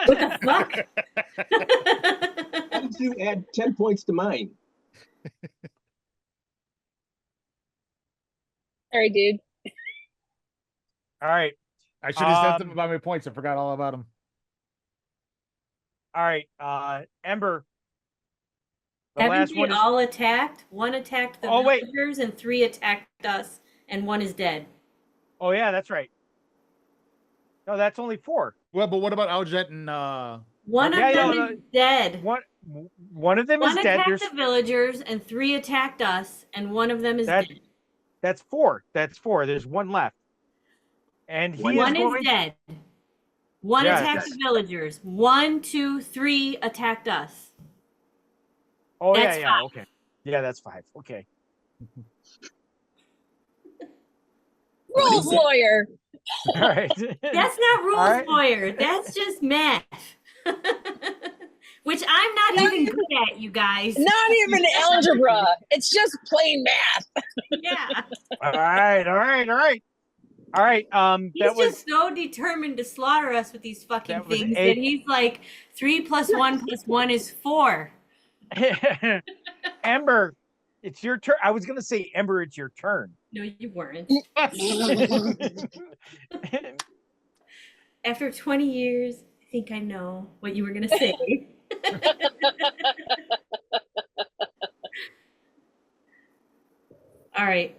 What the fuck? Why did you add 10 points to mine? All right, dude. All right. I should have said something Um, about my points. I forgot all about them. All right. Ember. The Haven't last they one is all attacked? 1 attacked the Oh, wait. villagers and 3 attacked us, and 1 is dead. Oh yeah, that's right. No, that's only 4. Well, but what about Aljet and One Yeah, of them no, is dead. One of them is One dead. attacked There's the villagers and 3 attacked us, and one of them is That- dead. that's 4. That's 4. There's 1 left. And he One is is going dead. 1 Yeah, attacked the villagers. 1, 2, 3 attacked us. Oh That's yeah, 5. okay. Yeah, that's 5. Okay. Rules lawyer. All right. That's not rules right. lawyer. That's just math. Which I'm not even good at, you guys. Not even algebra. It's just plain math. Yeah. All right. He's That was just so determined to slaughter us with these fucking That was things 8. that he's like 3 plus 1 plus 1 is 4. Ember. It's your turn. I was gonna say Ember, it's your turn. No, you weren't. After 20 years, I think I know what you were going to say. All right.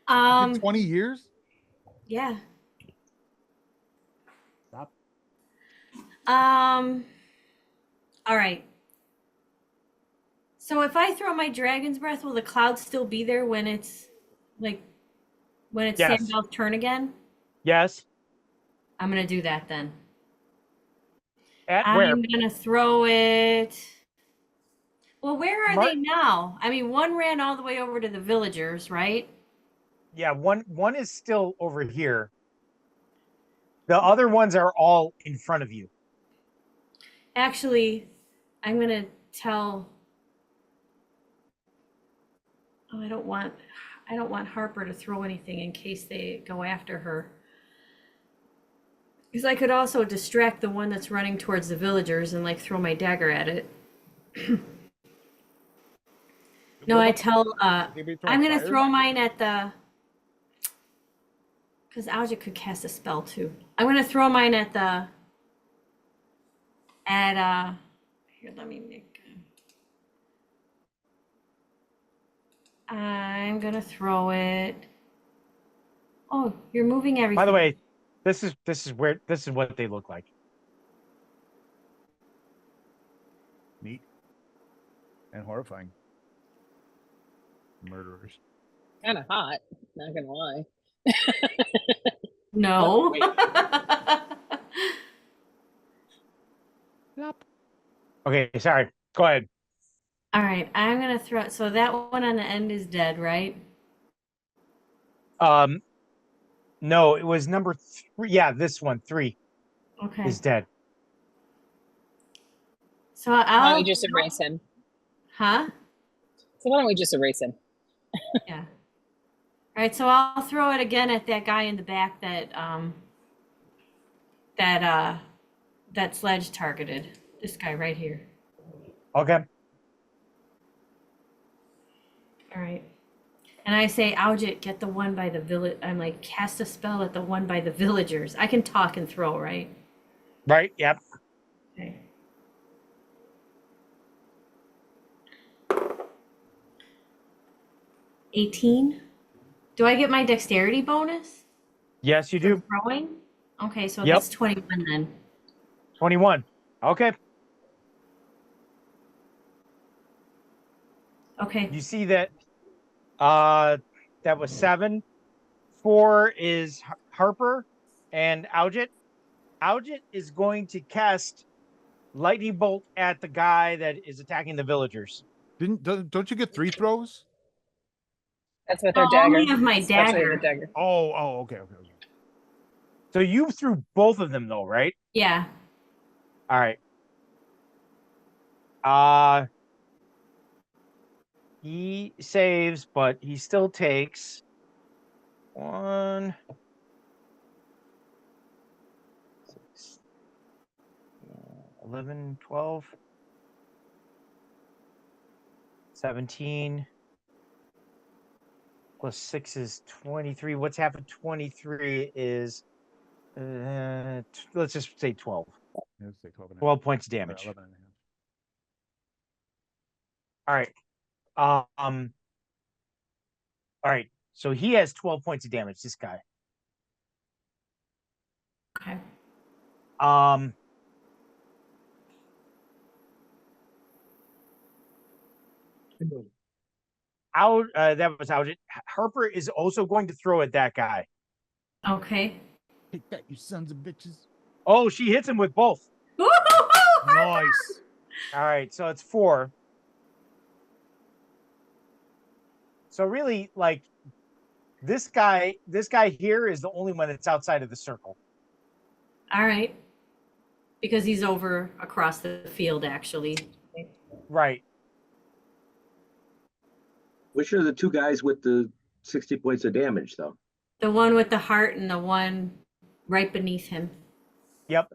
Been 20 years? Yeah. Stop. All right. So if I throw my dragon's breath, will the clouds still be there when it's Yes. Sandal's turn again? Yes. I'm gonna do that then. At where? I'm gonna throw it. Well, where are they now? I mean, one ran all the way over to the villagers, right? Yeah, one is still over here. The other ones are all in front of you. Actually, I'm gonna tell. Oh, I don't want Harper to throw anything in case they go after her. Because I could also distract the one that's running towards the villagers and like throw my dagger at it. No, I tell I'm gonna throw mine at the because Alja could cast a spell too. I'm gonna throw mine at the here, let me make I'm gonna throw it. Oh, you're moving everything. By the way, this is what they look like. Neat. And horrifying. Murderers. Kind of hot, not gonna lie. No. Okay, sorry. Go ahead. All right, I'm gonna throw. So that one on the end is dead, right? No, it was number 3. Yeah, this one 3 Okay. is dead. So Why I'll. don't we just erase him? Huh? So why don't we just erase him? Yeah. All right, so I'll throw it again at that guy in the back that Sledge targeted. This guy right here. Okay. All right. And I say, Aujit, get the one by the village. I'm like, cast a spell at the one by the villagers. I can talk and throw, right? Right. Yep. Okay. $18. Do I get my dexterity bonus? Yes, you for do. Throwing? Okay, so Yep. that's 21 then. 21. Okay. Okay. You see that that was 7. 4 is Harper and Aujit. Aujit is going to cast lightning bolt at the guy that is attacking the villagers. Don't you get 3 throws? That's with her I dagger. only have my Especially dagger. the dagger. Oh, okay. So you threw both of them though, right? Yeah. All right. He saves, but he still takes 1, 6, 11, 12, 17 plus 6 is 23. What's half of 23 is let's just say 12. Let's say 12 and a half. 12 points of damage. 11 and a half. All right. All right. So he has 12 points of damage, this guy. Okay. That was out. Harper is also going to throw at that guy. Okay. Take that, you sons of bitches. Oh, she hits him with both. Nice. All right, so it's 4. So really, like this guy here is the only one that's outside of the circle. All right. Because he's over across the field, actually. Right. Which are the 2 guys with the 60 points of damage, though? The one with the heart and the one right beneath him. Yep.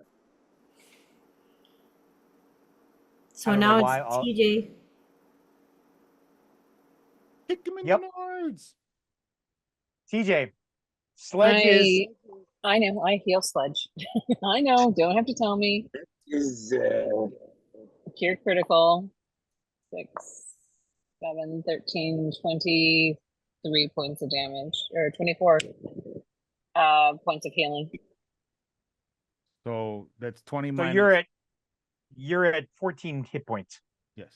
So I don't know now why it's all- TJ. Kick him in Yep. the nards. TJ, Sledge is I know. I heal Sledge. I know. Don't have to tell me. Is Cure critical. 6, 7, 13, 23 points of damage, or 24 points of healing. So that's 20 so minus. you're at 14 hit points. Yes.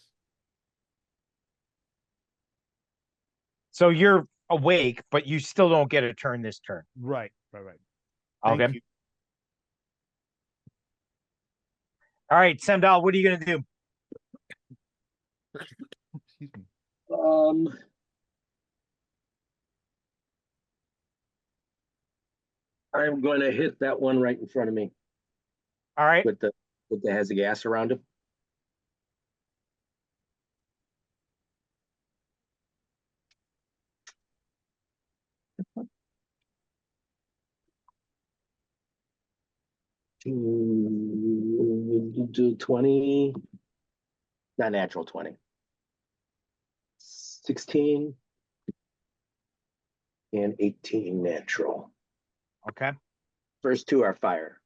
So you're awake, but you still don't get a turn this turn. Right. Thank Okay. you. All right, Semdal, what are you gonna do? Excuse me. I'm going to hit that one right in front of me All right. with the has the gas around him. Do 20, not natural 20. 16 and 18 natural. Okay. First two are fire.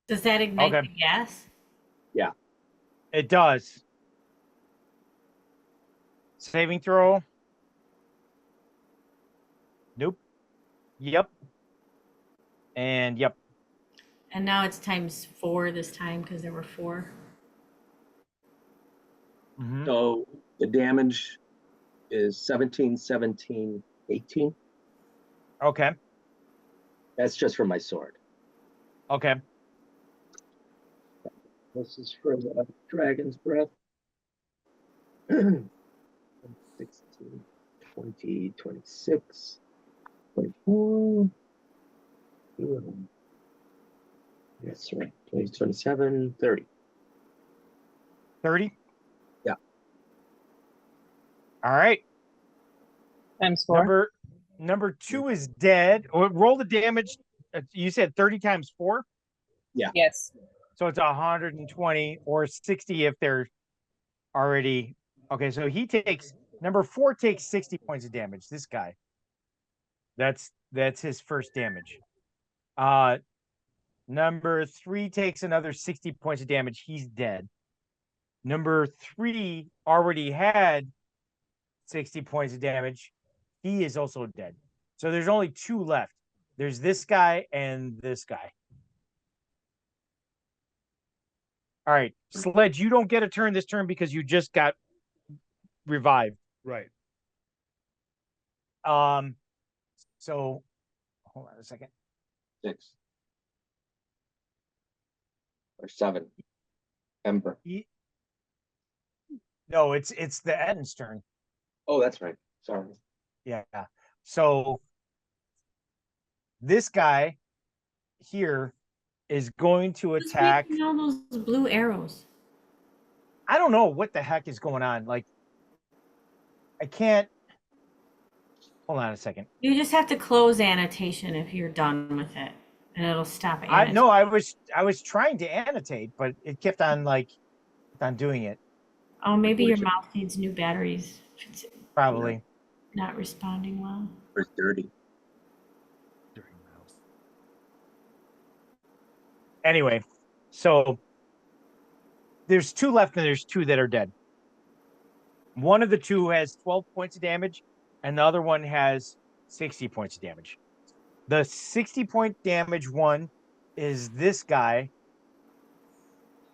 Does that ignite Okay. the gas? It does. Saving throw. Nope. Yep. And yep. And now it's ×4 this time because there were 4. Mhm. So the damage is 17, 17, 18. Okay. That's just for my sword. Okay. This is for the dragon's breath. 16, 20, 26, 24. That's right. 20, 27, 30. 30. Yeah. All right. ×4. Number 2 is dead. Roll the damage. You said 30 times 4, Yes. so it's 120 or 60 if they're already. Okay, so number 4 takes 60 points of damage. This guy. That's his first damage. Number 3 takes another 60 points of damage. He's dead. Number 3 already had 60 points of damage. He is also dead. So there's only 2 left. There's this guy and this guy. All right, Sledge, you don't get a turn this turn because you just got revived. Right. So hold on a second. 6 or 7. Ember. No, it's the Eden's turn. Oh, that's right. Sorry. Yeah. So this guy here is going to Who's attack. making all those blue arrows? I don't know what the heck is going on. Like, I can't. Hold on a second. You just have to close annotation if you're done with it, and it'll stop annotating. I was trying to annotate, but it kept on doing it. Oh, maybe your mouse needs new batteries. It's Probably. not responding well. It's dirty. Anyway, so there's 2 left and there's 2 that are dead. One of the 2 has 12 points of damage and the other one has 60 points of damage. The 60 point damage one is this guy.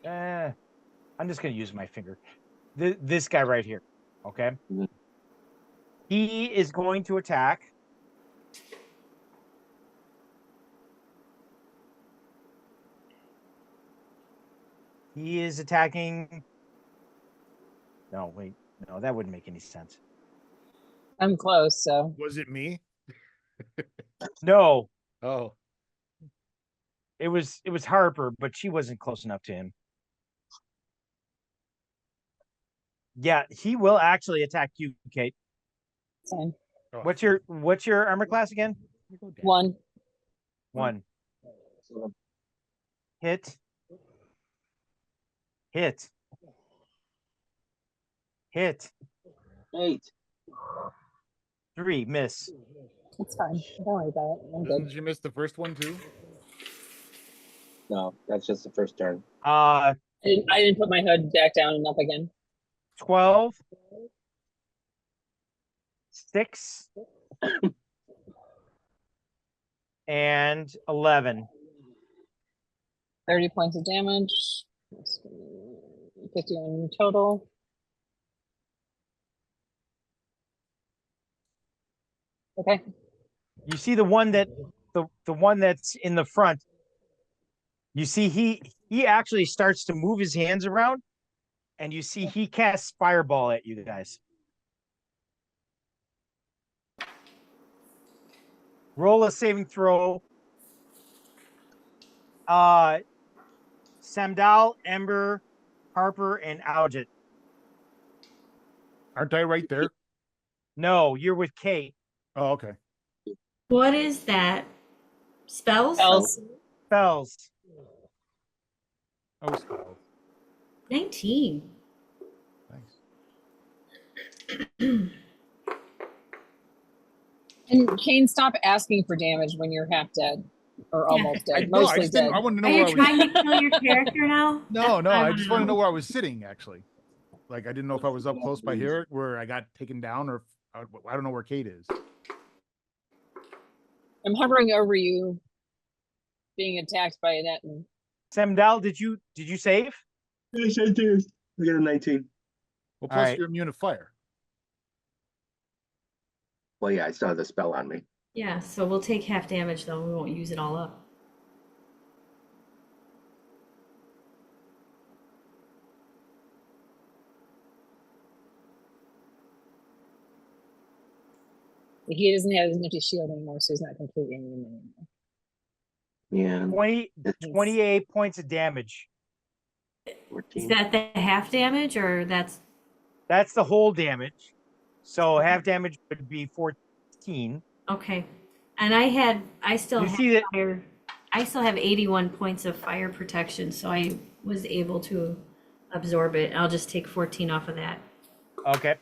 I'm just going to use my finger. This guy right here. Okay. Mhm. He is going to attack. He is attacking. No, wait. No, that wouldn't make any sense. I'm close, so Was it me? No, Oh. it was Harper, but she wasn't close enough to him. Yeah, he will actually attack you, Kate. fine. Oh. What's your armor class again? 1. 1. So Hit. Hit. Hit. 8. 3. Miss. It's fine. Don't worry about it. I'm Didn't good. you miss the first one too? No, that's just the first turn. I didn't put my hood back down and up again. 12, 6, and 11. 30 points of damage. 51 total. Okay. You see the one that's in the front. You see he actually starts to move his hands around, and you see he casts fireball at you guys. Roll a saving throw. Samdal, Ember, Harper, and Algit. Aren't I right there? No, you're with Kate. Oh, okay. What is that? Spells? Else. Spells. Oh, spells. 19. Nice. And Kane, stop asking for damage when you're half dead or Yeah. almost dead. No, I Mostly just dead. didn't. I wanted to Are know where you I was. trying to kill your character now? No, no. I just want to know know. where I was sitting. Actually, like I didn't know if I was up close by here where I got taken down, or if, I don't know where Kate is. I'm hovering over you, being attacked by an Etten. Samdal, did you save? Yes, I did. I got a 19. Well, All plus right. you're immune to fire. Well, yeah, I saw the spell on me. Yeah, so we'll take half damage though. We won't use it all up. He doesn't have as much a shield anymore, so he's not completely immune anymore. Yeah, 28 points of damage. Is 14. that the half damage or that's That's the whole damage. So half damage would be 14. okay? And I still You have see that- fire. I still have 81 points of fire protection, so I was able to absorb it. I'll just take 14 off of that. Okay.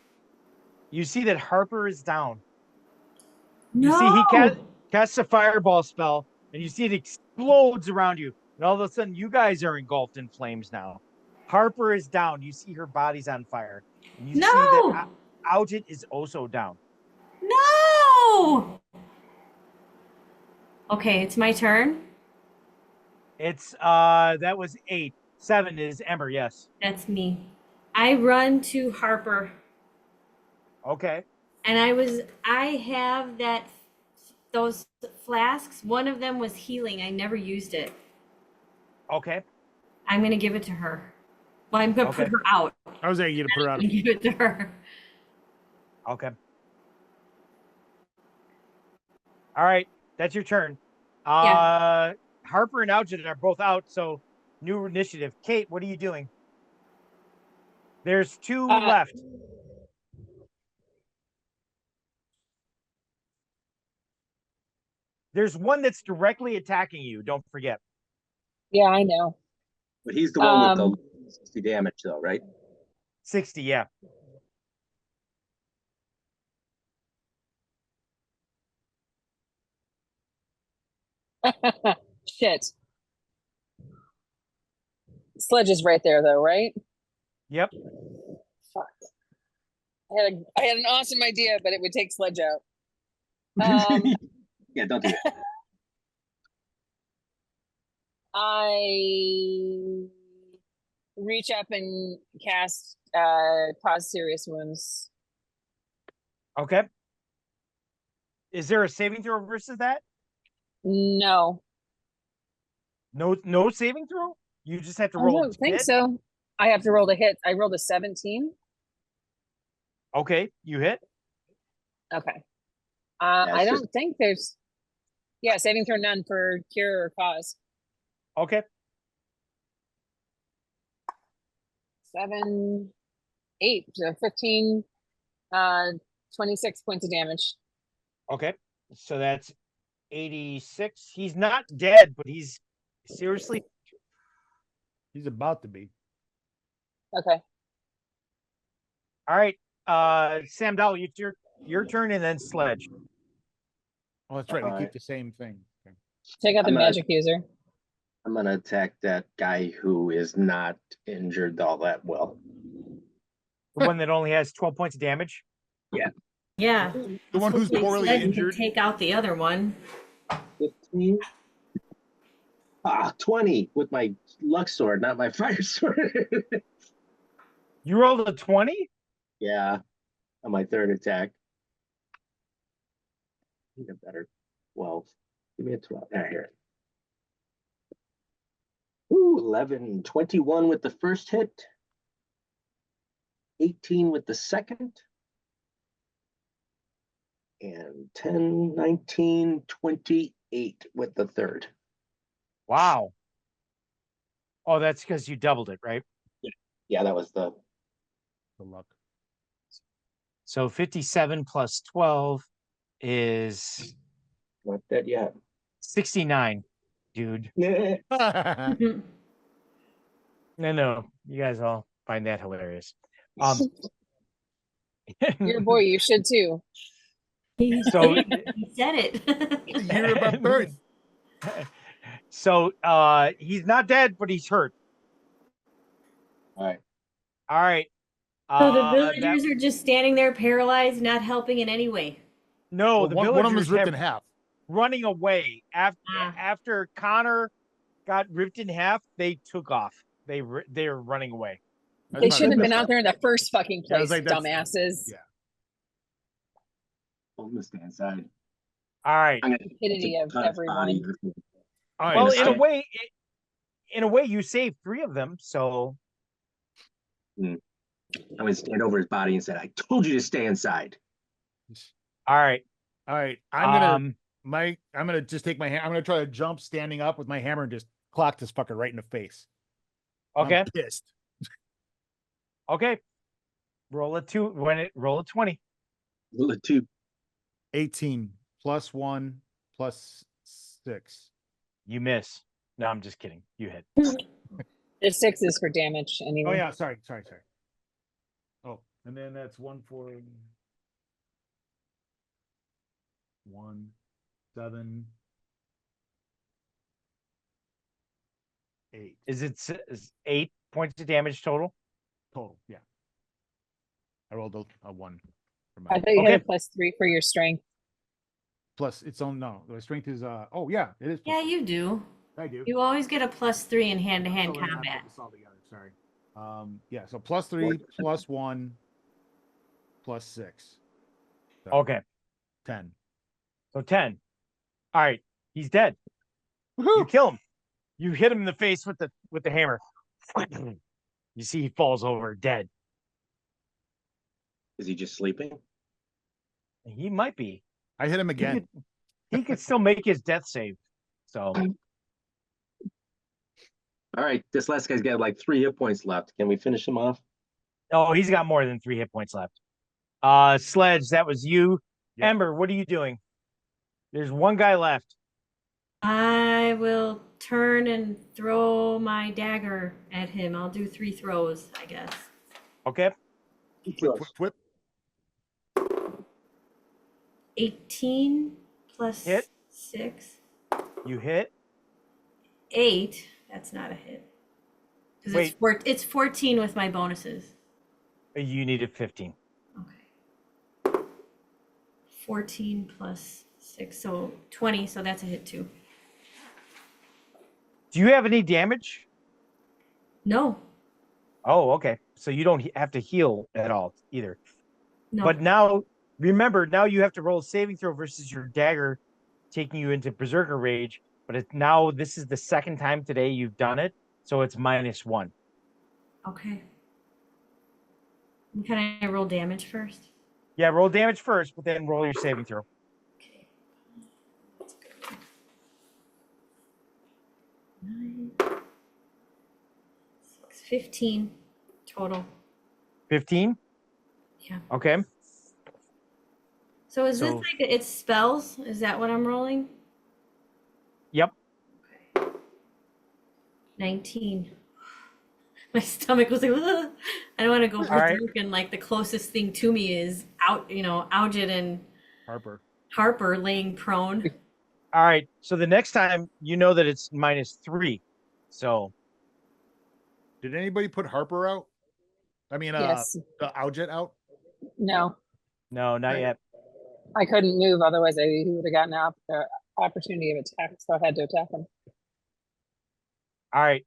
You see that Harper is down. No. You see he casts a fireball spell, and you see it explodes around you. And all of a sudden, you guys are engulfed in flames now. Harper is down. You see her body's on fire. And you see that Algit is also down. No. Okay, it's my turn. It's that was 8. 7 is Ember, yes. That's me. I run to Harper. Okay. And I have those flasks. One of them was healing. I never used it. Okay. I'm going to give it to her. Well, I'm going to put Okay. her out. I was you to put her out. I'm going to give it to her. Okay. All right. That's your turn. Yeah. Harper and Algid are both out, so new initiative. Kate, what are you doing? There's 2 left. There's one that's directly attacking you. Don't forget. Yeah, I know. But he's the one Um, with the 60 damage though, right? 60, yeah. Shit. Sledge is right there though, right? Yep. Fuck. I had an awesome idea, but it would take Sledge out. Um, Yeah, don't do that. I reach up and cast cause serious wounds. Okay. Is there a saving throw versus that? No, No saving throw? You just have to I roll. don't think hit? so. I have to roll to hit. I rolled a 17. Okay, you hit. Okay. Yeah, I it's don't think there's. Yeah, saving throw none for cure or cause. Okay. 7, 8, so 15, 26 points of damage. Okay. So that's 86. He's not dead, but he's seriously. He's about to be. Okay. All right. Sam Dowell, it's your turn and then Sledge. Oh, that's right. We Alright. keep the same thing. Okay. Take out the I'm not- magic user. I'm gonna attack that guy who is not injured all that well. The one that only has 12 points of damage. Yeah. The one who's Hopefully poorly Sled can injured. Take out the other one. 15. 20 with my luck sword, not my fire sword. You rolled a 20? Yeah, on my third attack. Need a better 12. Give me a 12. Here. Ooh, 11, 21 with the first hit. 18 with the second. And 10, 19, 28 with the third. Wow. Oh, that's because you doubled it, right? Yeah, that was the The luck. So 57 plus 12 is not dead yet. 69, dude. Yeah. No, you guys all find that hilarious. Your boy, you should too. So, He said it. Year of my birth. so he's not dead, but he's hurt. All right. All right. So the that- villagers are just standing there paralyzed, not helping in any way. no, Well, the one of them is villagers ripped have in half. running away after Ah. after Connor got ripped in half. They took off. They are running away. That's They not shouldn't have ripped been in out there in the first fucking Yeah, I was place, like, that's- dumbasses. yeah. I'm gonna stay inside. All right. I'm gonna Stupidity of cut his body. everyone. All right. Well, let's in a go. way, in a way, you saved 3 of them. So I'm gonna stand over his body and say, "I told you to stay inside." all right. All right. I'm Um, gonna just take my hand. I'm gonna try to jump standing up with my hammer and just clock this fucker right in the face. okay. I'm pissed. Okay. Roll a 2 roll a 20. Roll a 2. 18 plus 1 plus 6. You miss. No, I'm just kidding. You hit. The 6 is for damage anyway. Oh yeah, sorry. Oh, and then that's 1 for 1, 7, 8 Is it 8 points of damage total? total. Yeah, I rolled a 1 for I my thought you had a Okay. +3 for your strength. plus its own. No, the strength is oh yeah, it is. Yeah, you do. I do. You always get a +3 in hand-to-hand So I gotta combat. put this all together, sorry. Yeah, so +3 plus 1 plus 6. So Okay. 10. So 10. All right. He's dead. You Woohoo! kill him. You hit him in the face with the hammer. You see he falls over dead. Is he just sleeping? He might be. I hit him He again. could, he could still make his death save. So All right, this last guy's got like 3 hit points left. Can we finish him off? oh, he's got more than 3 hit points left. Sledge, that was you. Yeah. Ember, what are you doing? There's one guy left. I will turn and throw my dagger at him. I'll do 3 throws, I guess. Okay. Whip, whip, whip. 18 plus Hit. 6. You hit. 8. That's not a hit. 'Cause Wait. it's 14 with my bonuses. You needed 15. Okay. 14 plus 6, so 20, so that's a hit too. Do you have any damage? No, Oh, okay. So you don't have to heal at all either. no. But now, remember, now you have to roll a saving throw versus your dagger taking you into Berserker Rage. But now this is the second time today you've done it, so it's -1. Okay. Can I roll damage first? Yeah, roll damage first, but then roll your saving throw. Okay. That's a good one. 9, 6, 15 total. 15? Yeah. Okay. So is this So- like it's spells? Is that what I'm rolling? Yep. Okay. 19. My stomach was like, "Ugh." I don't want to go All right. berserk, and like the closest thing to me is Algid and Harper. Harper laying prone. All right. So the next time you know that it's -3. So Did anybody put Harper out? I mean, Yes. the Aljet out? No, no, not Right. yet. I couldn't move. Otherwise, he would have gotten an opportunity of attack. So I had to attack him. All right.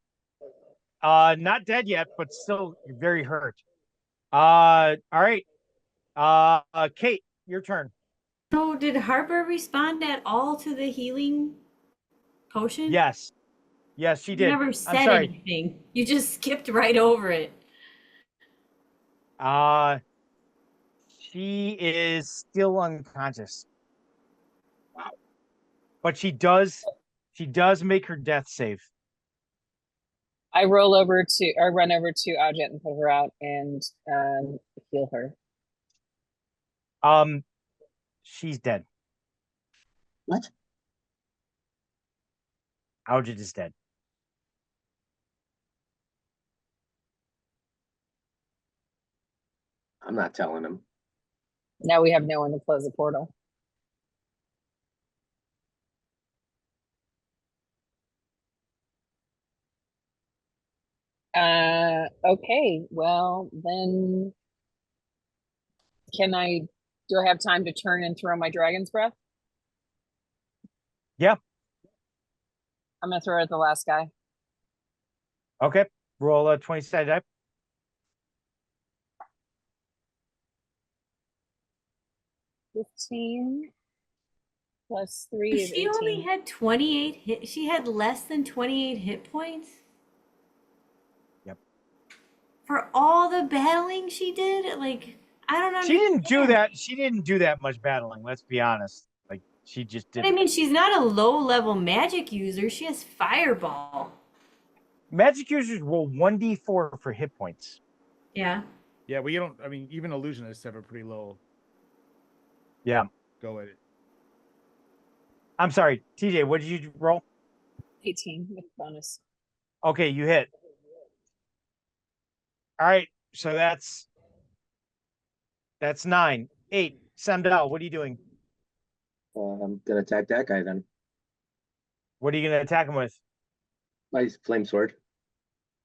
Not dead yet, but still very hurt. All right. Kate, your turn. So did Harper respond at all to the healing potion? Yes. Yes, she You did. never I'm said sorry. anything. You just skipped right over it. She is still unconscious. Wow. But she does make her death save. I run over to Ajit and put her out and heal her. She's dead. What? Aujit is dead. I'm not telling him. Now we have no one to close the portal. Okay, well then do I have time to turn and throw my dragon's breath? Yeah. I'm gonna throw it at the last guy. Okay. Roll a 20-sided die. 15 plus 3 is She 18. only had 28 hit. She had less than 28 hit points. Yep. For all the battling she did, like I don't know. She didn't do that. She didn't do that much battling. Let's be honest. Like she just did. I mean, she's not a low-level magic user. She has fireball. Magic users roll 1d4 for hit points. Yeah. Yeah, we don't. I mean, even illusionists have a pretty low. Yeah. Go at it. I'm sorry, TJ. What did you roll? 18 with bonus. Okay, you hit. All right, so that's 9. 8. Sandal, what are you doing? I'm gonna attack that guy then. What are you gonna attack him with? My flame sword.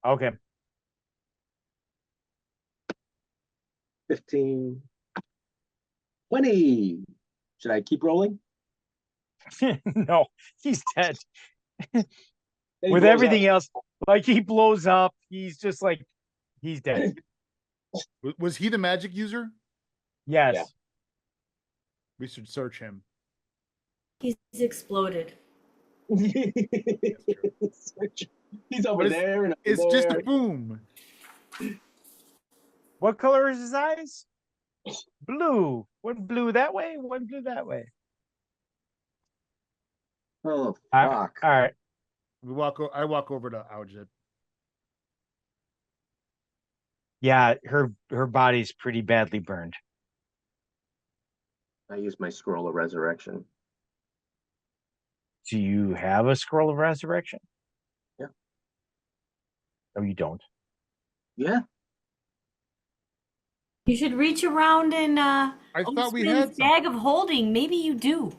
Okay. 15. 20. Should I keep rolling? No, he's dead. Then he With blows everything up. else, like he blows up. He's just like he's dead. Was he the magic user? Yes. Yeah. We should search him. He's exploded. He's over But there and over It's there. just a boom. What color is his eyes? Blue. One blue that way, one blue that way. Oh All fuck. right. I walk over to Aljet. Yeah, her body's pretty badly burned. I use my scroll of resurrection. Do you have a scroll of resurrection? Yeah. No, you don't. Yeah. You should reach around and I thought we had some. bag of holding. Maybe you do.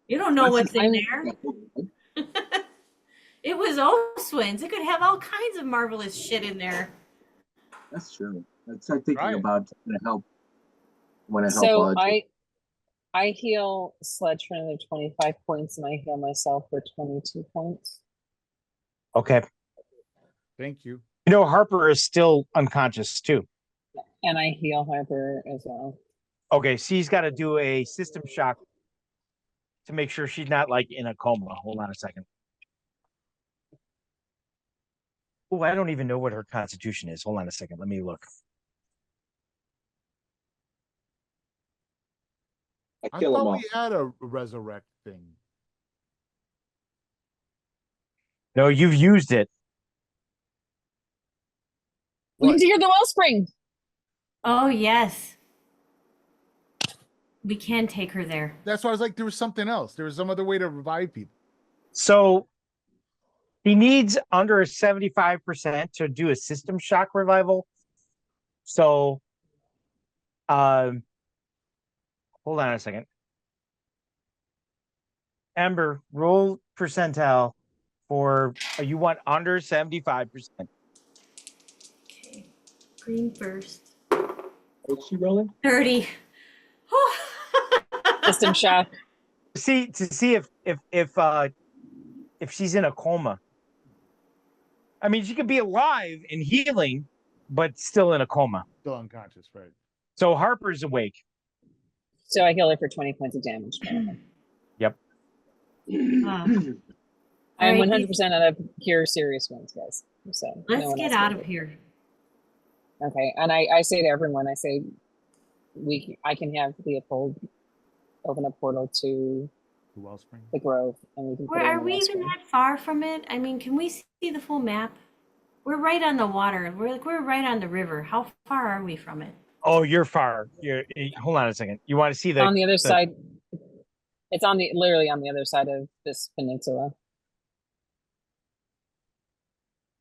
You don't know what's in there. It was Oswin's. It could have all kinds of marvelous shit in there. That's true. That's I'm thinking Right. about to help. When I help So Audrey. I heal Sledge for another 25 points and I heal myself for 22 points. Okay. Thank you. You know, Harper is still unconscious too. And I heal Harper as well. Okay, she's got to do a system shock to make sure she's not like in a coma. Hold on a second. Oh, I don't even know what her constitution is. Hold on a second. Let me look. I I kill him thought all. we had a resurrect thing. No, you've used it. We What? need to hear the wellspring. Oh, yes. We can take her there. That's why I was like, there was something else. There was some other way to revive people. So he needs under 75% to do a system shock revival. So hold on a second. Ember, roll percentile for you want under 75%. Okay. Green first. What's she rolling? 30. System shock. To see if she's in a coma. I mean, she could be alive and healing, but still in a coma. Still unconscious, right? So Harper's awake. So I heal her for 20 points of damage. Yep. I'm Alright, 100% out of cure serious wounds, guys. So no let's one get else out can of do it. here. Okay, and I say to everyone, I say, I can have Leopold open a portal to The Wellspring. the Grove, and we can. Where put it in are the we even Wellspring. that far from it? I mean, can we see the full map? We're right on the water. We're right on the river. How far are we from it? Oh, you're far. Hold on a second. You want to see On the other side. It's on the literally on the other side of this peninsula.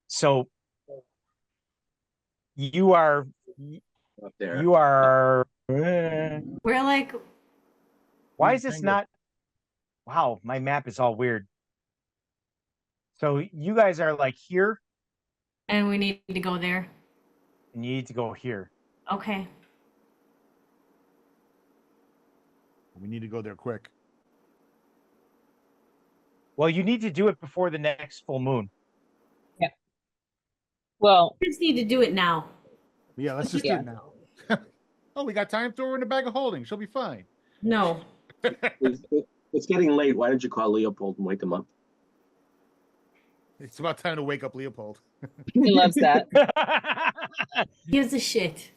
So you are Up there. you are. We're like, Why Who's is this finger? not? Wow, my map is all weird. So you guys are like here, and we need to go there. and you need to go here. Okay. We need to go there quick. Well, you need to do it before the next full moon. Well, We just need to do it now. Yeah, let's just do Yeah. it now. Oh, we got time. Throw her in a bag of holding. She'll be fine. No. It's getting late. Why don't you call Leopold and wake him up? It's about time to wake up Leopold. he loves that. Gives a shit.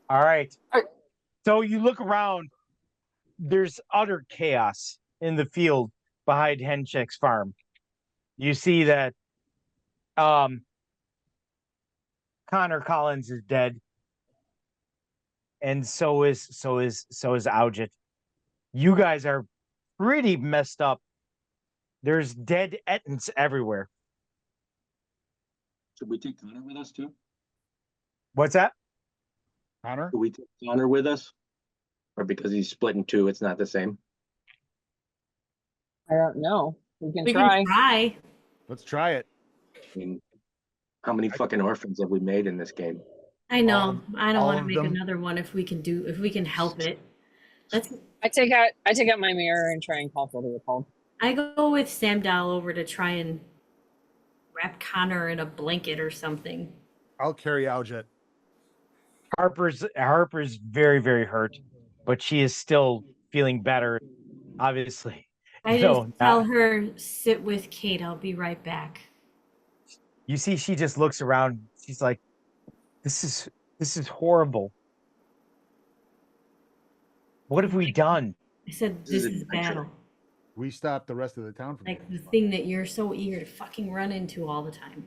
All right. All right. So you look around. There's utter chaos in the field behind Henchek's farm. You see that Connor Collins is dead, and so is Aujit. You guys are pretty messed up. There's dead Ettins everywhere. Should we take Connor with us too? What's that? Connor? Should we take Connor with us? Or because he's split in two, it's not the same? I don't know. We can We try. can try. Let's try it. I mean, how many fucking orphans have we made in this game? I know. I don't all want to of make them. another one if we can help it. Let's. I take out my mirror and try and call for Leopold. I go with Sam Dahl over to try and wrap Connor in a blanket or something. I'll carry Aljet. Harper's very, very hurt, but she is still feeling better, obviously. I No, just tell not- her, sit with Kate. I'll be right back. You see, she just looks around. She's like, this is horrible. What have we done? I said, This is this is adventure. battle. We stopped the rest of the town from Like getting the thing that you're so eager to fucking run into all the time.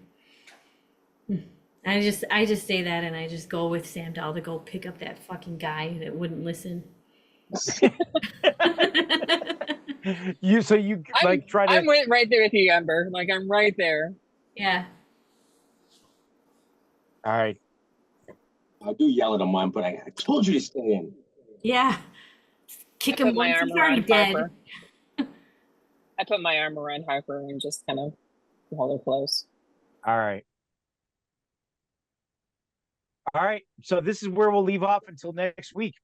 I just say that and I just go with Sam Dahl to go pick up that fucking guy that wouldn't listen. You like try to I'm right there with you, Ember. Like I'm right there. Yeah. all right. I do yell at him one, but I told you to stay in. Yeah. Kick I him put my once, arm he's already around dead. Harper. I put my arm around Harper and just kind of hold her close. All right. All right. So this is where we'll leave off until next week.